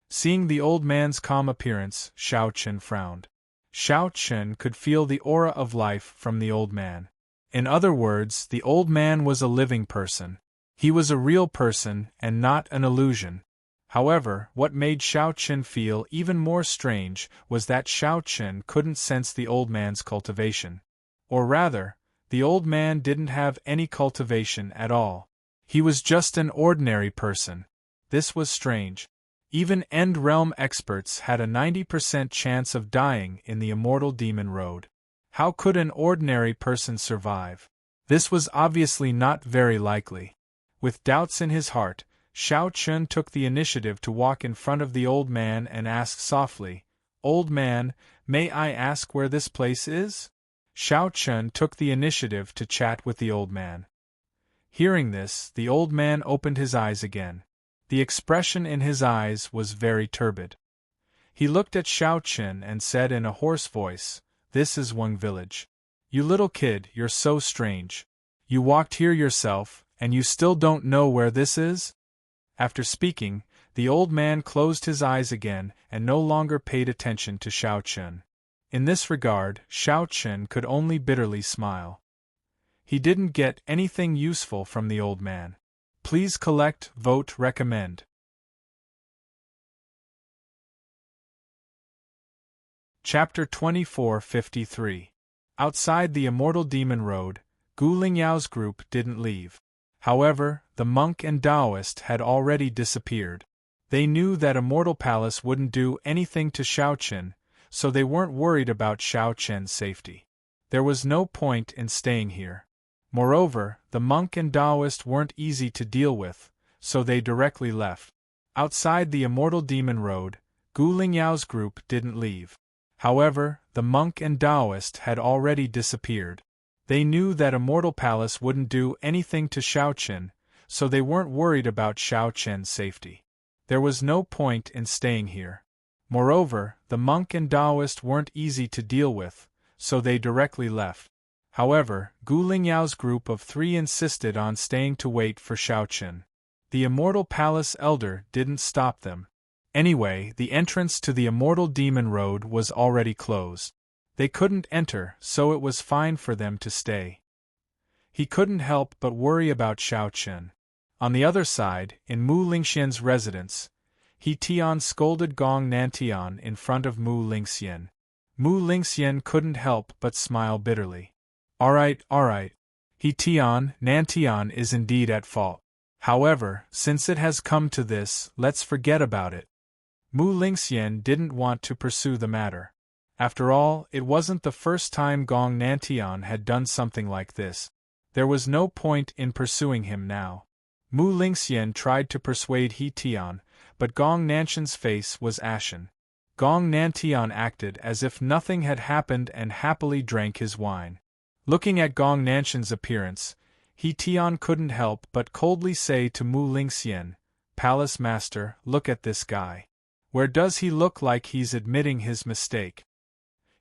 Seeing the old man's calm appearance, Xiao Chen frowned. Xiao Chen could feel the aura of life from the old man. In other words, the old man was a living person. He was a real person and not an illusion. However, what made Xiao Chen feel even more strange was that Xiao Chen couldn't sense the old man's cultivation. Or rather, the old man didn't have any cultivation at all. He was just an ordinary person. This was strange. Even end-realm experts had a 90% chance of dying in the immortal demon road. How could an ordinary person survive? This was obviously not very likely. With doubts in his heart, Xiao Chen took the initiative to walk in front of the old man and ask softly, "Old man, may I ask where this place is?" Xiao Chen took the initiative to chat with the old man. Hearing this, the old man opened his eyes again. The expression in his eyes was very turbid. He looked at Xiao Chen and said in a hoarse voice, "This is Wang Village. You little kid, you're so strange. You walked here yourself, and you still don't know where this is?" After speaking, the old man closed his eyes again and no longer paid attention to Xiao Chen. In this regard, Xiao Chen could only bitterly smile. He didn't get anything useful from the old man. Please collect, vote, recommend. Chapter 2453. Outside the immortal demon road, Gu Lingyao's group didn't leave. However, the monk and Taoist had already disappeared. They knew that Immortal Palace wouldn't do anything to Xiao Chen, so they weren't worried about Xiao Chen's safety. There was no point in staying here. Moreover, the monk and Taoist weren't easy to deal with, so they directly left. Outside the immortal demon road, Gu Lingyao's group didn't leave. However, the monk and Taoist had already disappeared. They knew that Immortal Palace wouldn't do anything to Xiao Chen, so they weren't worried about Xiao Chen's safety. There was no point in staying here. Moreover, the monk and Taoist weren't easy to deal with, so they directly left. However, Gu Lingyao's group of 3 insisted on staying to wait for Xiao Chen. The Immortal Palace elder didn't stop them. Anyway, the entrance to the Immortal Demon Road was already closed. They couldn't enter, so it was fine for them to stay. He couldn't help but worry about Xiao Chen. On the other side, in Mu Lingxian's residence, He Tian scolded Gong Nantian in front of Mu Lingxian. Mu Lingxian couldn't help but smile bitterly. All right. He Tian, Nantian is indeed at fault. However, since it has come to this, let's forget about it. Mu Lingxian didn't want to pursue the matter. After all, it wasn't the first time Gong Nantian had done something like this. There was no point in pursuing him now. Mu Lingxian tried to persuade He Tian, but Gong Nantian's face was ashen. Gong Nantian acted as if nothing had happened and happily drank his wine. Looking at Gong Nantian's appearance, He Tian couldn't help but coldly say to Mu Lingxian, "Palace Master, look at this guy. Where does he look like he's admitting his mistake?"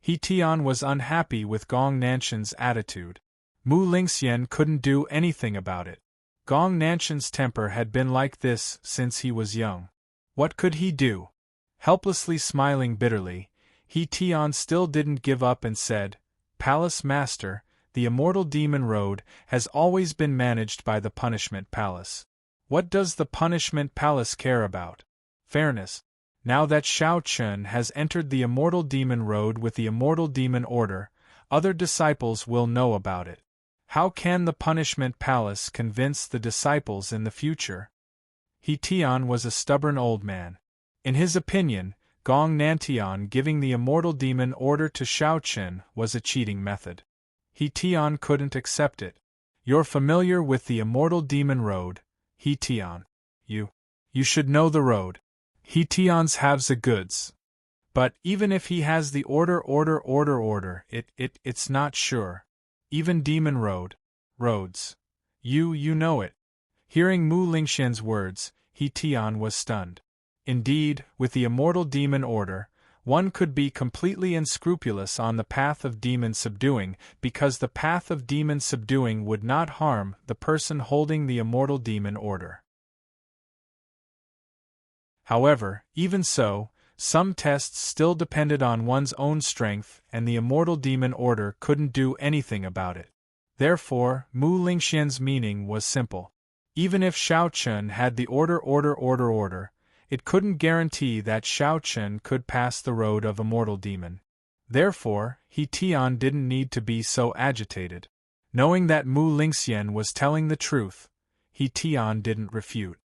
He Tian was unhappy with Gong Nantian's attitude. Mu Lingxian couldn't do anything about it. Gong Nanshan's temper had been like this since he was young. What could he do? Helplessly smiling bitterly, He Tian still didn't give up and said, "Palace Master, the Immortal Demon Road has always been managed by the Punishment Palace. What does the Punishment Palace care about? Fairness. Now that Shao Chun has entered the Immortal Demon Road with the Immortal Demon Order, other disciples will know about it. How can the Punishment Palace convince the disciples in the future?" He Tian was a stubborn old man. In his opinion, Gong Nantian giving the Immortal Demon Order to Shao Chun was a cheating method. He Tian couldn't accept it. "You're familiar with the Immortal Demon Road, He Tian. You should know the road. He Tian's have the goods. But even if he has the order, it's not sure. Even Demon roads. You know it." Hearing Mu Lingxian's words, He Tian was stunned. Indeed, with the Immortal Demon Order, one could be completely unscrupulous on the path of demon subduing, because the path of demon subduing would not harm the person holding the Immortal Demon Order. However, even so, some tests still depended on one's own strength, and the Immortal Demon Order couldn't do anything about it. Therefore, Mu Lingxian's meaning was simple. Even if Shao Chun had the order, it couldn't guarantee that Shao Chun could pass the road of Immortal Demon. Therefore, He Tian didn't need to be so agitated. Knowing that Mu Lingxian was telling the truth, He Tian didn't refute.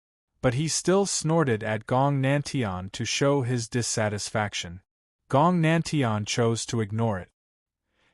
But he still snorted at Gong Nantian to show his dissatisfaction. Gong Nantian chose to ignore it.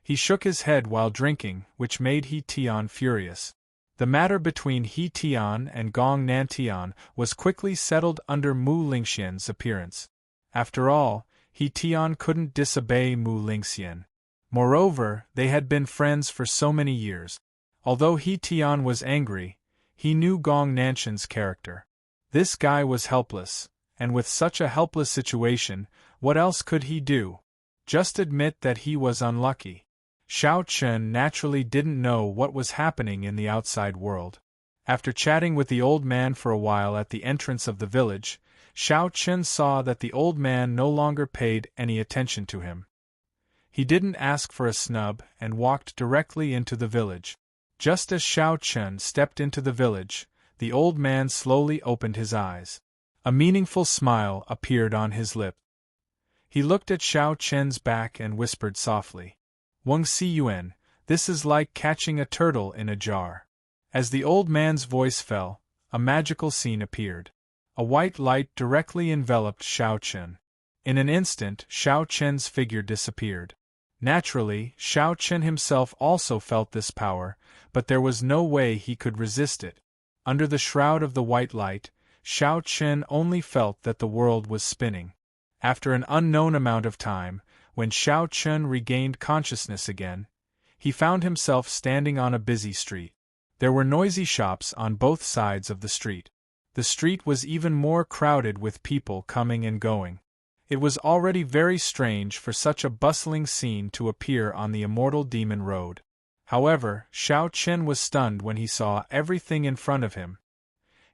He shook his head while drinking, which made He Tian furious. The matter between He Tian and Gong Nantian was quickly settled under Mu Lingxian's appearance. After all, He Tian couldn't disobey Mu Lingxian. Moreover, they had been friends for so many years. Although He Tian was angry, he knew Gong Nanshan's character. This guy was helpless, and with such a helpless situation, what else could he do? Just admit that he was unlucky. Shao Chun naturally didn't know what was happening in the outside world. After chatting with the old man for a while at the entrance of the village, Shao Chun saw that the old man no longer paid any attention to him. He didn't ask for a snub and walked directly into the village. Just as Shao Chun stepped into the village, the old man slowly opened his eyes. A meaningful smile appeared on his lip. He looked at Shao Chun's back and whispered softly, "Wang Xiyuan, this is like catching a turtle in a jar." As the old man's voice fell, a magical scene appeared. A white light directly enveloped Shao Chun. In an instant, Shao Chun's figure disappeared. Naturally, Shao Chun himself also felt this power, but there was no way he could resist it. Under the shroud of the white light, Shao Chun only felt that the world was spinning. After an unknown amount of time, when Shao Chun regained consciousness again, he found himself standing on a busy street. There were noisy shops on both sides of the street. The street was even more crowded with people coming and going. It was already very strange for such a bustling scene to appear on the Immortal Demon Road. However, Shao Chun was stunned when he saw everything in front of him.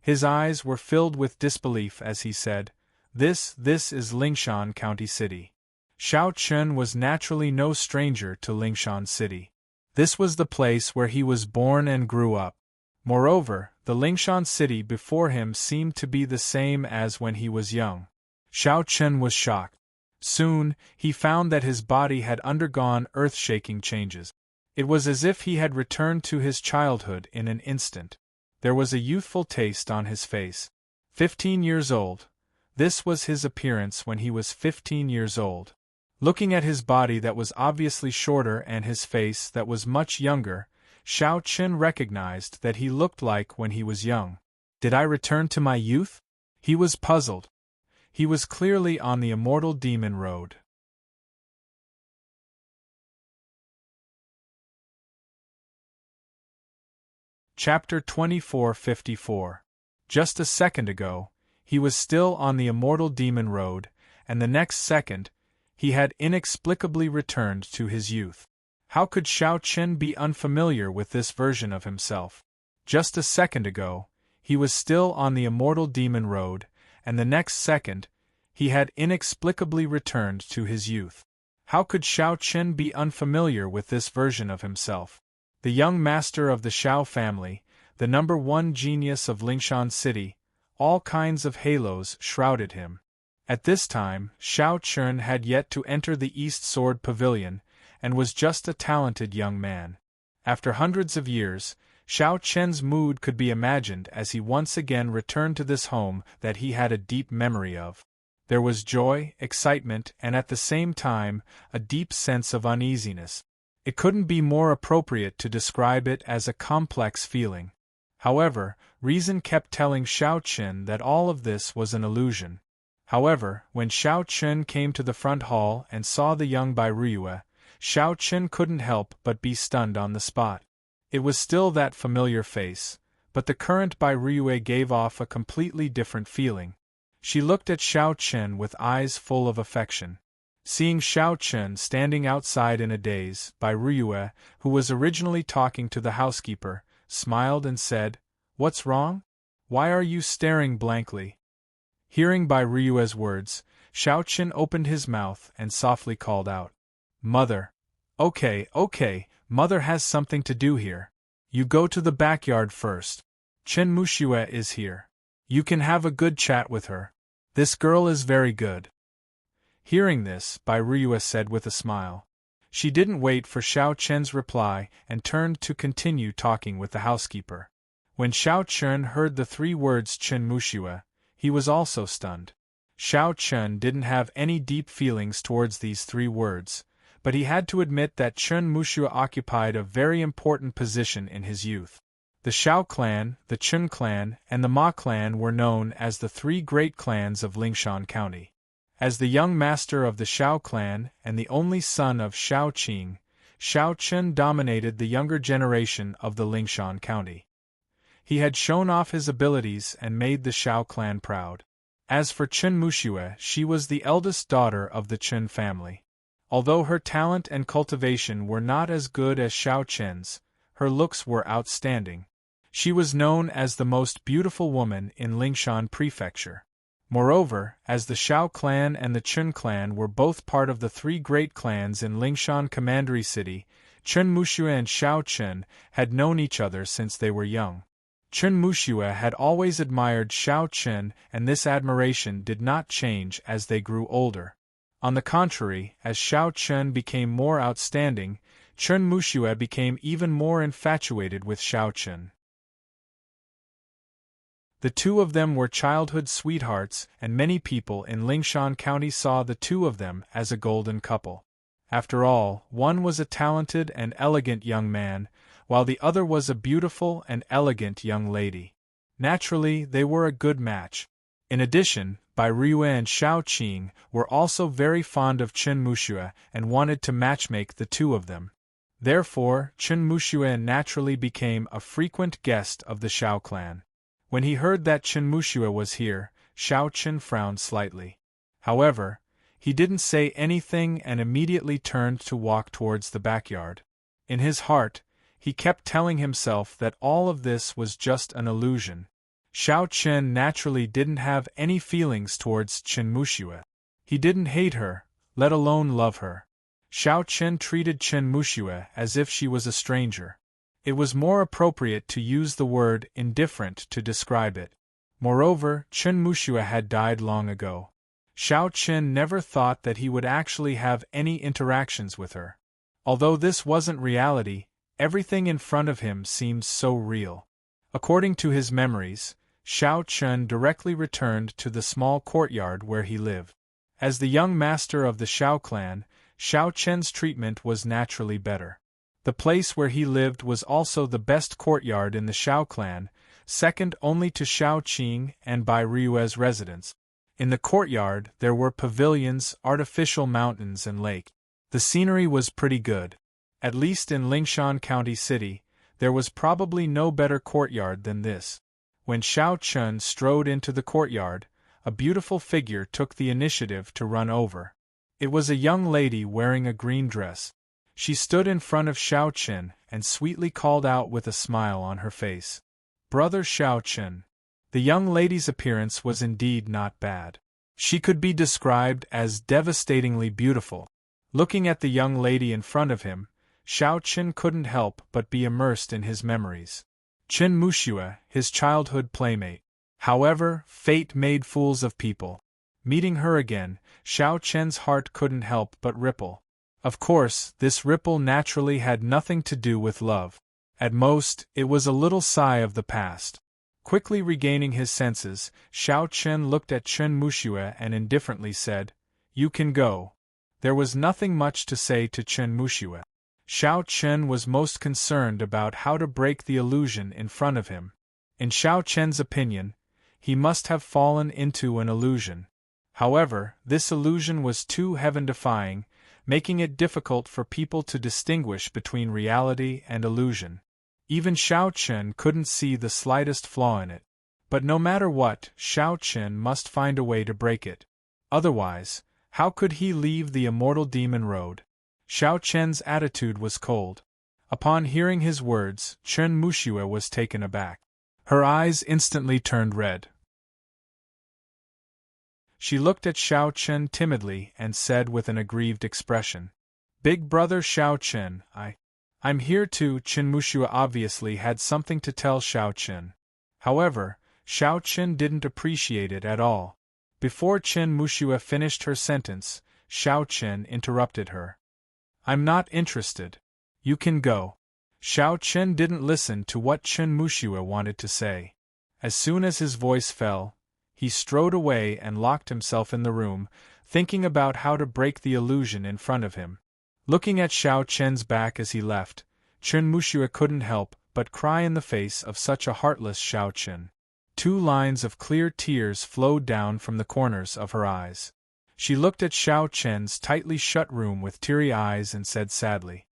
His eyes were filled with disbelief as he said, This is Lingshan County City." Shao Chun was naturally no stranger to Lingshan City. This was the place where he was born and grew up. Moreover, the Lingshan City before him seemed to be the same as when he was young. Shao Chun was shocked. Soon, he found that his body had undergone earth-shaking changes. It was as if he had returned to his childhood in an instant. There was a youthful taste on his face. 15 years old. This was his appearance when he was 15 years old. Looking at his body that was obviously shorter and his face that was much younger, Shao Chun recognized that he looked like when he was young. Did I return to my youth? He was puzzled. He was clearly on the Immortal Demon Road. Chapter 2454. Just a second ago, he was still on the Immortal Demon Road, and the next second, he had inexplicably returned to his youth. How could Shao Chun be unfamiliar with this version of himself? Just a second ago, he was still on the immortal demon road, and the next second, he had inexplicably returned to his youth. How could Shao Chen be unfamiliar with this version of himself? The young master of the Shao family, the #1 genius of Lingshan City, all kinds of halos shrouded him. At this time, Shao Chen had yet to enter the East Sword Pavilion, and was just a talented young man. After hundreds of years, Shao Chen's mood could be imagined as he once again returned to this home that he had a deep memory of. There was joy, excitement, and at the same time, a deep sense of uneasiness. It couldn't be more appropriate to describe it as a complex feeling. However, reason kept telling Shao Chen that all of this was an illusion. However, when Shao Chen came to the front hall and saw the young Bai Ruiyue, Shao Chen couldn't help but be stunned on the spot. It was still that familiar face, but the current Bai Ruiyue gave off a completely different feeling. She looked at Shao Chen with eyes full of affection. Seeing Shao Chen standing outside in a daze, Bai Ruiyue, who was originally talking to the housekeeper, smiled and said, "What's wrong? Why are you staring blankly?" Hearing Bai Ruiyue's words, Shao Chen opened his mouth and softly called out, "Mother." Okay, Mother has something to do here. You go to the backyard first. Chen Muxue is here. You can have a good chat with her. This girl is very good." Hearing this, Bai Ruiyue said with a smile. She didn't wait for Shao Chen's reply and turned to continue talking with the housekeeper. When Shao Chen heard the 3 words Chen Muxue, he was also stunned. Shao Chen didn't have any deep feelings towards these 3 words, but he had to admit that Chen Muxue occupied a very important position in his youth. The Shao clan, the Chen clan, and the Ma clan were known as the 3 great clans of Lingshan County. As the young master of the Shao clan and the only son of Shao Qing, Shao Chen dominated the younger generation of the Lingshan County. He had shown off his abilities and made the Shao clan proud. As for Chen Muxue, she was the eldest daughter of the Chen family. Although her talent and cultivation were not as good as Shao Chen's, her looks were outstanding. She was known as the most beautiful woman in Lingshan Prefecture. Moreover, as the Shao clan and the Chen clan were both part of the 3 great clans in Lingshan Commandery City, Chen Muxue and Shao Chen had known each other since they were young. Chen Muxue had always admired Shao Chen, and this admiration did not change as they grew older. On the contrary, as Shao Chen became more outstanding, Chen Muxue became even more infatuated with Shao Chen. The 2 of them were childhood sweethearts, and many people in Lingshan County saw the 2 of them as a golden couple. After all, one was a talented and elegant young man, while the other was a beautiful and elegant young lady. Naturally, they were a good match. In addition, Bai Ruiyue and Shao Qing were also very fond of Chen Muxue and wanted to matchmake the 2 of them. Therefore, Chen Muxue naturally became a frequent guest of the Shao clan. When he heard that Chen Muxue was here, Shao Chen frowned slightly. However, he didn't say anything and immediately turned to walk towards the backyard. In his heart, he kept telling himself that all of this was just an illusion. Shao Chen naturally didn't have any feelings towards Chen Muxue. He didn't hate her, let alone love her. Shao Chen treated Chen Muxue as if she was a stranger. It was more appropriate to use the word indifferent to describe it. Moreover, Chen Muxue had died long ago. Shao Chen never thought that he would actually have any interactions with her. Although this wasn't reality, everything in front of him seemed so real. According to his memories, Shao Chen directly returned to the small courtyard where he lived. As the young master of the Shao clan, Shao Chen's treatment was naturally better. The place where he lived was also the best courtyard in the Shao clan, second only to Shao Qing and Bai Ruiyue's residence. In the courtyard there were pavilions, artificial mountains and lake. The scenery was pretty good. At least in Lingshan County City, there was probably no better courtyard than this. When Shao Chen strode into the courtyard, a beautiful figure took the initiative to run over. It was a young lady wearing a green dress. She stood in front of Shao Chen and sweetly called out with a smile on her face, brother Xiao Chen. The young lady's appearance was indeed not bad. She could be described as devastatingly beautiful. Looking at the young lady in front of him, Xiao Chen couldn't help but be immersed in his memories. Chen Muxue, his childhood playmate. However, fate made fools of people. Meeting her again, Xiao Chen's heart couldn't help but ripple. Of course, this ripple naturally had nothing to do with love. At most, it was a little sigh of the past. Quickly regaining his senses, Xiao Chen looked at Chen Muxue and indifferently said, "You can go." There was nothing much to say to Chen Muxue. Xiao Chen was most concerned about how to break the illusion in front of him. In Xiao Chen's opinion, he must have fallen into an illusion. However, this illusion was too heaven-defying, making it difficult for people to distinguish between reality and illusion. Even Xiao Chen couldn't see the slightest flaw in it. But no matter what, Xiao Chen must find a way to break it. Otherwise, how could he leave the immortal demon road? Xiao Chen's attitude was cold. Upon hearing his words, Chen Muxue was taken aback. Her eyes instantly turned red. She looked at Xiao Chen timidly and said with an aggrieved expression, "Big brother Xiao Chen, I'm here too." Chen Muxue obviously had something to tell Xiao Chen. However, Xiao Chen didn't appreciate it at all. Before Chen Muxue finished her sentence, Xiao Chen interrupted her. "I'm not interested. You can go." Xiao Chen didn't listen to what Chen Muxue wanted to say. As soon as his voice fell, he strode away and locked himself in the room, thinking about how to break the illusion in front of him. Looking at Xiao Chen's back as he left, Chen Muxue couldn't help but cry in the face of such a heartless Xiao Chen. 2 lines of clear tears flowed down from the corners of her eyes. She looked at Xiao Chen's tightly shut room with teary eyes and said sadly,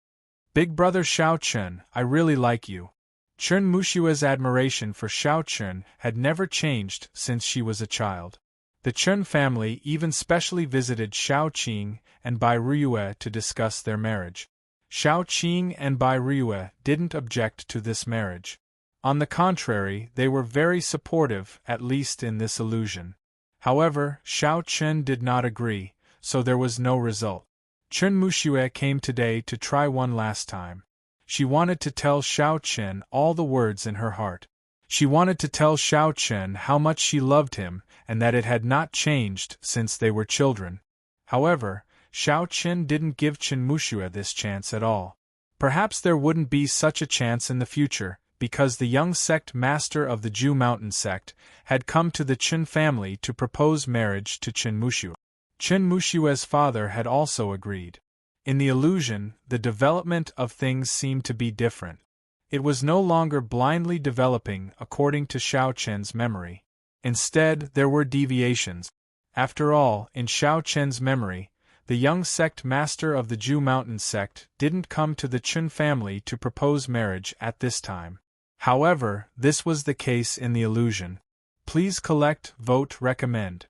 "Big brother Xiao Chen, I really like you." Chen Muxue's admiration for Xiao Chen had never changed since she was a child. The Chen family even specially visited Xiao Qing and Bai Riyue to discuss their marriage. Xiao Qing and Bai Riyue didn't object to this marriage. On the contrary, they were very supportive, at least in this illusion. However, Xiao Chen did not agree, so there was no result. Chen Muxue came today to try one last time. She wanted to tell Xiao Chen all the words in her heart. She wanted to tell Xiao Chen how much she loved him and that it had not changed since they were children. However, Xiao Chen didn't give Chen Muxue this chance at all. Perhaps there wouldn't be such a chance in the future, because the young sect master of the Ju Mountain sect had come to the Chen family to propose marriage to Chen Muxue. Chen Muxue's father had also agreed. In the illusion, the development of things seemed to be different. It was no longer blindly developing according to Xiao Chen's memory. Instead, there were deviations. After all, in Xiao Chen's memory, the young sect master of the Ju Mountain sect didn't come to the Chen family to propose marriage at this time. However, this was the case in the illusion. Please collect, vote, recommend.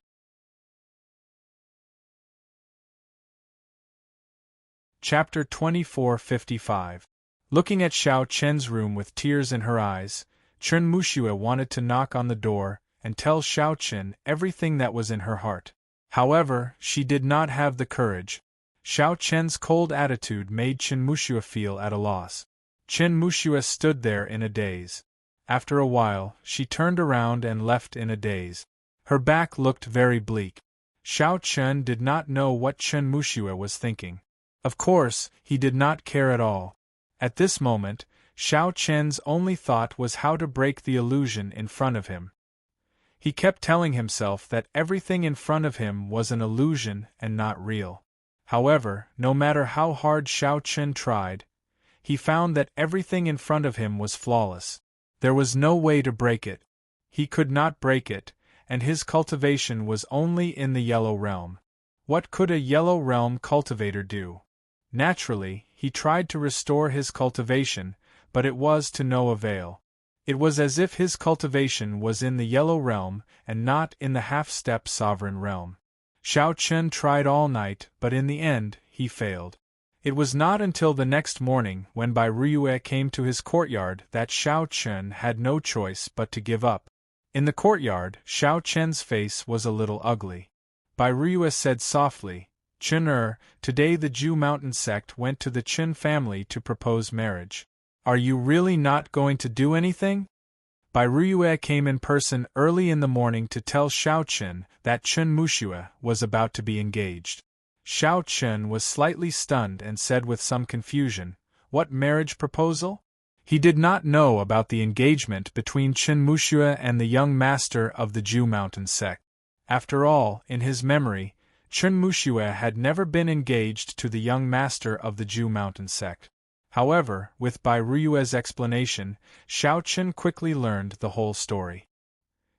Chapter 2455. Looking at Xiao Chen's room with tears in her eyes, Chen Muxue wanted to knock on the door and tell Xiao Chen everything that was in her heart. However, she did not have the courage. Xiao Chen's cold attitude made Chen Muxue feel at a loss. Chen Muxue stood there in a daze. After a while, she turned around and left in a daze. Her back looked very bleak. Xiao Chen did not know what Chen Muxue was thinking. Of course, he did not care at all. At this moment, Xiao Chen's only thought was how to break the illusion in front of him. He kept telling himself that everything in front of him was an illusion and not real. However, no matter how hard Xiao Chen tried, he found that everything in front of him was flawless. There was no way to break it. He could not break it, and his cultivation was only in the yellow realm. What could a yellow realm cultivator do? Naturally, he tried to restore his cultivation, but it was to no avail. It was as if his cultivation was in the yellow realm and not in the half-step sovereign realm. Xiao Chen tried all night, but in the end, he failed. It was not until the next morning when Bai Ruiyue came to his courtyard that Xiao Chen had no choice but to give up. In the courtyard, Xiao Chen's face was a little ugly. Bai Ruiyue said softly, "Chen today the Ju Mountain sect went to the Chen family to propose marriage. Are you really not going to do anything?" Bai Ruiyue came in person early in the morning to tell Xiao Chen that Chen Muxue was about to be engaged. Xiao Chen was slightly stunned and said with some confusion, "What marriage proposal?" He did not know about the engagement between Chen Muxue and the young master of the Ju Mountain sect. After all, in his memory, Chen Muxue had never been engaged to the young master of the Ju Mountain sect. However, with Bai Ruiyue's explanation, Xiao Chen quickly learned the whole story.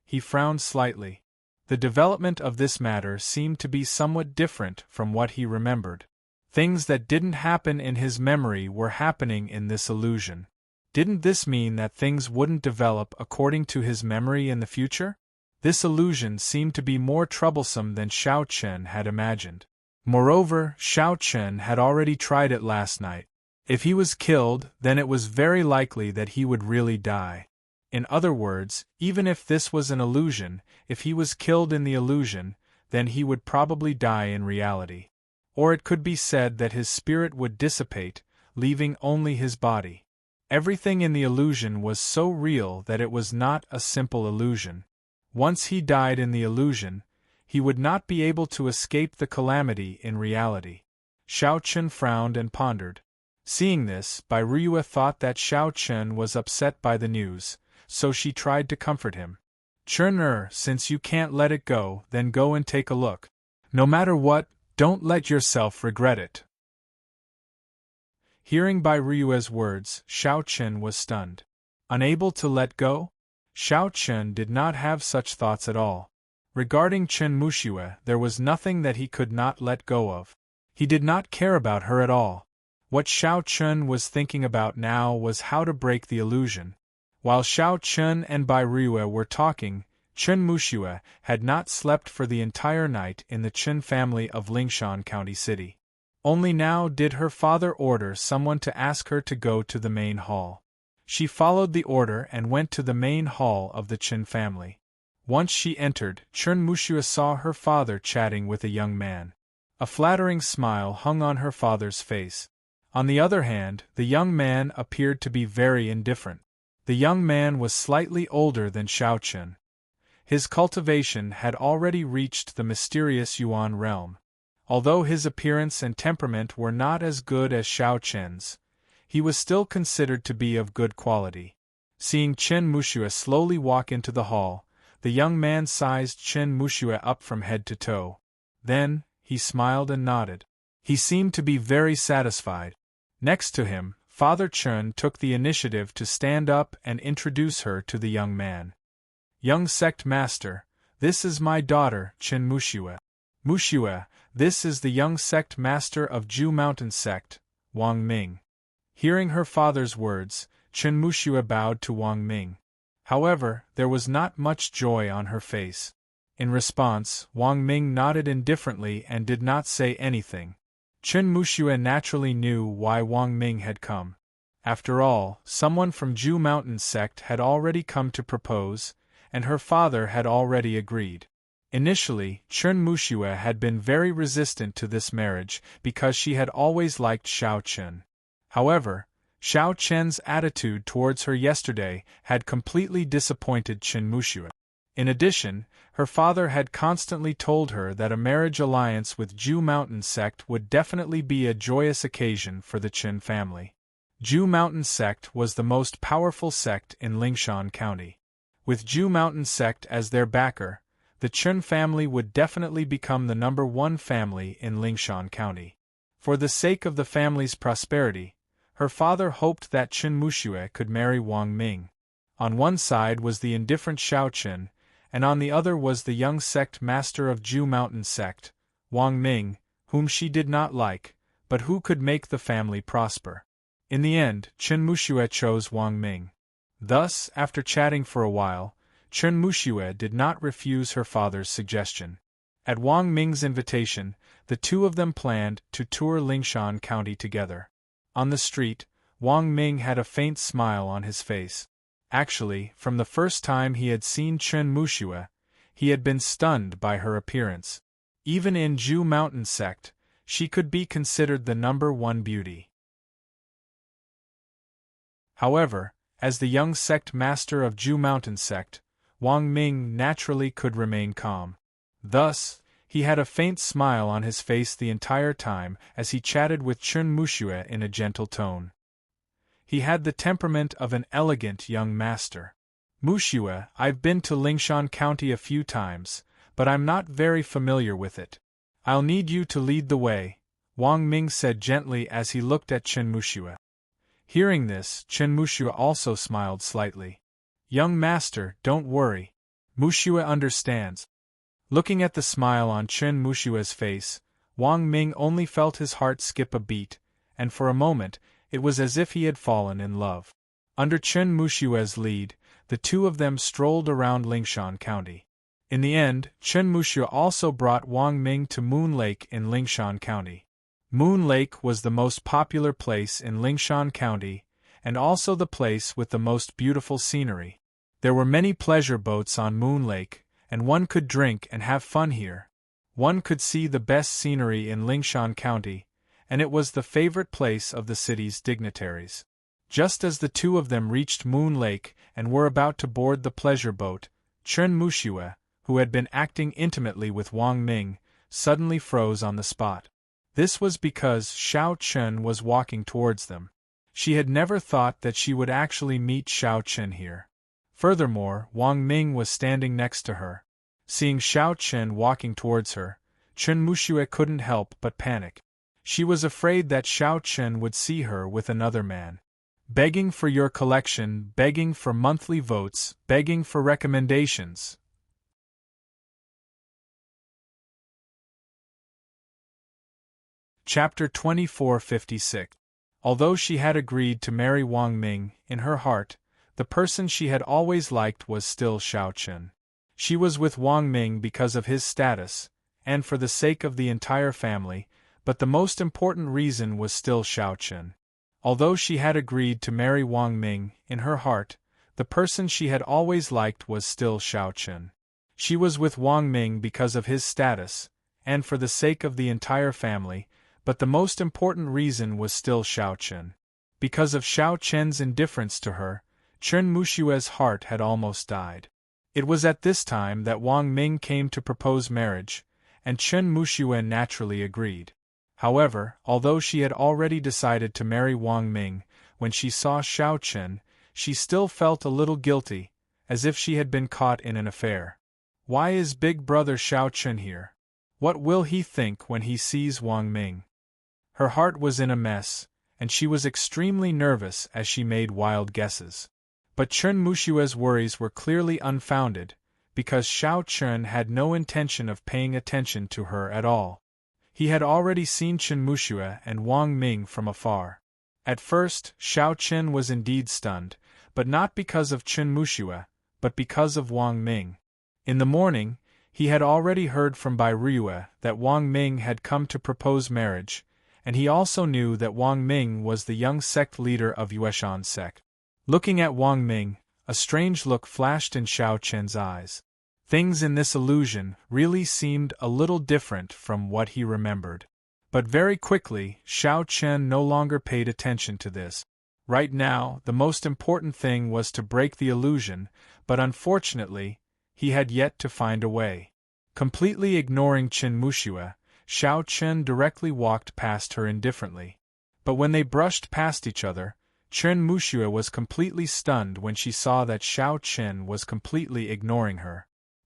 He frowned slightly. The development of this matter seemed to be somewhat different from what he remembered. Things that didn't happen in his memory were happening in this illusion. Didn't this mean that things wouldn't develop according to his memory in the future? This illusion seemed to be more troublesome than Xiao Chen had imagined. Moreover, Xiao Chen had already tried it last night. If he was killed, then it was very likely that he would really die. In other words, even if this was an illusion, if he was killed in the illusion, then he would probably die in reality. Or it could be said that his spirit would dissipate, leaving only his body. Everything in the illusion was so real that it was not a simple illusion. Once he died in the illusion, he would not be able to escape the calamity in reality. Xiao Chen frowned and pondered. Seeing this, Bai Ruiyue thought that Xiao Chen was upset by the news, so she tried to comfort him. "Chen since you can't let it go, then go and take a look. No matter what, don't let yourself regret it." Hearing Bai Ruiyue's words, Xiao Chen was stunned. Unable to let go? Xiao Chen did not have such thoughts at all. Regarding Chen Muxue, there was nothing that he could not let go of. He did not care about her at all. What Xiao Chen was thinking about now was how to break the illusion. While Xiao Chen and Bai Ruiyue were talking, Chen Muxue had not slept for the entire night in the Chen family of Lingshan County City. Only now did her father order someone to ask her to go to the main hall. She followed the order and went to the main hall of the Chen family. Once she entered, Chen Muxue saw her father chatting with a young man. A flattering smile hung on her father's face. On the other hand, the young man appeared to be very indifferent. The young man was slightly older than Xiao Chen. His cultivation had already reached the mysterious Yuan realm. Although his appearance and temperament were not as good as Xiao Chen's, he was still considered to be of good quality. Seeing Chen Muxue slowly walk into the hall, the young man sized Chen Muxue up from head to toe. Then, he smiled and nodded. He seemed to be very satisfied. Next to him, Father Chen took the initiative to stand up and introduce her to the young man. "Young sect master, this is my daughter, Chen Muxue. Muxue, this is the young sect master of Ju Mountain sect, Wang Ming." Hearing her father's words, Chen Muxue bowed to Wang Ming. However, there was not much joy on her face. In response, Wang Ming nodded indifferently and did not say anything. Chen Muxue naturally knew why Wang Ming had come. After all, someone from Ju Mountain sect had already come to propose, and her father had already agreed. Initially, Chen Muxue had been very resistant to this marriage because she had always liked Xiao Chen. However, Xiao Chen's attitude towards her yesterday had completely disappointed Chen Muxue. In addition, her father had constantly told her that a marriage alliance with Ju Mountain sect would definitely be a joyous occasion for the Chen family. Ju Mountain sect was the most powerful sect in Lingshan County. With Ju Mountain sect as their backer, the Chen family would definitely become the #1 family in Lingshan County. For the sake of the family's prosperity, her father hoped that Chen Muxue could marry Wang Ming. On one side was the indifferent Xiao Chen, and on the other was the young sect master of Ju Mountain sect, Wang Ming, whom she did not like, but who could make the family prosper. In the end, Chen Muxue chose Wang Ming. Thus, after chatting for a while, Chen Muxue did not refuse her father's suggestion. At Wang Ming's invitation, the two of them planned to tour Lingshan County together. On the street, Wang Ming had a faint smile on his face. Actually, from the first time he had seen Chen Muxue, he had been stunned by her appearance. Even in Zhu Mountain sect, she could be considered the #1 beauty. However, as the young sect master of Zhu Mountain sect, Wang Ming naturally could remain calm. Thus, he had a faint smile on his face the entire time as he chatted with Chen Muxue in a gentle tone. He had the temperament of an elegant young master. "Muxue, I've been to Lingshan County a few times, but I'm not very familiar with it. I'll need you to lead the way," Wang Ming said gently as he looked at Chen Muxue. Hearing this, Chen Muxue also smiled slightly. "Young master, don't worry. Muxue understands." Looking at the smile on Chen Muxue's face, Wang Ming only felt his heart skip a beat, and for a moment, it was as if he had fallen in love. Under Chen Muxue's lead, the two of them strolled around Lingshan County. In the end, Chen Muxue also brought Wang Ming to Moon Lake in Lingshan County. Moon Lake was the most popular place in Lingshan County, and also the place with the most beautiful scenery. There were many pleasure boats on Moon Lake, and one could drink and have fun here. One could see the best scenery in Lingshan County, and it was the favorite place of the city's dignitaries. Just as the two of them reached Moon Lake and were about to board the pleasure boat, Chen Muxue, who had been acting intimately with Wang Ming, suddenly froze on the spot. This was because Xiao Chen was walking towards them. She had never thought that she would actually meet Xiao Chen here. Furthermore, Wang Ming was standing next to her. Seeing Xiao Chen walking towards her, Chen Muxue couldn't help but panic. She was afraid that Xiao Chen would see her with another man. Begging for your collection, begging for monthly votes, begging for recommendations. Chapter 2456. Although she had agreed to marry Wang Ming, in her heart, the person she had always liked was still Xiao Chen. She was with Wang Ming because of his status, and for the sake of the entire family, but the most important reason was still Xiao Chen. Although she had agreed to marry Wang Ming, in her heart, the person she had always liked was still Xiao Chen. She was with Wang Ming because of his status, and for the sake of the entire family, but the most important reason was still Xiao Chen. Because of Xiao Chen's indifference to her, Chen Muxue's heart had almost died. It was at this time that Wang Ming came to propose marriage, and Chen Muxue naturally agreed. However, although she had already decided to marry Wang Ming, when she saw Xiao Chen, she still felt a little guilty, as if she had been caught in an affair. Why is big brother Xiao Chen here? What will he think when he sees Wang Ming? Her heart was in a mess, and she was extremely nervous as she made wild guesses. But Chen Muxue's worries were clearly unfounded, because Xiao Chen had no intention of paying attention to her at all. He had already seen Chen Muxue and Wang Ming from afar. At first, Xiao Chen was indeed stunned, but not because of Chen Muxue, but because of Wang Ming. In the morning, he had already heard from Bai Riyue that Wang Ming had come to propose marriage, and he also knew that Wang Ming was the young sect leader of Yueshan sect. Looking at Wang Ming, a strange look flashed in Xiao Chen's eyes. Things in this illusion really seemed a little different from what he remembered. But very quickly, Xiao Chen no longer paid attention to this. Right now, the most important thing was to break the illusion, but unfortunately, he had yet to find a way. Completely ignoring Chen Muxue, Xiao Chen directly walked past her indifferently. But when they brushed past each other, Chen Muxue was completely stunned when she saw that Xiao Chen was completely ignoring her.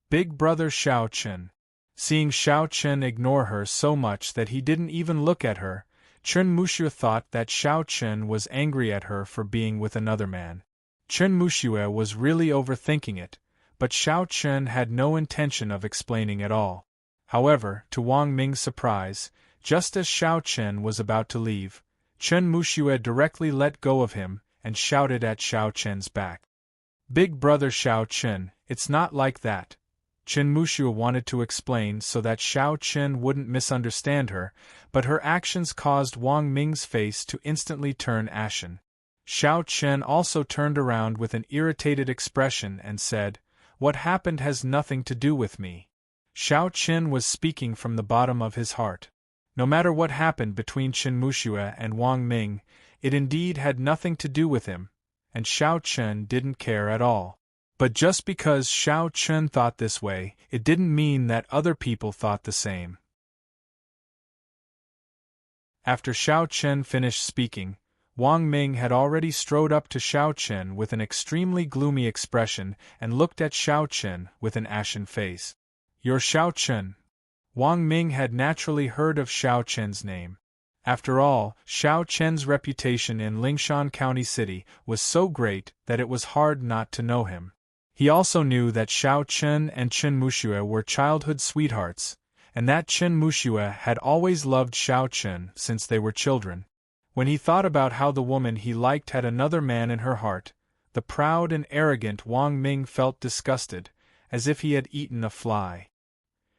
Big brother Xiao Chen. Seeing Xiao Chen ignore her so much that he didn't even look at her, Chen Muxue thought that Xiao Chen was angry at her for being with another man. Chen Muxue was really overthinking it, but Xiao Chen had no intention of explaining at all. However, to Wang Ming's surprise, just as Xiao Chen was about to leave, Chen Muxue directly let go of him and shouted at Xiao Chen's back. "Big brother Xiao Chen, it's not like that." Chen Muxue wanted to explain so that Xiao Chen wouldn't misunderstand her, but her actions caused Wang Ming's face to instantly turn ashen. Xiao Chen also turned around with an irritated expression and said, "What happened has nothing to do with me." Xiao Chen was speaking from the bottom of his heart. No matter what happened between Chen Muxue and Wang Ming, it indeed had nothing to do with him, and Xiao Chen didn't care at all. But just because Xiao Chen thought this way, it didn't mean that other people thought the same. After Xiao Chen finished speaking, Wang Ming had already strode up to Xiao Chen with an extremely gloomy expression and looked at Xiao Chen with an ashen face. "You're Xiao Chen." Wang Ming had naturally heard of Xiao Chen's name. After all, Xiao Chen's reputation in Lingshan County City was so great that it was hard not to know him. He also knew that Xiao Chen and Chen Muxue were childhood sweethearts, and that Chen Muxue had always loved Xiao Chen since they were children. When he thought about how the woman he liked had another man in her heart, the proud and arrogant Wang Ming felt disgusted, as if he had eaten a fly.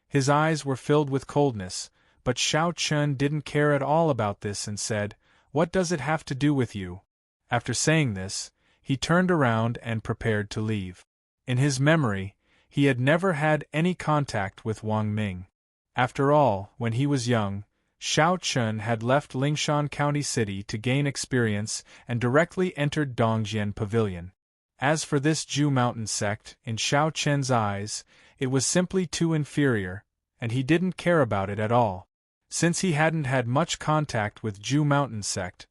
His eyes were filled with coldness, but Xiao Chen didn't care at all about this and said, "What does it have to do with you?" After saying this, he turned around and prepared to leave. In his memory, he had never had any contact with Wang Ming. After all, when he was young, Xiao Chen had left Lingshan County City to gain experience and directly entered Dongjian Pavilion. As for this Ju Mountain sect, in Xiao Chen's eyes, it was simply too inferior, and he didn't care about it at all. Since he hadn't had much contact with Ju Mountain sect,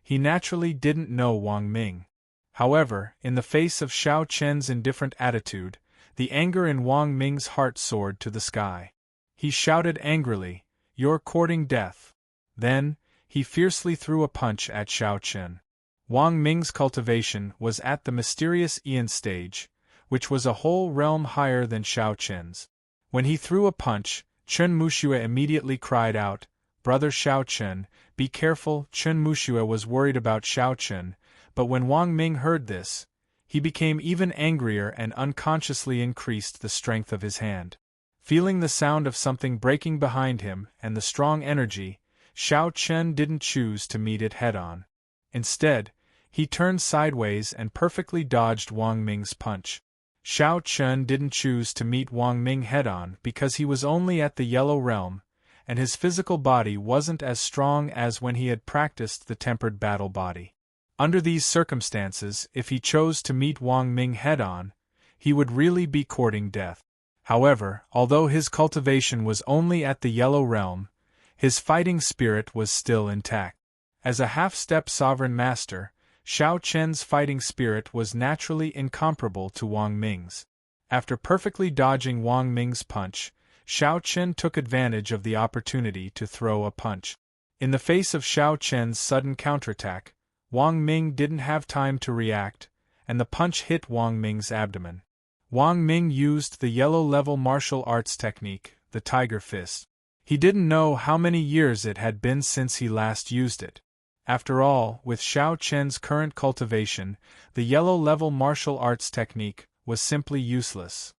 he naturally didn't know Wang Ming. However, in the face of Xiao Chen's indifferent attitude, the anger in Wang Ming's heart soared to the sky. He shouted angrily, "You're courting death." Then, he fiercely threw a punch at Xiao Chen. Wang Ming's cultivation was at the mysterious Ian stage, which was a whole realm higher than Xiao Chen's. When he threw a punch, Chen Muxue immediately cried out, "Brother Xiao Chen, be careful." Chen Muxue was worried about Xiao Chen, but when Wang Ming heard this, he became even angrier and unconsciously increased the strength of his hand. Feeling the sound of something breaking behind him and the strong energy, Xiao Chen didn't choose to meet it head-on. Instead, he turned sideways and perfectly dodged Wang Ming's punch. Xiao Chen didn't choose to meet Wang Ming head-on because he was only at the Yellow Realm, and his physical body wasn't as strong as when he had practiced the tempered battle body. Under these circumstances, if he chose to meet Wang Ming head-on, he would really be courting death. However, although his cultivation was only at the Yellow Realm, his fighting spirit was still intact. As a half-step sovereign master, Xiao Chen's fighting spirit was naturally incomparable to Wang Ming's. After perfectly dodging Wang Ming's punch, Xiao Chen took advantage of the opportunity to throw a punch. In the face of Xiao Chen's sudden counterattack, Wang Ming didn't have time to react, and the punch hit Wang Ming's abdomen. Wang Ming used the yellow-level martial arts technique, the Tiger Fist. He didn't know how many years it had been since he last used it. After all, with Xiao Chen's current cultivation, the yellow-level martial arts technique was simply useless.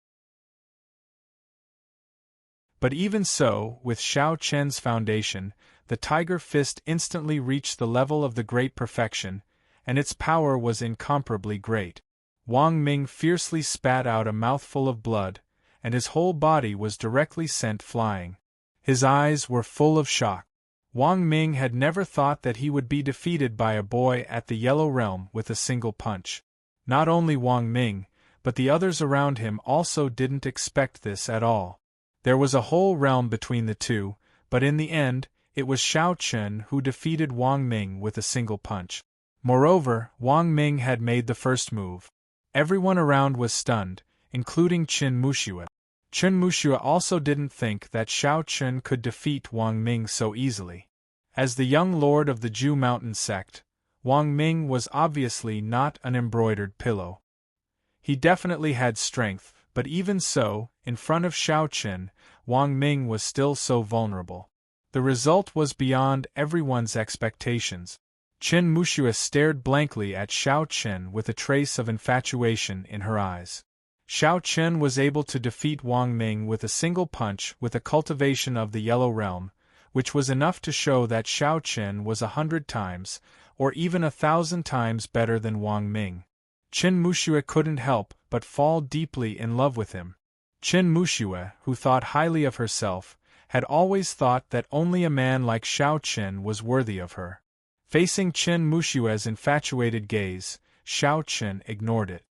But even so, with Xiao Chen's foundation, the Tiger Fist instantly reached the level of the great perfection, and its power was incomparably great. Wang Ming fiercely spat out a mouthful of blood, and his whole body was directly sent flying. His eyes were full of shock. Wang Ming had never thought that he would be defeated by a boy at the Yellow Realm with a single punch. Not only Wang Ming, but the others around him also didn't expect this at all. There was a whole realm between the two, but in the end, it was Xiao Chen who defeated Wang Ming with a single punch. Moreover, Wang Ming had made the first move. Everyone around was stunned, including Chen Muxue. Chen Muxue also didn't think that Xiao Chen could defeat Wang Ming so easily. As the young lord of the Ju Mountain sect, Wang Ming was obviously not an embroidered pillow. He definitely had strength, but even so, in front of Xiao Chen, Wang Ming was still so vulnerable. The result was beyond everyone's expectations. Chen Muxue stared blankly at Xiao Chen with a trace of infatuation in her eyes. Xiao Chen was able to defeat Wang Ming with a single punch with a cultivation of the Yellow Realm, which was enough to show that Xiao Chen was 100 times, or even 1,000 times better than Wang Ming. Qin Muxue couldn't help but fall deeply in love with him. Qin Muxue, who thought highly of herself, had always thought that only a man like Xiao Chen was worthy of her. Facing Qin Muxue's infatuated gaze, Xiao Chen ignored it.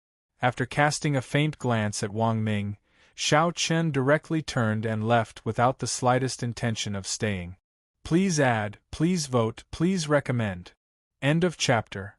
After casting a faint glance at Wang Ming, Xiao Chen directly turned and left without the slightest intention of staying. Please add, please vote, please recommend. End of chapter.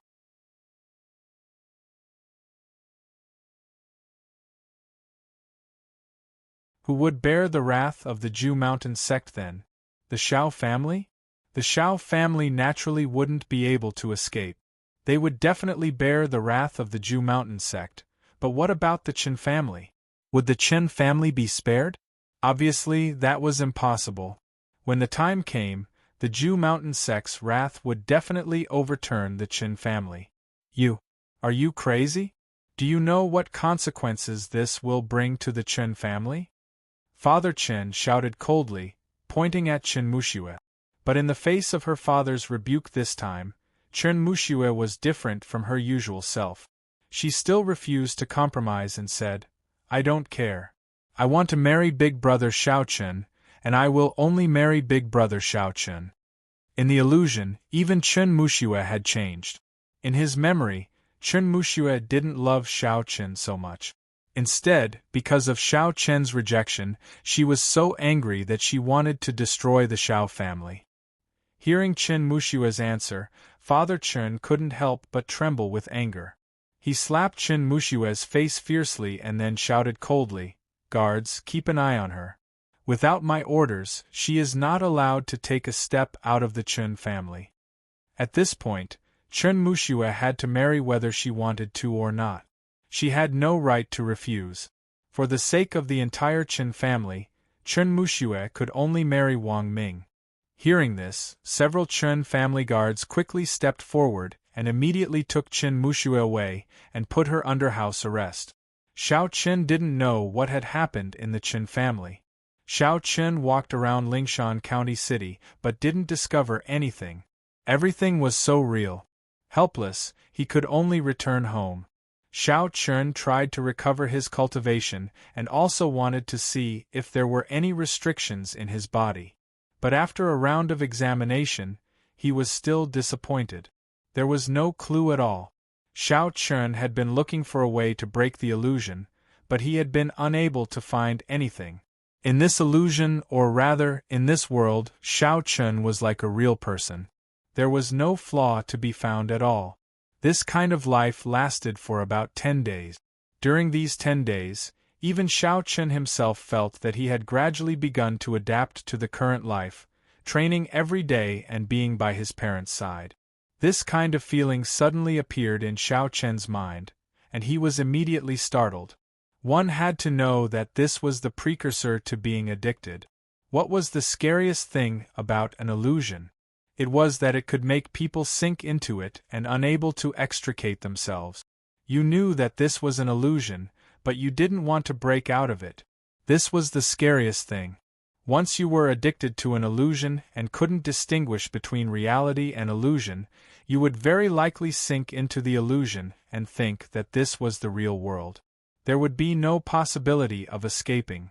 Who would bear the wrath of the Ju Mountain sect then? The Shao family? The Shao family naturally wouldn't be able to escape. They would definitely bear the wrath of the Ju Mountain sect, but what about the Qin family? Would the Qin family be spared? Obviously, that was impossible. When the time came, the Ju Mountain sect's wrath would definitely overturn the Qin family. Are you crazy? Do you know what consequences this will bring to the Qin family? Father Qin shouted coldly, pointing at Qin Muxue. But in the face of her father's rebuke this time, Qin Muxue was different from her usual self. She still refused to compromise and said, I don't care. I want to marry Big Brother Xiao Chen, and I will only marry Big Brother Xiao Chen. In the illusion, even Qin Muxue had changed. In his memory, Qin Muxue didn't love Xiao Chen so much. Instead, because of Xiao Chen's rejection, she was so angry that she wanted to destroy the Xiao family. Hearing Qin Muxue's answer, Father Qin couldn't help but tremble with anger. He slapped Qin Muxue's face fiercely and then shouted coldly, Guards, keep an eye on her. Without my orders, she is not allowed to take a step out of the Qin family. At this point, Qin Muxue had to marry whether she wanted to or not. She had no right to refuse. For the sake of the entire Qin family, Qin Muxue could only marry Wang Ming. Hearing this, several Qin family guards quickly stepped forward and immediately took Qin Muxue away and put her under house arrest. Xiao Qin didn't know what had happened in the Qin family. Xiao Qin walked around Lingshan County City but didn't discover anything. Everything was so real. Helpless, he could only return home. Xiao Qin tried to recover his cultivation and also wanted to see if there were any restrictions in his body. But after a round of examination, he was still disappointed. There was no clue at all. Xiao Qin had been looking for a way to break the illusion, but he had been unable to find anything. In this illusion, or rather, in this world, Xiao Qin was like a real person. There was no flaw to be found at all. This kind of life lasted for about 10 days. During these 10 days, even Xiao Qin himself felt that he had gradually begun to adapt to the current life, training every day and being by his parents' side. This kind of feeling suddenly appeared in Xiao Qin's mind, and he was immediately startled. One had to know that this was the precursor to being addicted. What was the scariest thing about an illusion? It was that it could make people sink into it and unable to extricate themselves. You knew that this was an illusion, but you didn't want to break out of it. This was the scariest thing. Once you were addicted to an illusion and couldn't distinguish between reality and illusion, you would very likely sink into the illusion and think that this was the real world. There would be no possibility of escaping.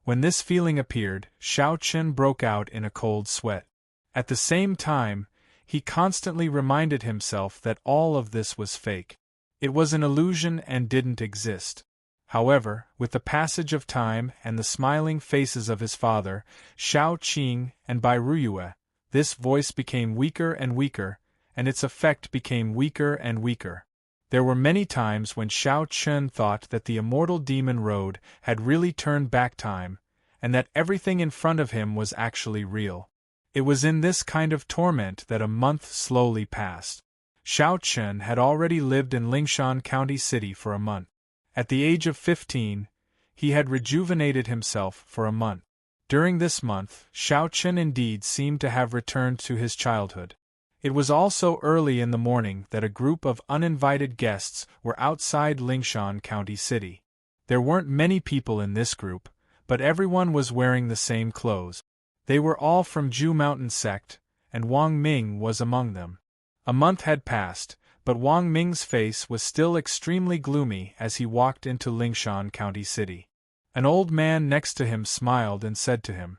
When this feeling appeared, Xiao Qin broke out in a cold sweat. At the same time, he constantly reminded himself that all of this was fake. It was an illusion and didn't exist. However, with the passage of time and the smiling faces of his father, Xiao Qing, and Bai Ruyue, this voice became weaker and weaker, and its effect became weaker and weaker. There were many times when Xiao Qin thought that the immortal demon road had really turned back time, and that everything in front of him was actually real. It was in this kind of torment that a month slowly passed. Xiao Qin had already lived in Lingshan County City for a month. At the age of 15, he had rejuvenated himself for a month. During this month, Xiao Qin indeed seemed to have returned to his childhood. It was also early in the morning that a group of uninvited guests were outside Lingshan County City. There weren't many people in this group, but everyone was wearing the same clothes. They were all from Ju Mountain sect, and Wang Ming was among them. A month had passed, but Wang Ming's face was still extremely gloomy as he walked into Lingshan County City. An old man next to him smiled and said to him,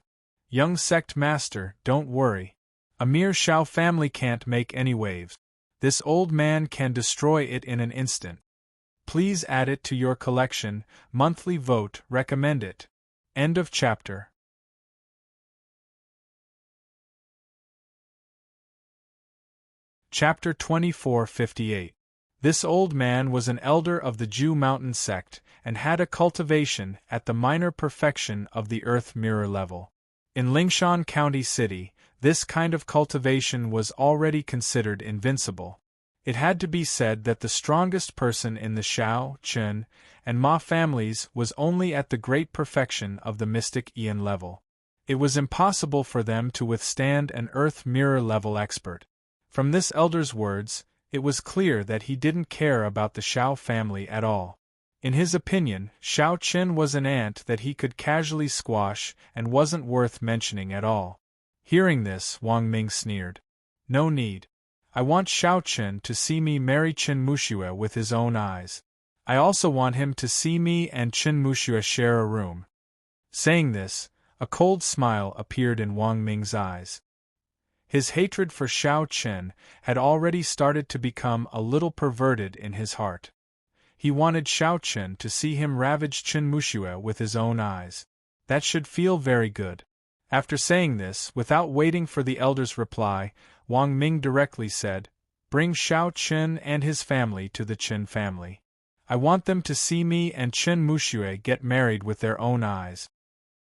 "Young sect master, don't worry. A mere Shao family can't make any waves. This old man can destroy it in an instant. Please add it to your collection, monthly vote, recommend it." End of chapter. Chapter 2458. This old man was an elder of the Ju Mountain sect, and had a cultivation at the minor perfection of the earth mirror level. In Lingshan County City, this kind of cultivation was already considered invincible. It had to be said that the strongest person in the Shao, Chen, and Ma families was only at the great perfection of the mystic Ian level. It was impossible for them to withstand an earth mirror level expert. From this elder's words, it was clear that he didn't care about the Shao family at all. In his opinion, Shao Chen was an ant that he could casually squash and wasn't worth mentioning at all. Hearing this, Wang Ming sneered. "No need. I want Shao Chen to see me marry Chen Muxue with his own eyes. I also want him to see me and Chen Muxue share a room." Saying this, a cold smile appeared in Wang Ming's eyes. His hatred for Shao Chen had already started to become a little perverted in his heart. He wanted Shao Chen to see him ravage Chen Muxue with his own eyes. That should feel very good. After saying this, without waiting for the elder's reply, Wang Ming directly said, "Bring Shao Chen and his family to the Chen family. I want them to see me and Chen Muxue get married with their own eyes."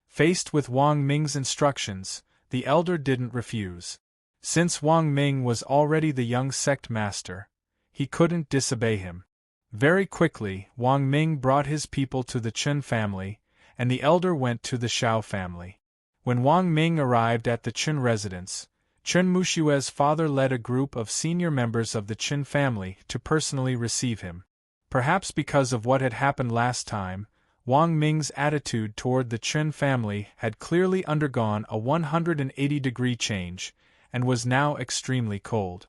Faced with Wang Ming's instructions, the elder didn't refuse. Since Wang Ming was already the young sect master, he couldn't disobey him. Very quickly, Wang Ming brought his people to the Chen family, and the elder went to the Shao family. When Wang Ming arrived at the Chen residence, Chen Muxue's father led a group of senior members of the Chen family to personally receive him. Perhaps because of what had happened last time, Wang Ming's attitude toward the Chen family had clearly undergone a 180-degree change, and was now extremely cold.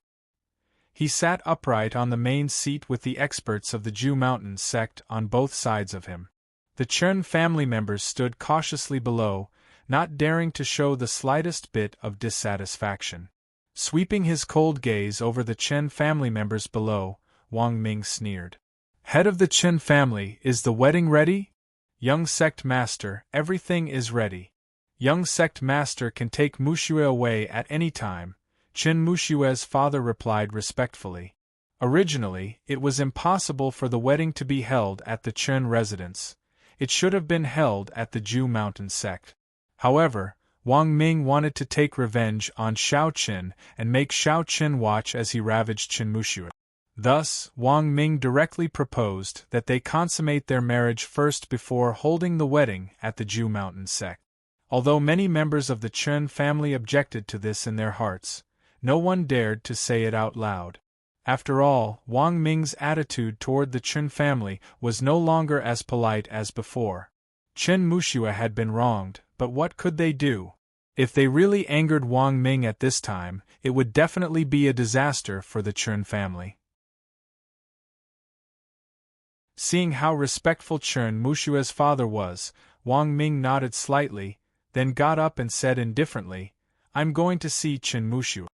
He sat upright on the main seat with the experts of the Ju Mountain sect on both sides of him. The Chen family members stood cautiously below, not daring to show the slightest bit of dissatisfaction. Sweeping his cold gaze over the Chen family members below, Wang Ming sneered. "Head of the Chen family, is the wedding ready?" "Young sect master, everything is ready. Young sect master can take Muxue away at any time," Chen Muxue's father replied respectfully. Originally, it was impossible for the wedding to be held at the Chen residence. It should have been held at the Ju Mountain sect. However, Wang Ming wanted to take revenge on Shao Chen and make Shao Chen watch as he ravaged Chen Muxue. Thus, Wang Ming directly proposed that they consummate their marriage first before holding the wedding at the Ju Mountain sect. Although many members of the Chen family objected to this in their hearts, no one dared to say it out loud. After all, Wang Ming's attitude toward the Chen family was no longer as polite as before. Chen Muxue had been wronged, but what could they do? If they really angered Wang Ming at this time, it would definitely be a disaster for the Chen family. Seeing how respectful Chen Muxue's father was, Wang Ming nodded slightly, then got up and said indifferently, "I'm going to see Chen Muxue."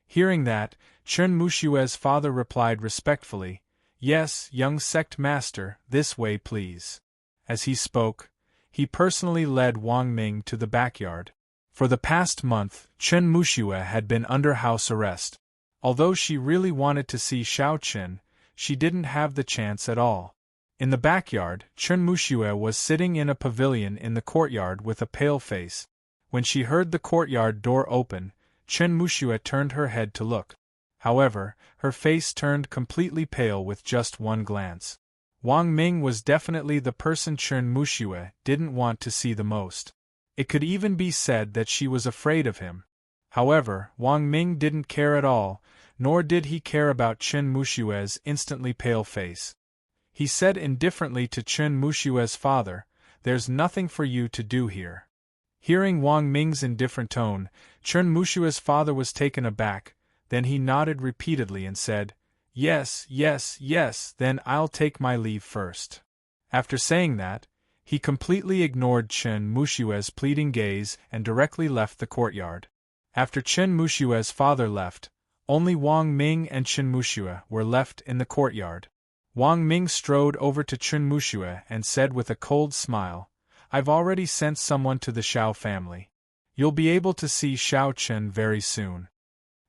Hearing that, Chen Muxue's father replied respectfully, "Yes, young sect master, this way please." As he spoke, he personally led Wang Ming to the backyard. For the past month, Chen Muxue had been under house arrest. Although she really wanted to see Shao Chen, she didn't have the chance at all. In the backyard, Chen Muxue was sitting in a pavilion in the courtyard with a pale face. When she heard the courtyard door open, Chen Muxue turned her head to look. However, her face turned completely pale with just one glance. Wang Ming was definitely the person Chen Muxue didn't want to see the most. It could even be said that she was afraid of him. However, Wang Ming didn't care at all, nor did he care about Chen Mushue's instantly pale face. He said indifferently to Chen Mushue's father, "There's nothing for you to do here." Hearing Wang Ming's indifferent tone, Chen Mushue's father was taken aback, then he nodded repeatedly and said, "Yes, yes, yes, then I'll take my leave first." After saying that, he completely ignored Chen Mushue's pleading gaze and directly left the courtyard. After Chen Mushue's father left, only Wang Ming and Chen Mushue were left in the courtyard. Wang Ming strode over to Chen Mushue and said with a cold smile, "I've already sent someone to the Xiao family. You'll be able to see Xiao Chen very soon."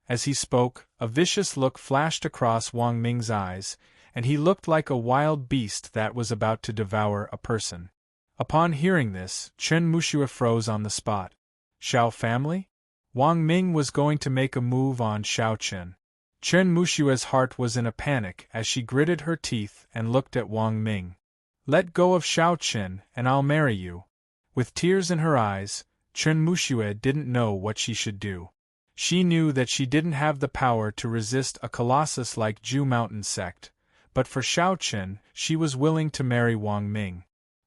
As he spoke, a vicious look flashed across Wang Ming's eyes, and he looked like a wild beast that was about to devour a person. Upon hearing this, Chen Mushue froze on the spot. Xiao family? Wang Ming was going to make a move on Xiao Chen. Chen Mushue's heart was in a panic as she gritted her teeth and looked at Wang Ming. "Let go of Xiao Chen and I'll marry you." With tears in her eyes, Chen Mushue didn't know what she should do. She knew that she didn't have the power to resist a colossus like Ju Mountain sect, but for Xiao Chen, she was willing to marry Wang Ming.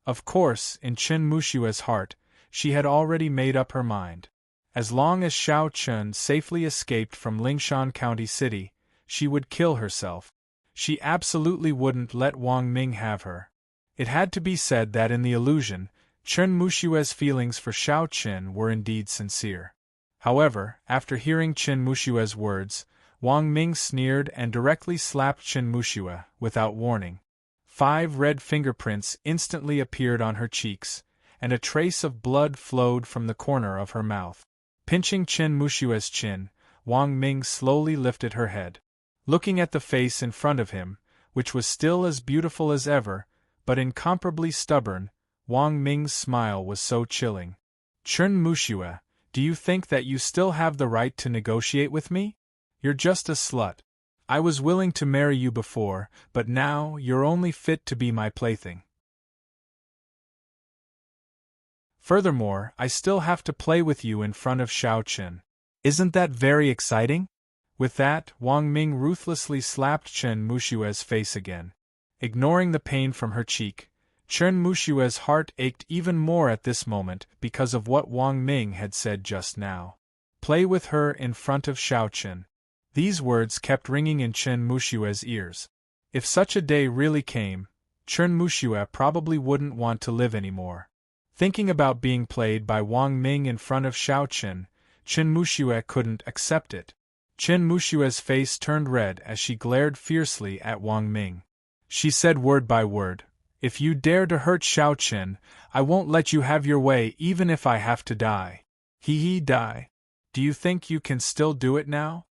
Of course, in Chen Mushue's heart, she had already made up her mind. As long as Xiao Chen safely escaped from Lingshan County City, she would kill herself. She absolutely wouldn't let Wang Ming have her. It had to be said that in the illusion, Chen Mushue's feelings for Xiao Chen were indeed sincere. However, after hearing Chen Mushue's words, Wang Ming sneered and directly slapped Chen Mushue, without warning. 5 red fingerprints instantly appeared on her cheeks, and a trace of blood flowed from the corner of her mouth. Pinching Chen Mushue's chin, Wang Ming slowly lifted her head. Looking at the face in front of him, which was still as beautiful as ever, but incomparably stubborn, Wang Ming's smile was so chilling. "Chen Mushue, do you think that you still have the right to negotiate with me? You're just a slut. I was willing to marry you before, but now you're only fit to be my plaything. Furthermore, I still have to play with you in front of Xiao Chen. Isn't that very exciting?" With that, Wang Ming ruthlessly slapped Chen Mushue's face again. Ignoring the pain from her cheek, Chen Mushue's heart ached even more at this moment because of what Wang Ming had said just now. "Play with her in front of Xiao Chen." These words kept ringing in Chen Mushue's ears. If such a day really came, Chen Mushue probably wouldn't want to live anymore. Thinking about being played by Wang Ming in front of Xiao Chen, Chen Mushue couldn't accept it. Chen Mushue's face turned red as she glared fiercely at Wang Ming. She said word by word, "If you dare to hurt Xiao Chen, I won't let you have your way even if I have to die." Die. Do you think you can still do it now?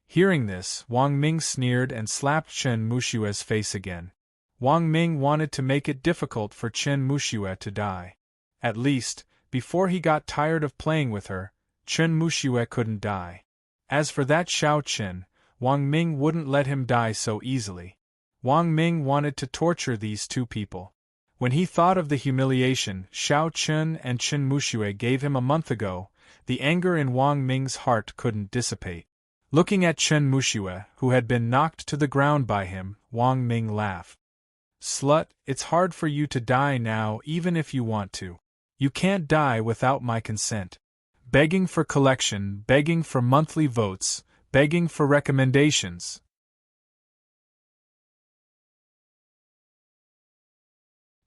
Hearing this, Wang Ming sneered and slapped Chen Mushue's face again. Wang Ming wanted to make it difficult for Chen Mushue to die. At least, before he got tired of playing with her, Chen Mushue couldn't die. As for that Xiao Chen, Wang Ming wouldn't let him die so easily. Wang Ming wanted to torture these two people. When he thought of the humiliation Xiao Chen and Chen Mushue gave him a month ago, the anger in Wang Ming's heart couldn't dissipate. Looking at Chen Mushue, who had been knocked to the ground by him, Wang Ming laughed. "Slut, it's hard for you to die now even if you want to. You can't die without my consent. Begging for collection, begging for monthly votes, begging for recommendations."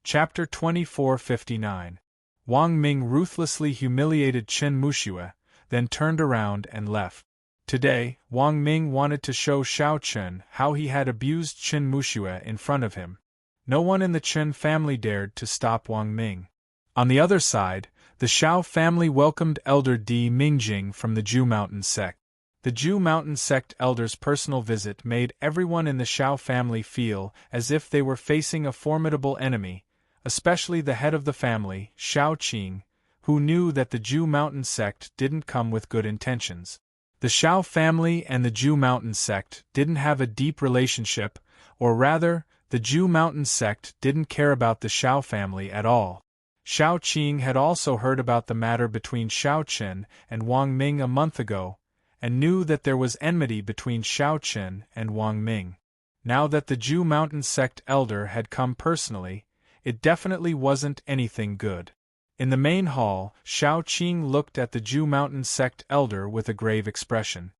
Chapter 2459. Wang Ming ruthlessly humiliated Chen Mushue, then turned around and left. Today, Wang Ming wanted to show Xiao Chen how he had abused Chen Mushue in front of him. No one in the Chen family dared to stop Wang Ming. On the other side, the Xiao family welcomed Elder Di Mingjing from the Ju Mountain sect. The Ju Mountain sect elder's personal visit made everyone in the Xiao family feel as if they were facing a formidable enemy, especially the head of the family, Xiao Qing, who knew that the Ju Mountain sect didn't come with good intentions. The Xiao family and the Ju Mountain sect didn't have a deep relationship, or rather, the Ju Mountain sect didn't care about the Xiao family at all. Xiao Qing had also heard about the matter between Xiao Chen and Wang Ming a month ago, and knew that there was enmity between Xiao Chen and Wang Ming. Now that the Ju Mountain sect elder had come personally, it definitely wasn't anything good. In the main hall, Xiao Qing looked at the Ju Mountain sect elder with a grave expression.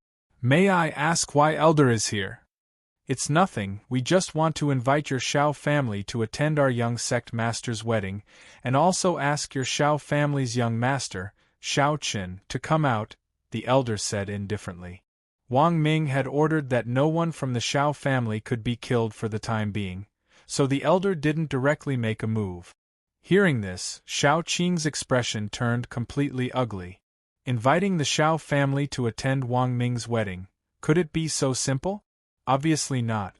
"May I ask why elder is here?" "It's nothing, we just want to invite your Xiao family to attend our young sect master's wedding, and also ask your Xiao family's young master, Xiao Qin, to come out," the elder said indifferently. Wang Ming had ordered that no one from the Xiao family could be killed for the time being, so the elder didn't directly make a move. Hearing this, Xiao Qing's expression turned completely ugly. Inviting the Xiao family to attend Wang Ming's wedding, could it be so simple? Obviously not.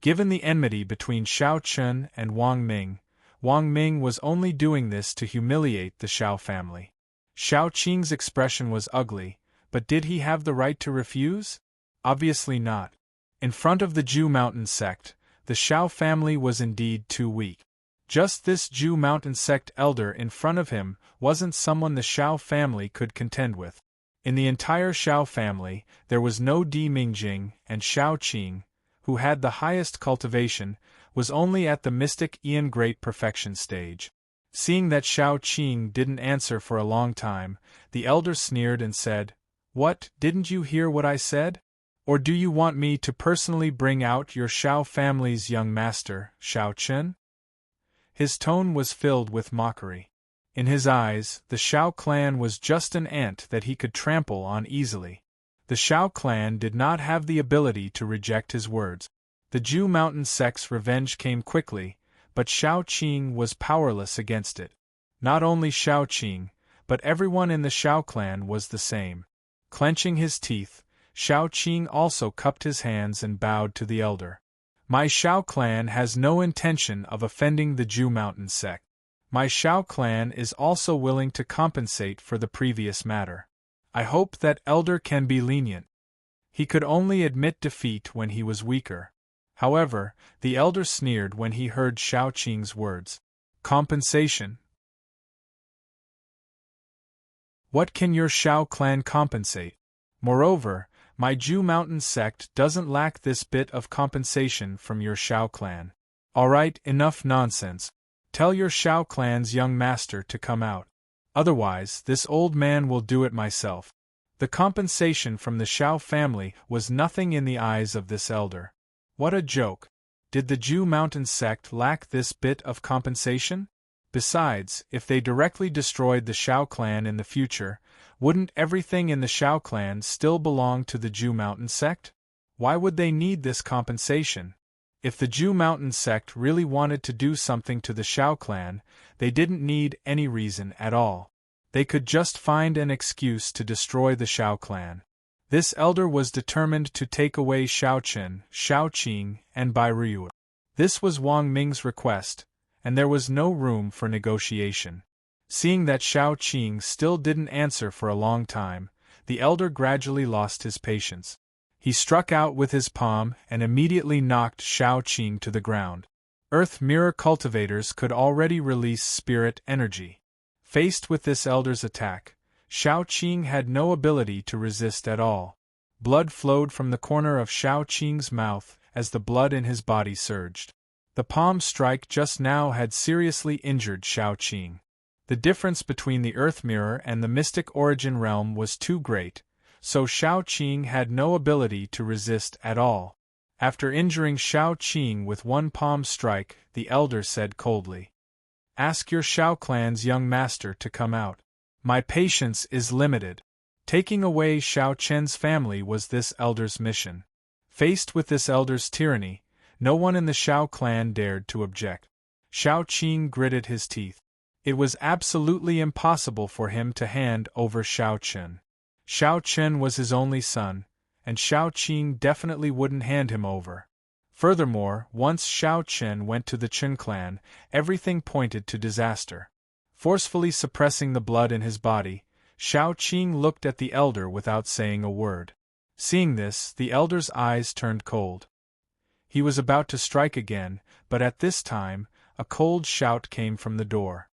Given the enmity between Xiao Chen and Wang Ming was only doing this to humiliate the Xiao family. Xiao Qing's expression was ugly, but did he have the right to refuse? Obviously not. In front of the Ju Mountain sect, the Xiao family was indeed too weak. Just this Ju Mountain sect elder in front of him wasn't someone the Xiao family could contend with. In the entire Xiao family, there was no Di Mingjing, and Xiao Qing, who had the highest cultivation, was only at the mystic Ian Great Perfection stage. Seeing that Xiao Qing didn't answer for a long time, the elder sneered and said, "What, didn't you hear what I said? Or do you want me to personally bring out your Xiao family's young master, Xiao Chen?" His tone was filled with mockery. In his eyes, the Xiao clan was just an ant that he could trample on easily. The Xiao clan did not have the ability to reject his words. The Ju Mountain sect's revenge came quickly, but Xiao Qing was powerless against it. Not only Xiao Qing, but everyone in the Xiao clan was the same. Clenching his teeth, Xiao Qing also cupped his hands and bowed to the elder. "My Xiao clan has no intention of offending the Ju Mountain sect. My Xiao clan is also willing to compensate for the previous matter. I hope that elder can be lenient." He could only admit defeat when he was weaker. However, the elder sneered when he heard Xiao Qing's words. "Compensation? What can your Xiao clan compensate? Moreover, my Ju Mountain sect doesn't lack this bit of compensation from your Xiao clan. Alright, enough nonsense. Tell your Xiao clan's young master to come out. Otherwise, this old man will do it myself." The compensation from the Xiao family was nothing in the eyes of this elder. What a joke! Did the Ju Mountain sect lack this bit of compensation? Besides, if they directly destroyed the Xiao clan in the future, wouldn't everything in the Xiao clan still belong to the Ju Mountain sect? Why would they need this compensation? If the Ju Mountain sect really wanted to do something to the Xiao clan, they didn't need any reason at all. They could just find an excuse to destroy the Xiao clan. This elder was determined to take away Xiao Chen, Xiao Qing, and Bai Ryu. This was Wang Ming's request, and there was no room for negotiation. Seeing that Xiao Qing still didn't answer for a long time, the elder gradually lost his patience. He struck out with his palm and immediately knocked Xiao Qing to the ground. Earth mirror cultivators could already release spirit energy. Faced with this elder's attack, Xiao Qing had no ability to resist at all. Blood flowed from the corner of Xiao Qing's mouth as the blood in his body surged. The palm strike just now had seriously injured Xiao Qing. The difference between the Earth Mirror and the Mystic Origin Realm was too great, so Xiao Qing had no ability to resist at all. After injuring Xiao Qing with one palm strike, the elder said coldly, "Ask your Xiao clan's young master to come out. My patience is limited." Taking away Xiao Chen's family was this elder's mission. Faced with this elder's tyranny, no one in the Xiao clan dared to object. Xiao Qing gritted his teeth. It was absolutely impossible for him to hand over Xiao Chen. Xiao Chen was his only son, and Xiao Qing definitely wouldn't hand him over. Furthermore, once Xiao Chen went to the Chen clan, everything pointed to disaster. Forcefully suppressing the blood in his body, Xiao Qing looked at the elder without saying a word. Seeing this, the elder's eyes turned cold. He was about to strike again, but at this time, a cold shout came from the door.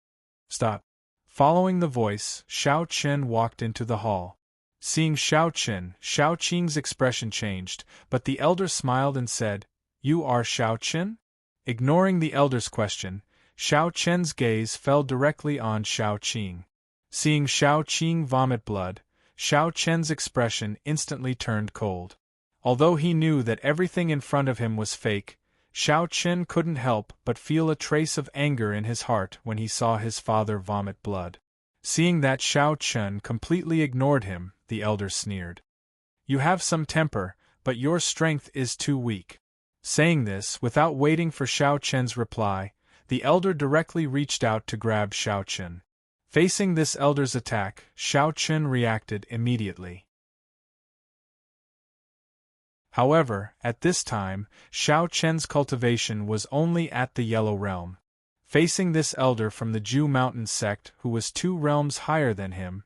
"Stop!" Following the voice, Xiao Chen walked into the hall. Seeing Xiao Qin, Xiao Qing's expression changed, but the elder smiled and said, "You are Xiao Qin?" Ignoring the elder's question, Xiao Qin's gaze fell directly on Xiao Qing. Seeing Xiao Qing vomit blood, Xiao Qin's expression instantly turned cold. Although he knew that everything in front of him was fake, Xiao Qin couldn't help but feel a trace of anger in his heart when he saw his father vomit blood. Seeing that Xiao Qin completely ignored him, the elder sneered. "You have some temper, but your strength is too weak." Saying this, without waiting for Xiao Qin's reply, the elder directly reached out to grab Xiao Qin. Facing this elder's attack, Xiao Qin reacted immediately. However, at this time, Xiao Qin's cultivation was only at the Yellow Realm. Facing this elder from the Ju Mountain sect who was 2 realms higher than him,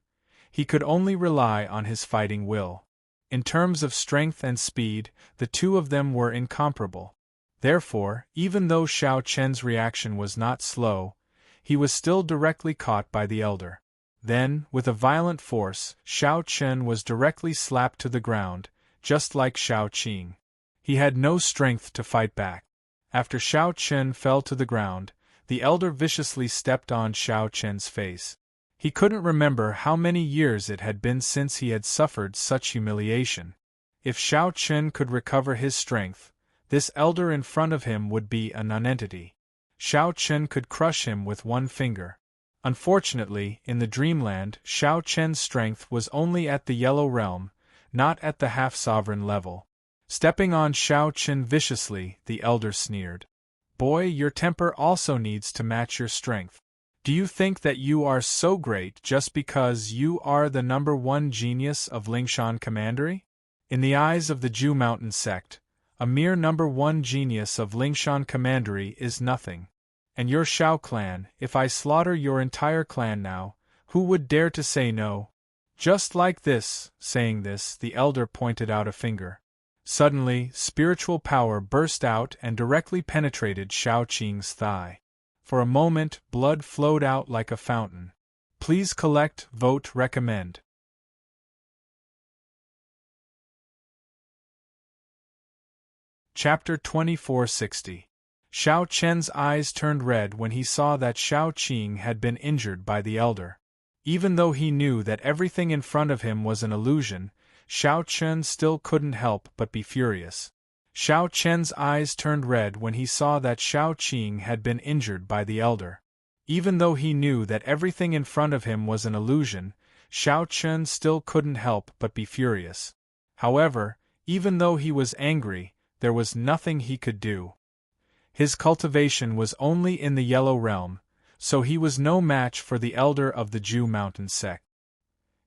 he could only rely on his fighting will. In terms of strength and speed, the two of them were incomparable. Therefore, even though Xiao Qin's reaction was not slow, he was still directly caught by the elder. Then, with a violent force, Xiao Qin was directly slapped to the ground, just like Xiao Qing. He had no strength to fight back. After Xiao Qin fell to the ground, the elder viciously stepped on Xiao Qin's face. He couldn't remember how many years it had been since he had suffered such humiliation. If Xiao Qin could recover his strength, this elder in front of him would be a nonentity. Xiao Qin could crush him with one finger. Unfortunately, in the dreamland, Xiao Qin's strength was only at the Yellow Realm, not at the half-sovereign level. Stepping on Xiao Qin viciously, the elder sneered. "Boy, your temper also needs to match your strength. Do you think that you are so great just because you are the #1 genius of Lingshan Commandery? In the eyes of the Ju Mountain sect, a mere #1 genius of Lingshan Commandery is nothing. And your Shao clan, if I slaughter your entire clan now, who would dare to say no?" Just like this, saying this, the elder pointed out a finger. Suddenly, spiritual power burst out and directly penetrated Xiao Qing's thigh. For a moment, blood flowed out like a fountain. Please collect, vote, recommend. Chapter 2460. Xiao Qin's eyes turned red when he saw that Xiao Qing had been injured by the elder. Even though he knew that everything in front of him was an illusion, Xiao Qin still couldn't help but be furious. Xiao Qin's eyes turned red when he saw that Xiao Qing had been injured by the elder. Even though he knew that everything in front of him was an illusion, Xiao Qin still couldn't help but be furious. However, even though he was angry, there was nothing he could do. His cultivation was only in the Yellow Realm, so he was no match for the elder of the Ju Mountain sect.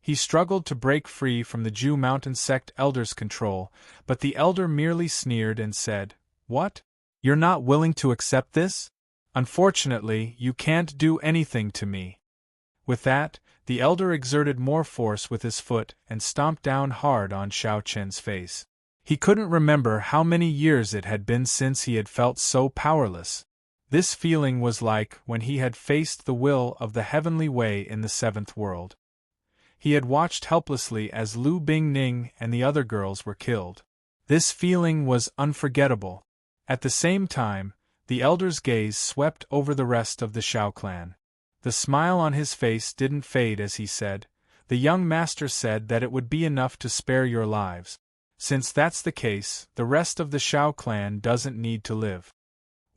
He struggled to break free from the Ju Mountain sect elder's control, but the elder merely sneered and said, "What? You're not willing to accept this? Unfortunately, you can't do anything to me." With that, the elder exerted more force with his foot and stomped down hard on Xiao Qin's face. He couldn't remember how many years it had been since he had felt so powerless. This feeling was like when he had faced the will of the heavenly way in the 7th world. He had watched helplessly as Lu Bingning and the other girls were killed. This feeling was unforgettable. At the same time, the elder's gaze swept over the rest of the Shao clan. The smile on his face didn't fade as he said, "The young master said that it would be enough to spare your lives. Since that's the case, the rest of the Shao clan doesn't need to live."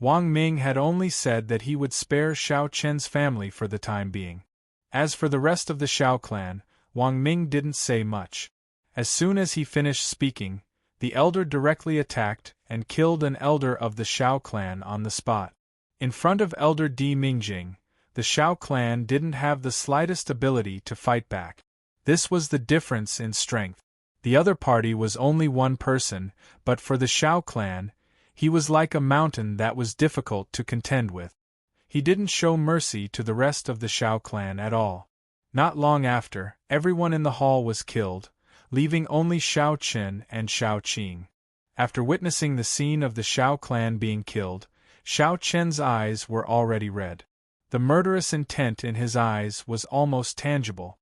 Wang Ming had only said that he would spare Xiao Qin's family for the time being. As for the rest of the Shao clan, Wang Ming didn't say much. As soon as he finished speaking, the elder directly attacked and killed an elder of the Shao clan on the spot. In front of Elder Di Mingjing, the Shao clan didn't have the slightest ability to fight back. This was the difference in strength. The other party was only one person, but for the Shao clan, he was like a mountain that was difficult to contend with. He didn't show mercy to the rest of the Shao clan at all. Not long after, everyone in the hall was killed, leaving only Xiao Qin and Xiao Qing. After witnessing the scene of the Shao clan being killed, Xiao Qin's eyes were already red. The murderous intent in his eyes was almost tangible.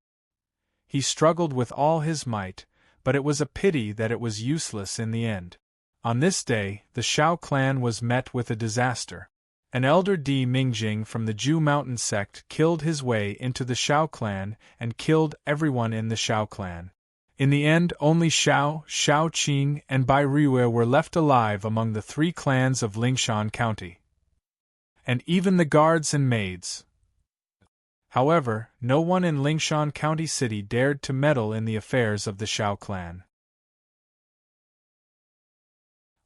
He struggled with all his might, but it was a pity that it was useless in the end. On this day, the Shao clan was met with a disaster. An elder Di Mingjing from the Ju Mountain sect killed his way into the Shao clan and killed everyone in the Shao clan. In the end, only Shao, Shao Qing, and Bai Riyue were left alive among the 3 clans of Lingshan County. And even the guards and maids. However, no one in Lingshan County City dared to meddle in the affairs of the Shao clan.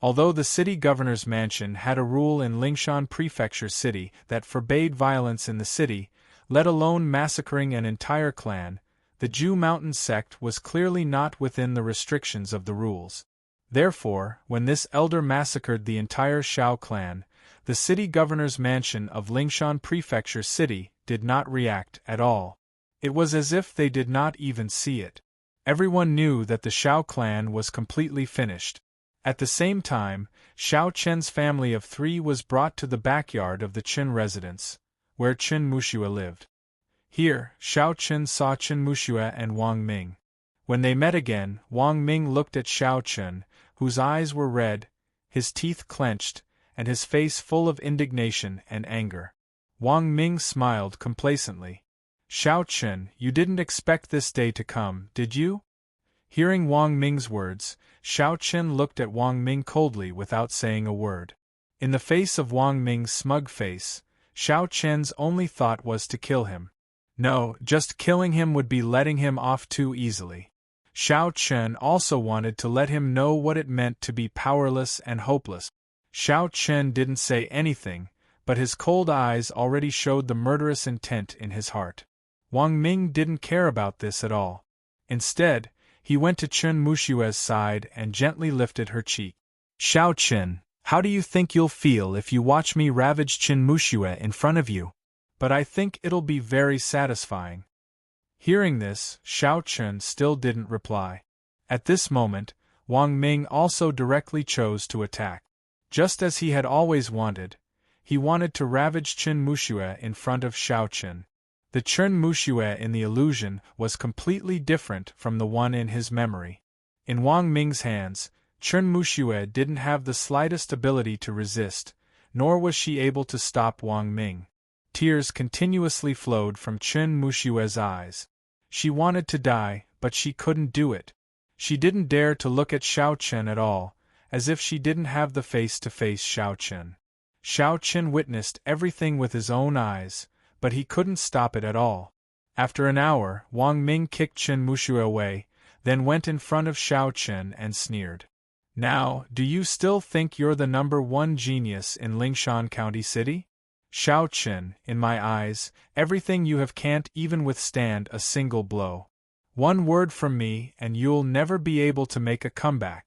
Although the city governor's mansion had a rule in Lingshan Prefecture City that forbade violence in the city, let alone massacring an entire clan, the Ju Mountain sect was clearly not within the restrictions of the rules. Therefore, when this elder massacred the entire Shao clan, the city governor's mansion of Lingshan Prefecture City did not react at all. It was as if they did not even see it. Everyone knew that the Shao clan was completely finished. At the same time, Shao Chen's family of 3 was brought to the backyard of the Chen residence, where Chen Muxue lived. Here, Shao Chen saw Chen Muxue and Wang Ming. When they met again, Wang Ming looked at Shao Chen, whose eyes were red, his teeth clenched, and his face full of indignation and anger. Wang Ming smiled complacently. "Shao Chen, you didn't expect this day to come, did you?" Hearing Wang Ming's words, Shao Chen looked at Wang Ming coldly without saying a word. In the face of Wang Ming's smug face, Shao Chen's only thought was to kill him. No, just killing him would be letting him off too easily. Shao Chen also wanted to let him know what it meant to be powerless and hopeless. Shao Chen didn't say anything, but his cold eyes already showed the murderous intent in his heart. Wang Ming didn't care about this at all. Instead, he went to Chen Muxue's side and gently lifted her cheek. "Shao Chen, how do you think you'll feel if you watch me ravage Chen Muxue in front of you? But I think it'll be very satisfying." Hearing this, Shao Chen still didn't reply. At this moment, Wang Ming also directly chose to attack. Just as he had always wanted, he wanted to ravage Chen Muxue in front of Shao Chen. The Chen Muxue in the illusion was completely different from the one in his memory. In Wang Ming's hands, Chen Muxue didn't have the slightest ability to resist, nor was she able to stop Wang Ming. Tears continuously flowed from Chen Muxue's eyes. She wanted to die, but she couldn't do it. She didn't dare to look at Shao Chen at all, as if she didn't have the face to face Shao Chen. Shao Chen witnessed everything with his own eyes, but he couldn't stop it at all. After an hour, Wang Ming kicked Chen Muxue away, then went in front of Shao Chen and sneered. "Now, do you still think you're the #1 genius in Lingshan County City? Shao Chen, in my eyes, everything you have can't even withstand a single blow. One word from me and you'll never be able to make a comeback."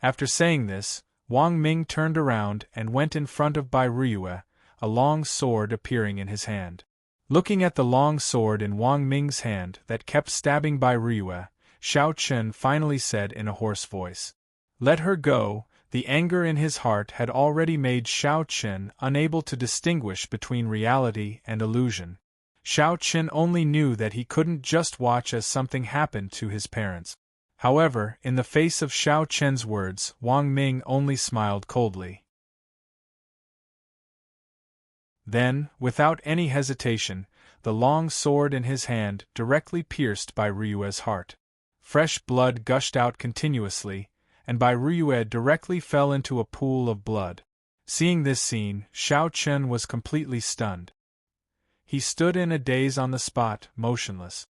After saying this, Wang Ming turned around and went in front of Bai Riyue, a long sword appearing in his hand. Looking at the long sword in Wang Ming's hand that kept stabbing Bai Riyue, Shao Chen finally said in a hoarse voice, "Let her go." The anger in his heart had already made Shao Chen unable to distinguish between reality and illusion. Shao Chen only knew that he couldn't just watch as something happened to his parents. However, in the face of Shao Chen's words, Wang Ming only smiled coldly. Then, without any hesitation, the long sword in his hand directly pierced Bai Riyue's heart. Fresh blood gushed out continuously, and Bai Riyue directly fell into a pool of blood. Seeing this scene, Shao Chen was completely stunned. He stood in a daze on the spot, motionless.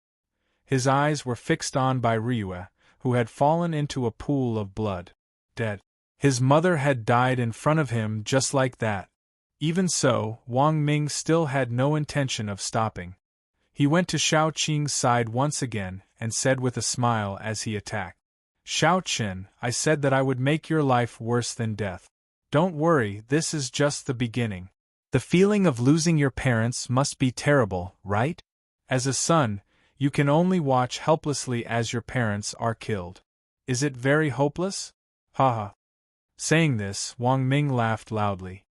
His eyes were fixed on Bai Riyue, who had fallen into a pool of blood. Dead. His mother had died in front of him just like that. Even so, Wang Ming still had no intention of stopping. He went to Shao Qing's side once again and said with a smile as he attacked, "Shao Chen, I said that I would make your life worse than death. Don't worry, this is just the beginning. The feeling of losing your parents must be terrible, right? As a son, you can only watch helplessly as your parents are killed. Is it very hopeless? Haha." Saying this, Wang Ming laughed loudly.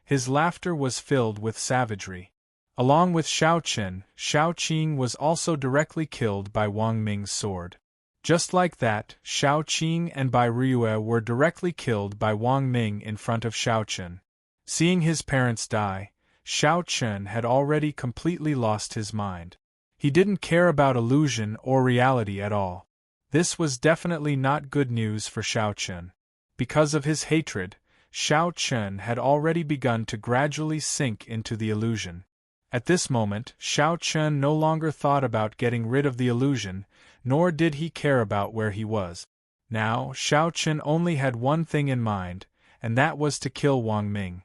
His laughter was filled with savagery. Along with Shao Chen, Shao Qing was also directly killed by Wang Ming's sword. Just like that, Shao Qing and Bai Riyue were directly killed by Wang Ming in front of Shao Chen. Seeing his parents die, Shao Chen had already completely lost his mind. He didn't care about illusion or reality at all. This was definitely not good news for Shao Chen. Because of his hatred, Shao Chen had already begun to gradually sink into the illusion. At this moment, Shao Chen no longer thought about getting rid of the illusion, nor did he care about where he was. Now, Shao Chen only had one thing in mind, and that was to kill Wang Ming.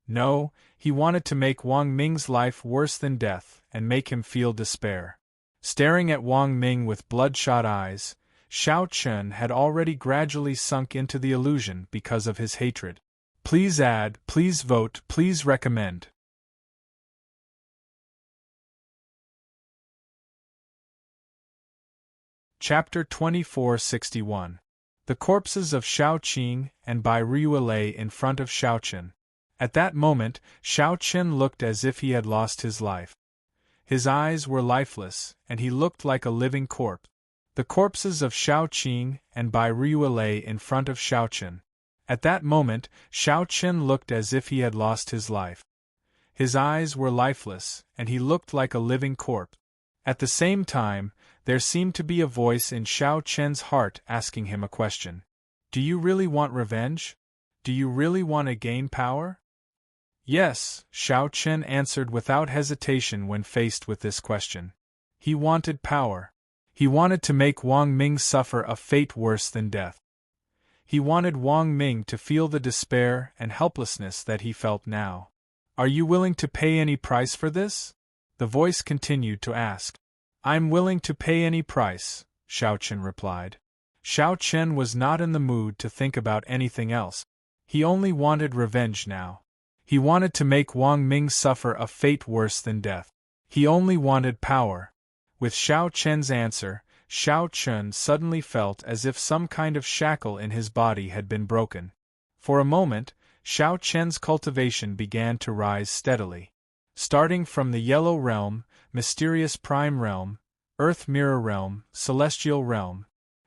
No, he wanted to make Wang Ming's life worse than death and make him feel despair. Staring at Wang Ming with bloodshot eyes, Shao Chen had already gradually sunk into the illusion because of his hatred. Please add, please vote, please recommend. Chapter 2461. The corpses of Shao Qing and Bai Riyue lay in front of Shao Chen. At that moment, Shao Chen looked as if he had lost his life. His eyes were lifeless, and he looked like a living corpse. The corpses of Shao Qing and Bai Riyue lay in front of Shao Chen. At that moment, Shao Chen looked as if he had lost his life. His eyes were lifeless, and he looked like a living corpse. At the same time, there seemed to be a voice in Shao Chen's heart asking him a question. Do you really want revenge? Do you really want to gain power? Yes, Shao Chen answered without hesitation when faced with this question. He wanted power. He wanted to make Wang Ming suffer a fate worse than death. He wanted Wang Ming to feel the despair and helplessness that he felt now. Are you willing to pay any price for this? The voice continued to ask. I'm willing to pay any price, Shao Chen replied. Shao Chen was not in the mood to think about anything else. He only wanted revenge now. He wanted to make Wang Ming suffer a fate worse than death. He only wanted power. With Shao Chen's answer, Shao Chen suddenly felt as if some kind of shackle in his body had been broken. For a moment, Shao Chen's cultivation began to rise steadily. Starting from the Yellow Realm, Mysterious Prime Realm, Earth Mirror Realm, Celestial Realm.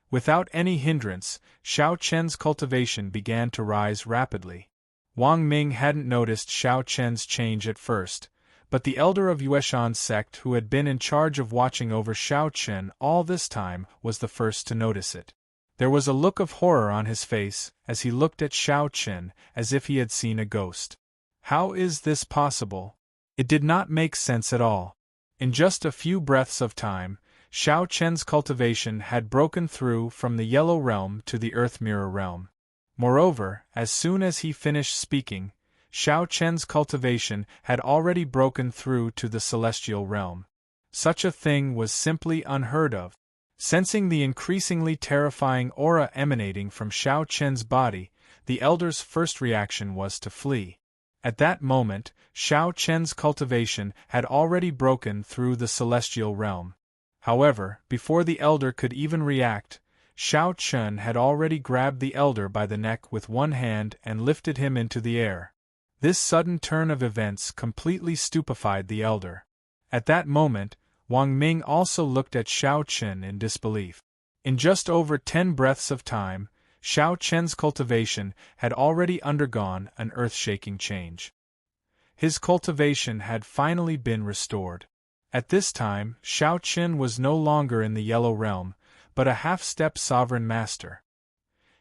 Without any hindrance, Shao Chen's cultivation began to rise rapidly. Wang Ming hadn't noticed Shao Chen's change at first, but the elder of Yueshan's sect who had been in charge of watching over Shao Chen all this time was the first to notice it. There was a look of horror on his face as he looked at Shao Chen as if he had seen a ghost. How is this possible? It did not make sense at all. In just a few breaths of time, Shao Chen's cultivation had broken through from the Yellow Realm to the Earth Mirror Realm. Moreover, as soon as he finished speaking, Shao Chen's cultivation had already broken through to the Celestial Realm. Such a thing was simply unheard of. Sensing the increasingly terrifying aura emanating from Shao Chen's body, the elder's first reaction was to flee. At that moment, Shao Chen's cultivation had already broken through the Celestial Realm. However, before the elder could even react, Shao Chen had already grabbed the elder by the neck with one hand and lifted him into the air. This sudden turn of events completely stupefied the elder. At that moment, Wang Ming also looked at Shao Chen in disbelief. In just over 10 breaths of time, Shao Chen's cultivation had already undergone an earth-shaking change. His cultivation had finally been restored. At this time, Shao Chen was no longer in the Yellow Realm, but a half-step sovereign master.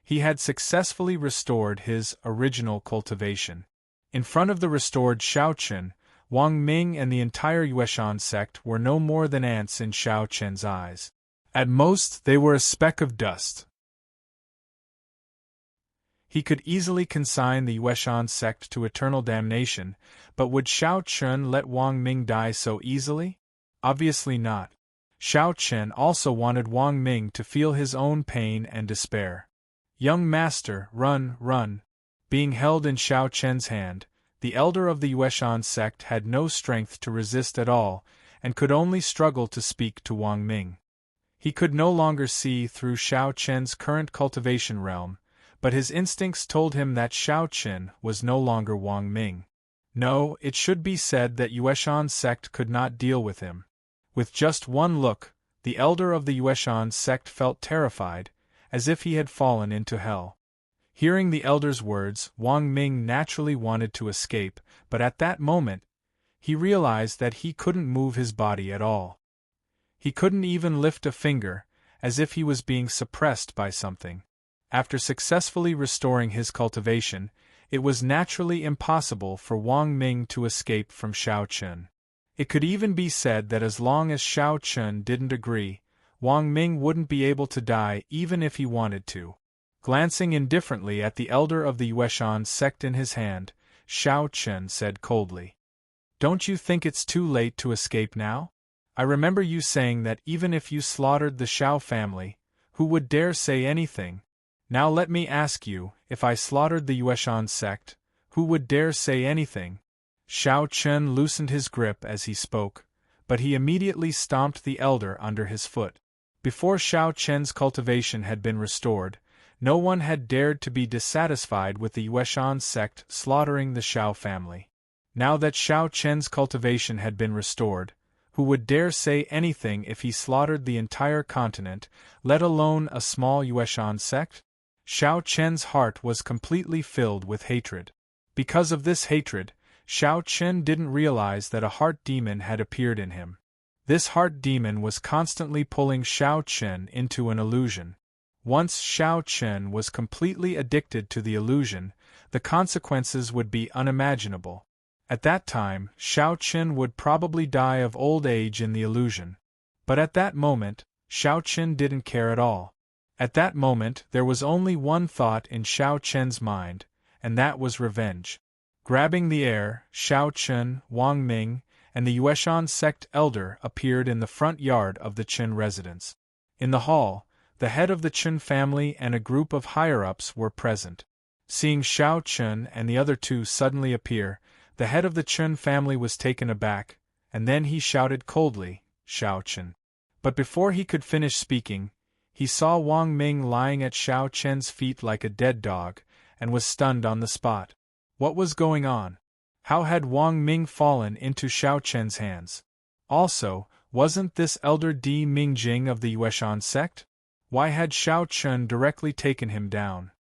He had successfully restored his original cultivation. In front of the restored Shao Chen, Wang Ming and the entire Yueshan sect were no more than ants in Shao Chen's eyes. At most, they were a speck of dust. He could easily consign the Yueshan sect to eternal damnation, but would Shao Chen let Wang Ming die so easily? Obviously not. Shao Chen also wanted Wang Ming to feel his own pain and despair. Young master, run, run. Being held in Shao Chen's hand, the elder of the Yueshan sect had no strength to resist at all, and could only struggle to speak to Wang Ming. He could no longer see through Shao Chen's current cultivation realm, but his instincts told him that Shao Chen was no longer Wang Ming. No, it should be said that Yueshan's sect could not deal with him. With just one look, the elder of the Yueshan sect felt terrified, as if he had fallen into hell. Hearing the elder's words, Wang Ming naturally wanted to escape, but at that moment, he realized that he couldn't move his body at all. He couldn't even lift a finger, as if he was being suppressed by something. After successfully restoring his cultivation, it was naturally impossible for Wang Ming to escape from Xiao Chun. It could even be said that as long as Xiao Chun didn't agree, Wang Ming wouldn't be able to die even if he wanted to. Glancing indifferently at the elder of the Yueshan sect in his hand, Xiao Chun said coldly, "Don't you think it's too late to escape now? I remember you saying that even if you slaughtered the Xiao family, who would dare say anything? Now let me ask you, if I slaughtered the Yueshan sect, who would dare say anything?" Xiao Chun loosened his grip as he spoke, but he immediately stomped the elder under his foot. Before Xiao Chun's cultivation had been restored, no one had dared to be dissatisfied with the Yueshan sect slaughtering the Xiao family. Now that Xiao Chun's cultivation had been restored, who would dare say anything if he slaughtered the entire continent, let alone a small Yueshan sect? Xiao Chun's heart was completely filled with hatred. Because of this hatred, Xiao Chun didn't realize that a heart demon had appeared in him. This heart demon was constantly pulling Xiao Chun into an illusion. Once Xiao Chun was completely addicted to the illusion, the consequences would be unimaginable. At that time, Xiao Chun would probably die of old age in the illusion. But at that moment, Xiao Chun didn't care at all. At that moment, there was only one thought in Xiao Chun's mind, and that was revenge. Grabbing the air, Xiao Chun, Wang Ming, and the Yueshan sect elder appeared in the front yard of the Chun residence. In the hall, the head of the Chun family and a group of higher-ups were present. Seeing Xiao Chun and the other two suddenly appear, the head of the Chun family was taken aback, and then he shouted coldly, "Xiao Chun." But before he could finish speaking, he saw Wang Ming lying at Xiao Chun's feet like a dead dog, and was stunned on the spot. What was going on? How had Wang Ming fallen into Xiao Chun's hands? Also, wasn't this elder Di Mingjing of the Yueshan sect? Why had Xiao Chun directly taken him down?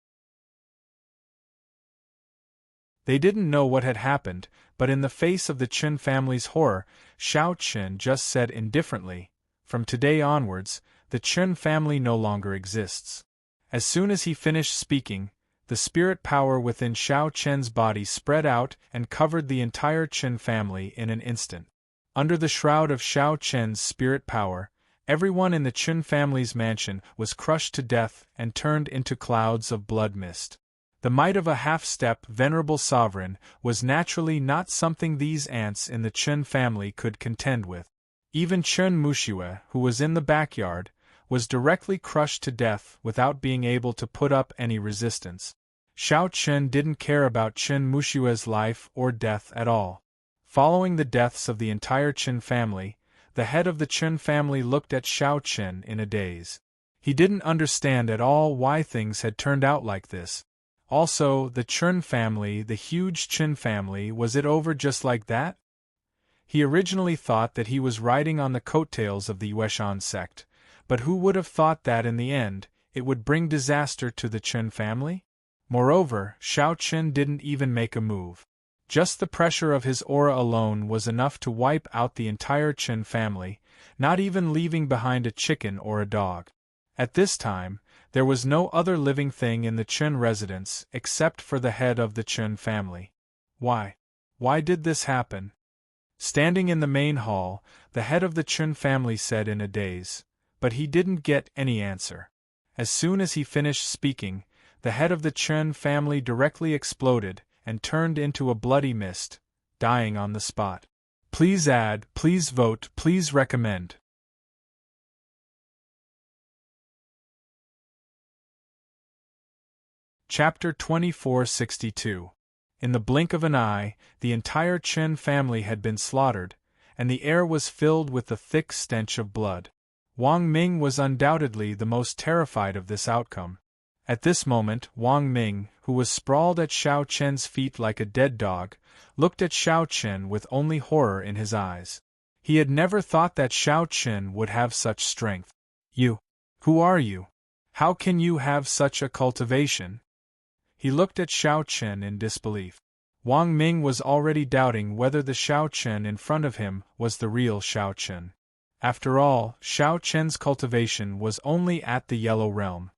They didn't know what had happened, but in the face of the Chun family's horror, Xiao Chun just said indifferently, "From today onwards, the Chun family no longer exists." As soon as he finished speaking, the spirit power within Xiao Chun's body spread out and covered the entire Chun family in an instant. Under the shroud of Xiao Chun's spirit power, everyone in the Chun family's mansion was crushed to death and turned into clouds of blood mist. The might of a half-step venerable sovereign was naturally not something these ants in the Chun family could contend with. Even Chun Mushue, who was in the backyard, was directly crushed to death without being able to put up any resistance. Xiao Chun didn't care about Chun Mushue's life or death at all. Following the deaths of the entire Chun family, the head of the Chun family looked at Xiao Chun in a daze. He didn't understand at all why things had turned out like this. Also, the Chun family, the huge Chun family, was it over just like that? He originally thought that he was riding on the coattails of the Yueshan sect, but who would have thought that in the end, it would bring disaster to the Chun family? Moreover, Xiao Chun didn't even make a move. Just the pressure of his aura alone was enough to wipe out the entire Chun family, not even leaving behind a chicken or a dog. At this time, there was no other living thing in the Chun residence except for the head of the Chun family. Why? Why did this happen? Standing in the main hall, the head of the Chun family said in a daze, but he didn't get any answer. As soon as he finished speaking, the head of the Chun family directly exploded and turned into a bloody mist, dying on the spot. Please add, please vote, please recommend. Chapter 2462. In the blink of an eye, the entire Chun family had been slaughtered, and the air was filled with the thick stench of blood. Wang Ming was undoubtedly the most terrified of this outcome. At this moment, Wang Ming, who was sprawled at Xiao Chen's feet like a dead dog, looked at Xiao Chen with only horror in his eyes. He had never thought that Xiao Chen would have such strength. You? Who are you? How can you have such a cultivation? He looked at Xiao Chen in disbelief. Wang Ming was already doubting whether the Xiao Chen in front of him was the real Xiao Chen. After all, Xiao Chen's cultivation was only at the Yellow Realm.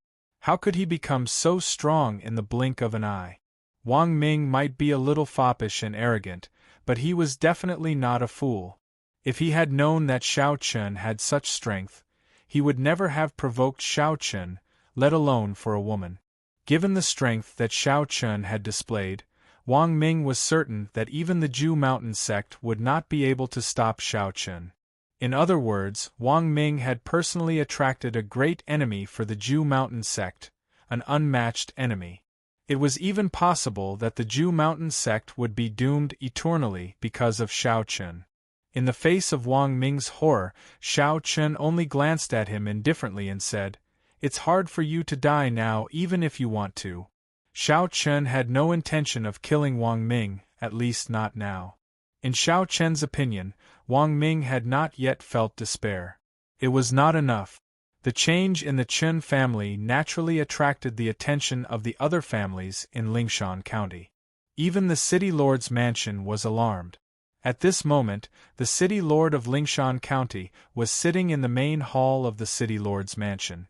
How could he become so strong in the blink of an eye? Wang Ming might be a little foppish and arrogant, but he was definitely not a fool. If he had known that Xiao Chen had such strength, he would never have provoked Xiao Chen, let alone for a woman. Given the strength that Xiao Chen had displayed, Wang Ming was certain that even the Ju Mountain sect would not be able to stop Xiao Chen. In other words, Wang Ming had personally attracted a great enemy for the Ju Mountain sect, an unmatched enemy. It was even possible that the Ju Mountain sect would be doomed eternally because of Xiao Chen. In the face of Wang Ming's horror, Xiao Chen only glanced at him indifferently and said, "It's hard for you to die now even if you want to." Xiao Chen had no intention of killing Wang Ming, at least not now. In Xiao Chen's opinion, Wang Ming had not yet felt despair. It was not enough. The change in the Chen family naturally attracted the attention of the other families in Lingshan County. Even the city lord's mansion was alarmed. At this moment, the city lord of Lingshan County was sitting in the main hall of the city lord's mansion.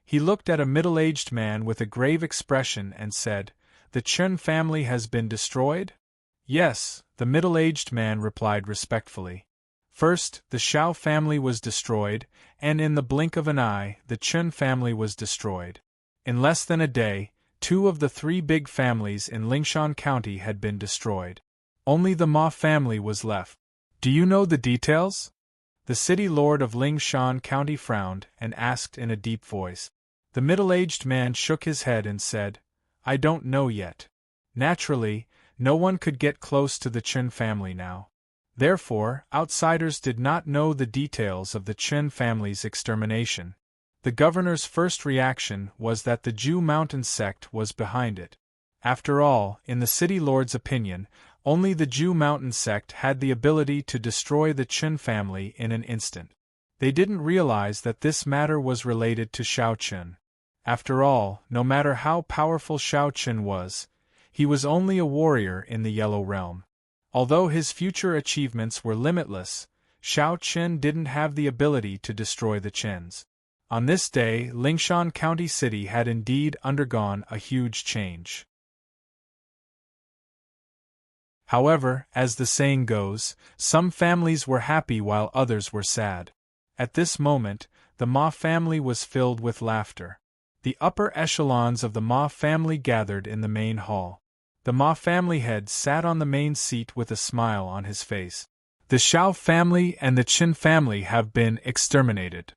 He looked at a middle-aged man with a grave expression and said, "The Chen family has been destroyed?" "Yes," the middle-aged man replied respectfully. "First, the Xiao family was destroyed, and in the blink of an eye, the Chen family was destroyed. In less than a day, 2 of the 3 big families in Lingshan County had been destroyed. Only the Ma family was left. Do you know the details?" The city lord of Lingshan County frowned and asked in a deep voice. The middle-aged man shook his head and said, "I don't know yet." Naturally, no one could get close to the Chen family now. Therefore, outsiders did not know the details of the Chen family's extermination. The governor's first reaction was that the Ju Mountain sect was behind it. After all, in the city lord's opinion, only the Ju Mountain sect had the ability to destroy the Chen family in an instant. They didn't realize that this matter was related to Xiao Chen. After all, no matter how powerful Xiao Chen was, he was only a warrior in the Yellow Realm. Although his future achievements were limitless, Xiao Chen didn't have the ability to destroy the Chens. On this day, Lingshan County City had indeed undergone a huge change. However, as the saying goes, some families were happy while others were sad. At this moment, the Ma family was filled with laughter. The upper echelons of the Ma family gathered in the main hall. The Ma family head sat on the main seat with a smile on his face. "The Xiao family and the Qin family have been exterminated.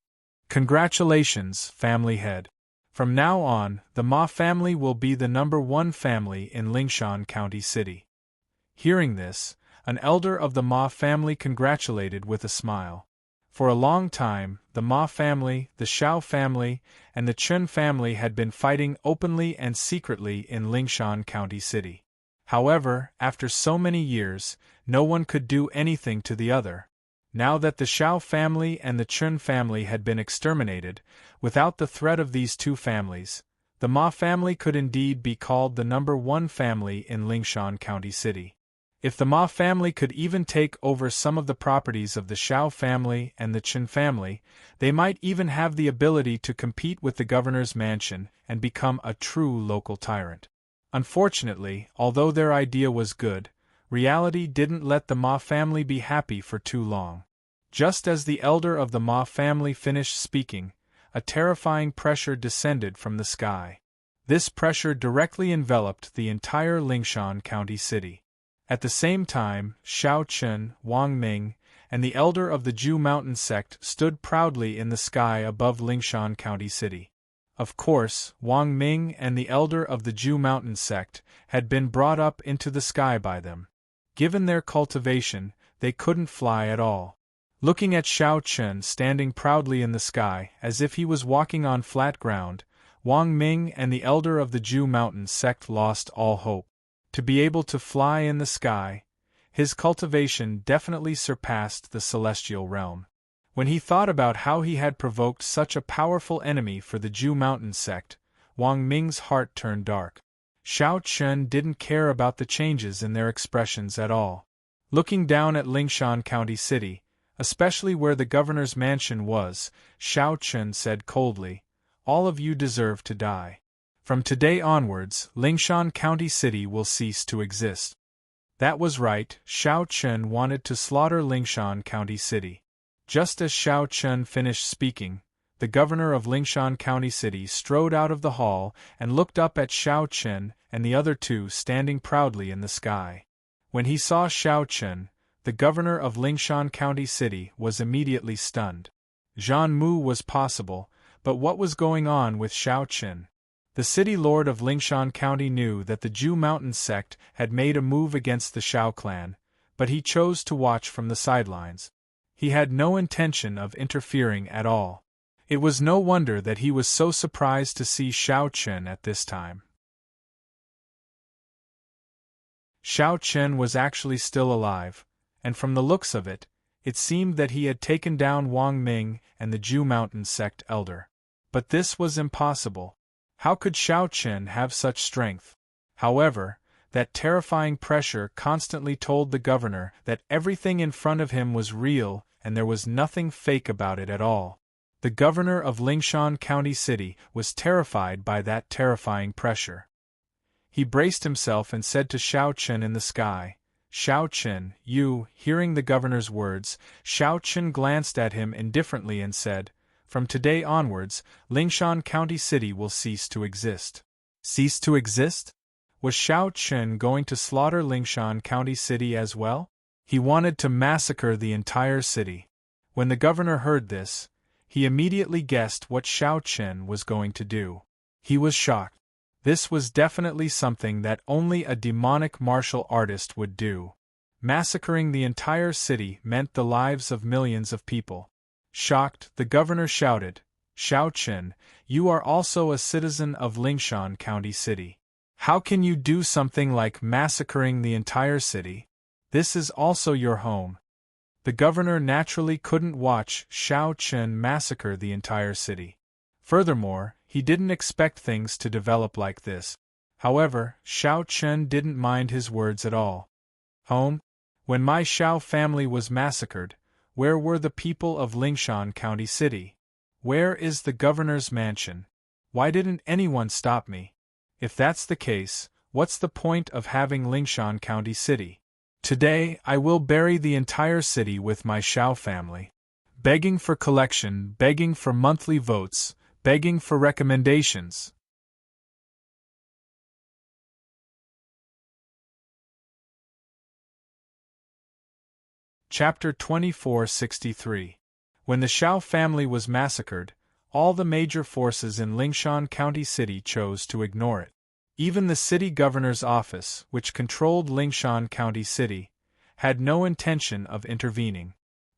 Congratulations, family head. From now on, the Ma family will be the #1 family in Lingshan County City." Hearing this, an elder of the Ma family congratulated with a smile. For a long time, the Ma family, the Xiao family, and the Chen family had been fighting openly and secretly in Lingshan County City. However, after so many years, no one could do anything to the other. Now that the Xiao family and the Chen family had been exterminated, without the threat of these 2 families, the Ma family could indeed be called the #1 family in Lingshan County City. If the Ma family could even take over some of the properties of the Xiao family and the Chen family, they might even have the ability to compete with the governor's mansion and become a true local tyrant. Unfortunately, although their idea was good, reality didn't let the Ma family be happy for too long. Just as the elder of the Ma family finished speaking, a terrifying pressure descended from the sky. This pressure directly enveloped the entire Lingshan County City. At the same time, Xiao Chen, Wang Ming, and the elder of the Ju Mountain sect stood proudly in the sky above Lingshan County City. Of course, Wang Ming and the elder of the Ju Mountain sect had been brought up into the sky by them. Given their cultivation, they couldn't fly at all. Looking at Xiao Chen standing proudly in the sky as if he was walking on flat ground, Wang Ming and the elder of the Ju Mountain sect lost all hope. To be able to fly in the sky, his cultivation definitely surpassed the celestial realm. When he thought about how he had provoked such a powerful enemy for the Ju Mountain sect, Wang Ming's heart turned dark. Xiao Chen didn't care about the changes in their expressions at all. Looking down at Lingshan County City, especially where the governor's mansion was, Xiao Chen said coldly, "All of you deserve to die. From today onwards, Lingshan County City will cease to exist." That was right, Xiao Chen wanted to slaughter Lingshan County City. Just as Xiao Chen finished speaking, the governor of Lingshan County City strode out of the hall and looked up at Xiao Chen and the other two standing proudly in the sky. When he saw Xiao Chen, the governor of Lingshan County City was immediately stunned. Zhan Mu was possible, but what was going on with Xiao Chen? The city lord of Lingshan County knew that the Ju Mountain sect had made a move against the Xiao clan, but he chose to watch from the sidelines. He had no intention of interfering at all. It was no wonder that he was so surprised to see Xiao Chen at this time. Xiao Chen was actually still alive, and from the looks of it, it seemed that he had taken down Wang Ming and the Ju Mountain sect elder. But this was impossible. How could Xiao Chen have such strength? However, that terrifying pressure constantly told the governor that everything in front of him was real and there was nothing fake about it at all. The governor of Lingshan County City was terrified by that terrifying pressure. He braced himself and said to Xiao Chen in the sky, "Xiao Chen, you," hearing the governor's words, Xiao Chen glanced at him indifferently and said, "From today onwards, Lingshan County City will cease to exist." Cease to exist? Was Xiao Chen going to slaughter Lingshan County City as well? He wanted to massacre the entire city. When the governor heard this, he immediately guessed what Xiao Chen was going to do. He was shocked. This was definitely something that only a demonic martial artist would do. Massacring the entire city meant the lives of millions of people. Shocked, the governor shouted, "Xiao Chen, you are also a citizen of Lingshan County City. How can you do something like massacring the entire city? This is also your home." The governor naturally couldn't watch Xiao Chen massacre the entire city. Furthermore, he didn't expect things to develop like this. However, Xiao Chen didn't mind his words at all. "Home? When my Xiao family was massacred, where were the people of Lingshan County City? Where is the governor's mansion? Why didn't anyone stop me? If that's the case, what's the point of having Lingshan County City? Today, I will bury the entire city with my Xiao family. Begging for collection, begging for monthly votes, begging for recommendations." Chapter 2463. When the Xiao family was massacred, all the major forces in Lingshan County City chose to ignore it. Even the city governor's office, which controlled Lingshan County City, had no intention of intervening.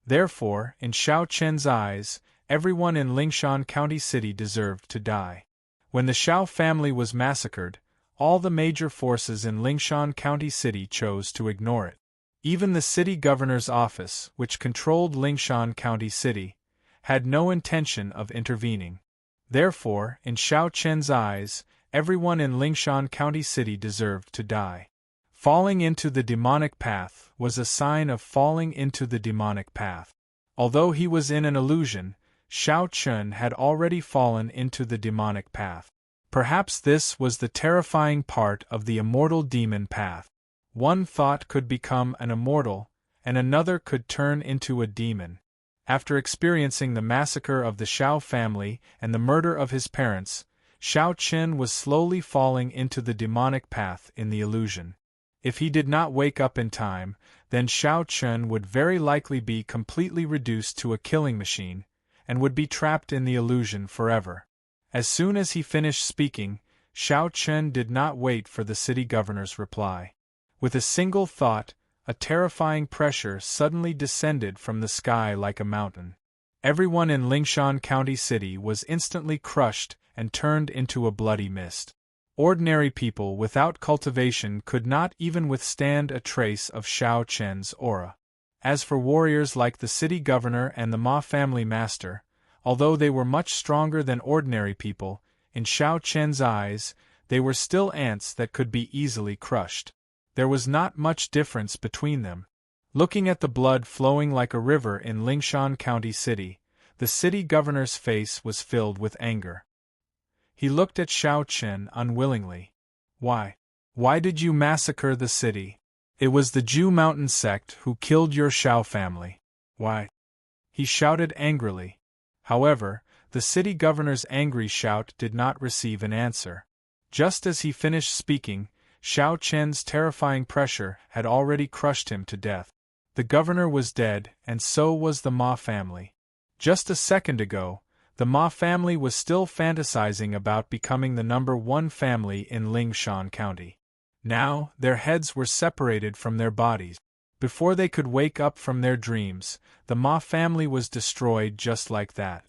Therefore, in Xiao Chen's eyes, everyone in Lingshan County City deserved to die. When the Xiao family was massacred, all the major forces in Lingshan County City chose to ignore it. Even the city governor's office, which controlled Lingshan County City, had no intention of intervening. Therefore, in Xiao Chen's eyes, everyone in Lingshan County City deserved to die. Falling into the demonic path was a sign of falling into the demonic path. Although he was in an illusion, Xiao Chen had already fallen into the demonic path. Perhaps this was the terrifying part of the immortal demon path. One thought could become an immortal, and another could turn into a demon. After experiencing the massacre of the Xiao family and the murder of his parents, Xiao Chen was slowly falling into the demonic path in the illusion. If he did not wake up in time, then Xiao Chen would very likely be completely reduced to a killing machine, and would be trapped in the illusion forever. As soon as he finished speaking, Xiao Chen did not wait for the city governor's reply. With a single thought, a terrifying pressure suddenly descended from the sky like a mountain. Everyone in Lingshan County City was instantly crushed and turned into a bloody mist. Ordinary people without cultivation could not even withstand a trace of Xiao Chen's aura. As for warriors like the city governor and the Ma family master, although they were much stronger than ordinary people, in Xiao Chen's eyes, they were still ants that could be easily crushed. There was not much difference between them. Looking at the blood flowing like a river in Lingshan County City, the city governor's face was filled with anger. He looked at Xiao Chen unwillingly. Why? Why did you massacre the city? It was the Ju Mountain sect who killed your Xiao family. Why? He shouted angrily. However, the city governor's angry shout did not receive an answer. Just as he finished speaking, Xiao Chen's terrifying pressure had already crushed him to death. The governor was dead, and so was the Ma family. Just a second ago, the Ma family was still fantasizing about becoming the #1 family in Lingshan County. Now, their heads were separated from their bodies. Before they could wake up from their dreams, the Ma family was destroyed just like that.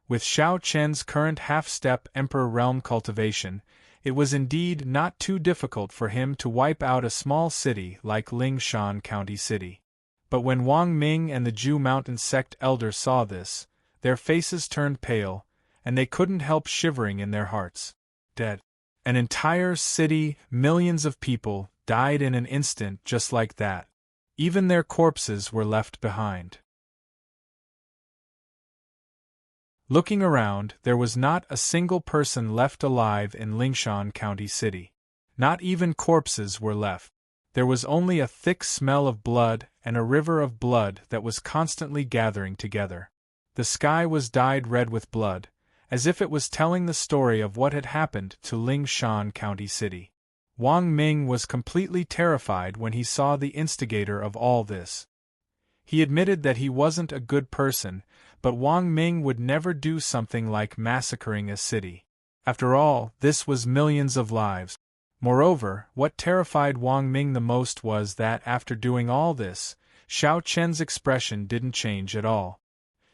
With Xiao Chen's current half-step Emperor Realm cultivation, it was indeed not too difficult for him to wipe out a small city like Lingshan County City. But when Wang Ming and the Ju Mountain sect elder saw this, their faces turned pale, and they couldn't help shivering in their hearts. Dead. An entire city, millions of people, died in an instant just like that. Even their corpses were left behind. Looking around, there was not a single person left alive in Lingshan County City. Not even corpses were left. There was only a thick smell of blood and a river of blood that was constantly gathering together. The sky was dyed red with blood, as if it was telling the story of what had happened to Lingshan County City. Wang Ming was completely terrified when he saw the instigator of all this. He admitted that he wasn't a good person, but Wang Ming would never do something like massacring a city. After all, this was millions of lives. Moreover, what terrified Wang Ming the most was that after doing all this, Xiao Chen's expression didn't change at all.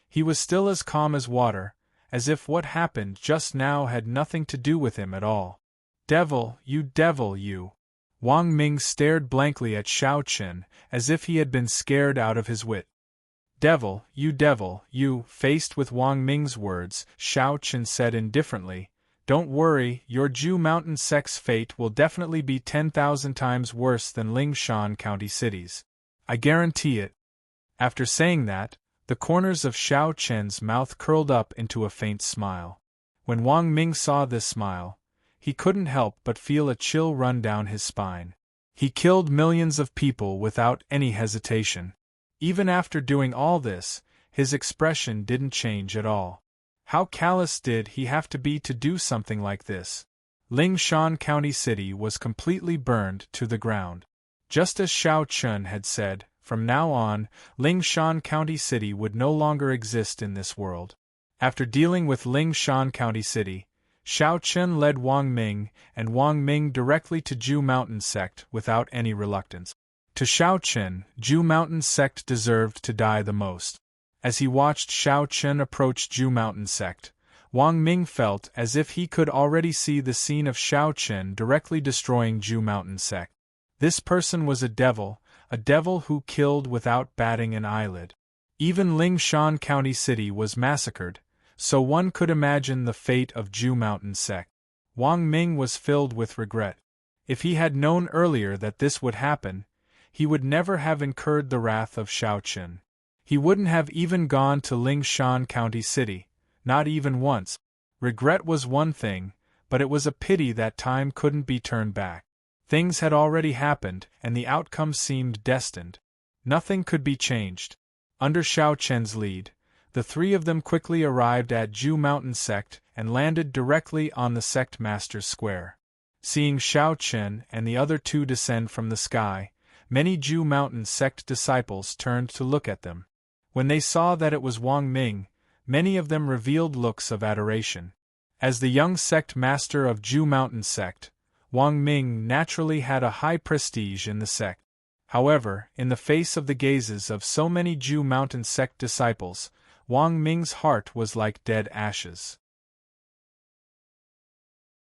He was still as calm as water, as if what happened just now had nothing to do with him at all. Devil, you! Wang Ming stared blankly at Xiao Chen, as if he had been scared out of his wit. Devil, you! Faced with Wang Ming's words, Xiao Chen said indifferently, "Don't worry, your Ju Mountain sect's fate will definitely be 10,000 times worse than Lingshan County City's. I guarantee it." After saying that, the corners of Xiao Chen's mouth curled up into a faint smile. When Wang Ming saw this smile, he couldn't help but feel a chill run down his spine. He killed millions of people without any hesitation. Even after doing all this, his expression didn't change at all. How callous did he have to be to do something like this? Lingshan County City was completely burned to the ground. Just as Xiao Chen had said, from now on, Lingshan County City would no longer exist in this world. After dealing with Lingshan County City, Xiao Chen led Wang Ming and Wang Ming directly to Ju Mountain sect without any reluctance. To Xiao Chen, Ju Mountain sect deserved to die the most. As he watched Xiao Chen approach Ju Mountain sect, Wang Ming felt as if he could already see the scene of Xiao Chen directly destroying Ju Mountain sect. This person was a devil who killed without batting an eyelid. Even Lingshan County City was massacred, so one could imagine the fate of Ju Mountain sect. Wang Ming was filled with regret. If he had known earlier that this would happen, he would never have incurred the wrath of Xiao Chen. He wouldn't have even gone to Lingshan County City, not even once. Regret was one thing, but it was a pity that time couldn't be turned back. Things had already happened, and the outcome seemed destined. Nothing could be changed. Under Xiao Chen's lead, the three of them quickly arrived at Ju Mountain sect and landed directly on the sect master's square. Seeing Xiao Chen and the other two descend from the sky, many Ju Mountain sect disciples turned to look at them. When they saw that it was Wang Ming, many of them revealed looks of adoration. As the young sect master of Ju Mountain sect, Wang Ming naturally had a high prestige in the sect. However, in the face of the gazes of so many Ju Mountain sect disciples, Wang Ming's heart was like dead ashes.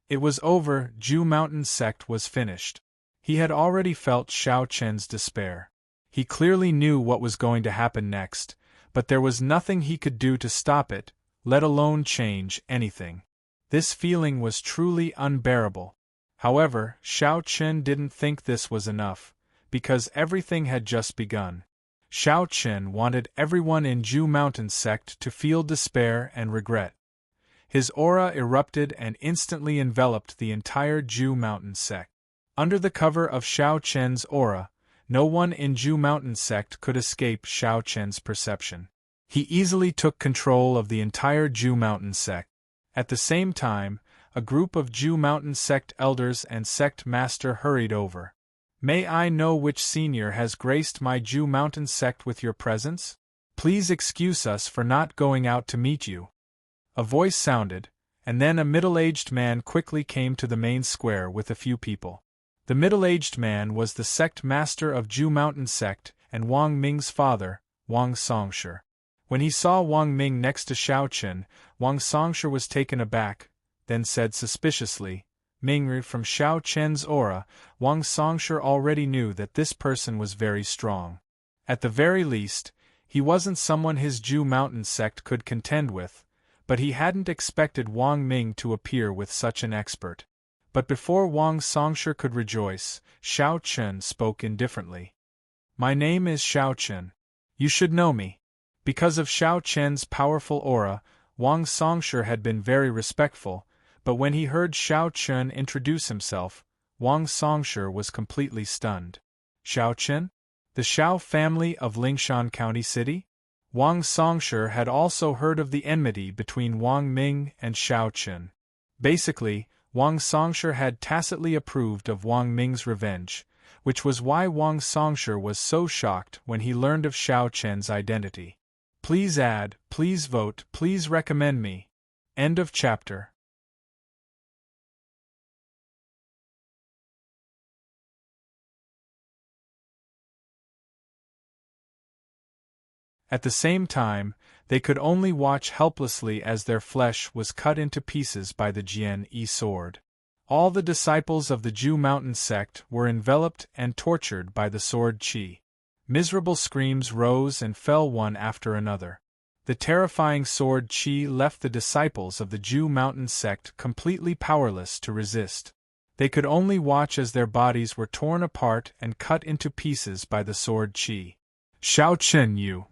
It was over, Ju Mountain sect was finished. He had already felt Xiao Chen's despair. He clearly knew what was going to happen next, but there was nothing he could do to stop it, let alone change anything. This feeling was truly unbearable. However, Xiao Chen didn't think this was enough, because everything had just begun. Xiao Chen wanted everyone in Ju Mountain sect to feel despair and regret. His aura erupted and instantly enveloped the entire Ju Mountain sect. Under the cover of Xiao Chen's aura, no one in Ju Mountain sect could escape Xiao Chen's perception. He easily took control of the entire Ju Mountain sect. At the same time, a group of Ju Mountain sect elders and sect master hurried over. "May I know which senior has graced my Ju Mountain sect with your presence? Please excuse us for not going out to meet you." A voice sounded, and then a middle-aged man quickly came to the main square with a few people. The middle-aged man was the sect master of Ju Mountain sect and Wang Ming's father, Wang Songsher. When he saw Wang Ming next to Xiao Chen, Wang Songsher was taken aback, then said suspiciously, "Ming, from Xiao Chen's aura, Wang Songsher already knew that this person was very strong. At the very least, he wasn't someone his Ju Mountain sect could contend with, but he hadn't expected Wang Ming to appear with such an expert." But before Wang Songsher could rejoice, Xiao Chen spoke indifferently. "My name is Xiao Chen. You should know me." Because of Xiao Chen's powerful aura, Wang Songsher had been very respectful, but when he heard Xiao Chen introduce himself, Wang Songsher was completely stunned. Xiao Chen? The Xiao family of Lingshan County City? Wang Songsher had also heard of the enmity between Wang Ming and Xiao Chen. Basically, Wang Songsher had tacitly approved of Wang Ming's revenge, which was why Wang Songsher was so shocked when he learned of Xiao Chen's identity. Please add, please vote, please recommend me. End of chapter. At the same time, they could only watch helplessly as their flesh was cut into pieces by the Jian-Yi sword. All the disciples of the Ju Mountain sect were enveloped and tortured by the sword Qi. Miserable screams rose and fell one after another. The terrifying sword Qi left the disciples of the Ju Mountain sect completely powerless to resist. They could only watch as their bodies were torn apart and cut into pieces by the sword Qi. "Xiao Chen Yu!"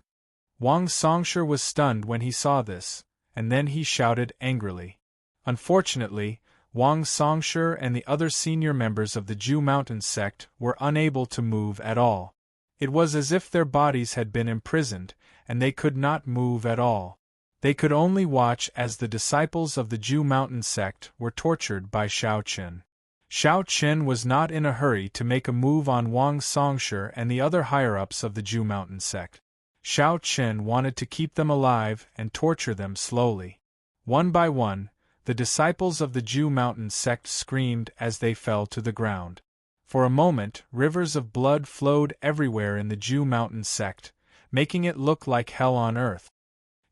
Wang Songsher was stunned when he saw this, and then he shouted angrily. Unfortunately, Wang Songsher and the other senior members of the Ju Mountain sect were unable to move at all. It was as if their bodies had been imprisoned, and they could not move at all. They could only watch as the disciples of the Ju Mountain sect were tortured by Xiao Chen. Xiao Chen was not in a hurry to make a move on Wang Songsher and the other higher-ups of the Ju Mountain sect. Xiao Chen wanted to keep them alive and torture them slowly. One by one, the disciples of the Ju Mountain sect screamed as they fell to the ground. For a moment, rivers of blood flowed everywhere in the Ju Mountain sect, making it look like hell on earth.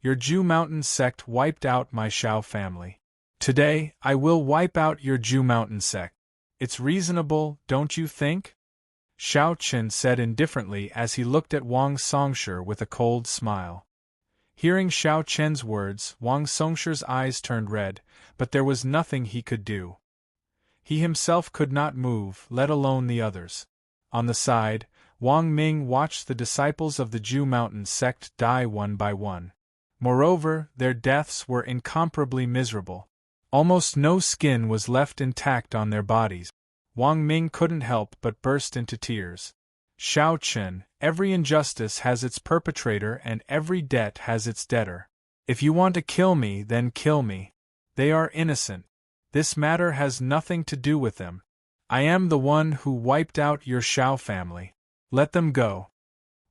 Your Ju Mountain sect wiped out my Xiao family. Today, I will wipe out your Ju Mountain sect. It's reasonable, don't you think? Xiao Chen said indifferently as he looked at Wang Songsher with a cold smile. Hearing Xiao Chen's words, Wang Songsher's eyes turned red, but there was nothing he could do. He himself could not move, let alone the others. On the side, Wang Ming watched the disciples of the Ju Mountain sect die one by one. Moreover, their deaths were incomparably miserable. Almost no skin was left intact on their bodies. Wang Ming couldn't help but burst into tears. Xiao Chen, every injustice has its perpetrator and every debt has its debtor. If you want to kill me, then kill me. They are innocent. This matter has nothing to do with them. I am the one who wiped out your Xiao family. Let them go.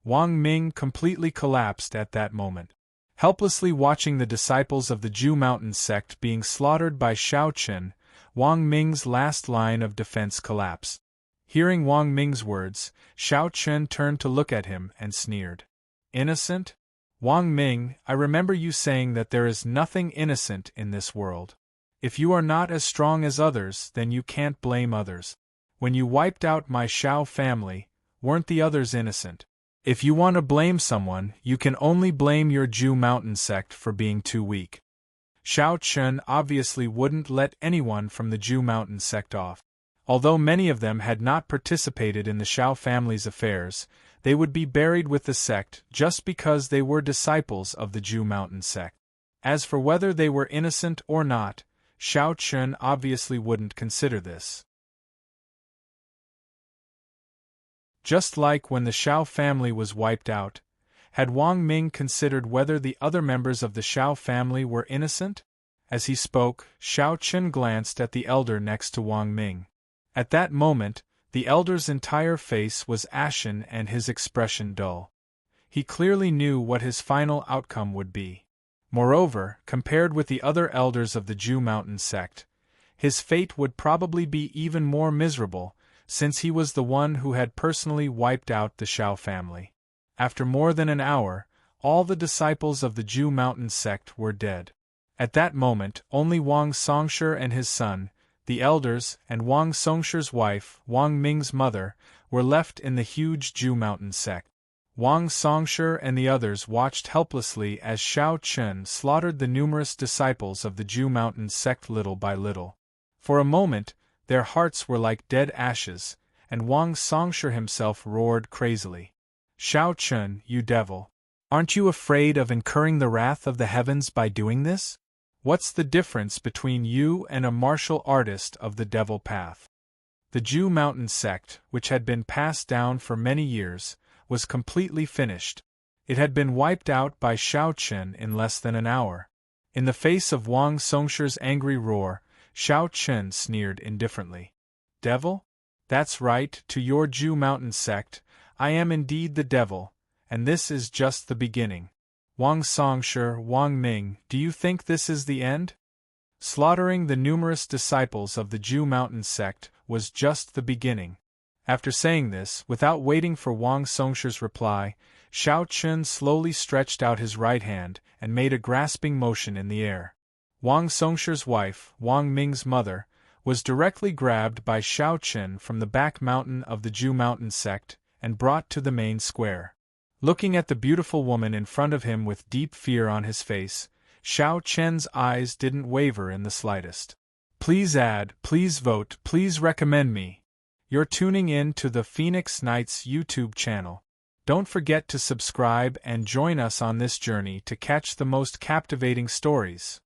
Wang Ming completely collapsed at that moment. Helplessly watching the disciples of the Ju Mountain sect being slaughtered by Xiao Chen, Wang Ming's last line of defense collapsed. Hearing Wang Ming's words, Xiao Chen turned to look at him and sneered. Innocent? Wang Ming, I remember you saying that there is nothing innocent in this world. If you are not as strong as others, then you can't blame others. When you wiped out my Shao family, weren't the others innocent? If you want to blame someone, you can only blame your Ju Mountain sect for being too weak. Shao Chun obviously wouldn't let anyone from the Ju Mountain sect off. Although many of them had not participated in the Shao family's affairs, they would be buried with the sect just because they were disciples of the Ju Mountain sect. As for whether they were innocent or not, Shao Chun obviously wouldn't consider this. Just like when the Shao family was wiped out, had Wang Ming considered whether the other members of the Shao family were innocent? As he spoke, Shao Chun glanced at the elder next to Wang Ming. At that moment, the elder's entire face was ashen and his expression dull. He clearly knew what his final outcome would be. Moreover, compared with the other elders of the Ju Mountain sect, his fate would probably be even more miserable, since he was the one who had personally wiped out the Shao family. After more than an hour, all the disciples of the Ju Mountain sect were dead. At that moment, only Wang Songsher and his son, the elders, and Wang Songsher's wife, Wang Ming's mother, were left in the huge Ju Mountain sect. Wang Songsher and the others watched helplessly as Shao Chun slaughtered the numerous disciples of the Ju Mountain sect little by little. For a moment, their hearts were like dead ashes, and Wang Songsher himself roared crazily. Shao Chun, you devil! Aren't you afraid of incurring the wrath of the heavens by doing this? What's the difference between you and a martial artist of the devil path? The Ju Mountain sect, which had been passed down for many years, was completely finished. It had been wiped out by Shao Chun in less than an hour. In the face of Wang Songsher's angry roar, Shao Chun sneered indifferently. Devil? That's right, to your Ju Mountain sect, I am indeed the devil, and this is just the beginning. Wang Songsher, Wang Ming, do you think this is the end? Slaughtering the numerous disciples of the Ju Mountain sect was just the beginning. After saying this, without waiting for Wang Songsher's reply, Shao Chun slowly stretched out his right hand and made a grasping motion in the air. Wang Songsher's wife, Wang Ming's mother, was directly grabbed by Shao Chun from the back mountain of the Ju Mountain sect and brought to the main square. Looking at the beautiful woman in front of him with deep fear on his face, Shao Chun's eyes didn't waver in the slightest. Please add, please vote, please recommend me. You're tuning in to the Phoenix Knights YouTube channel. Don't forget to subscribe and join us on this journey to catch the most captivating stories.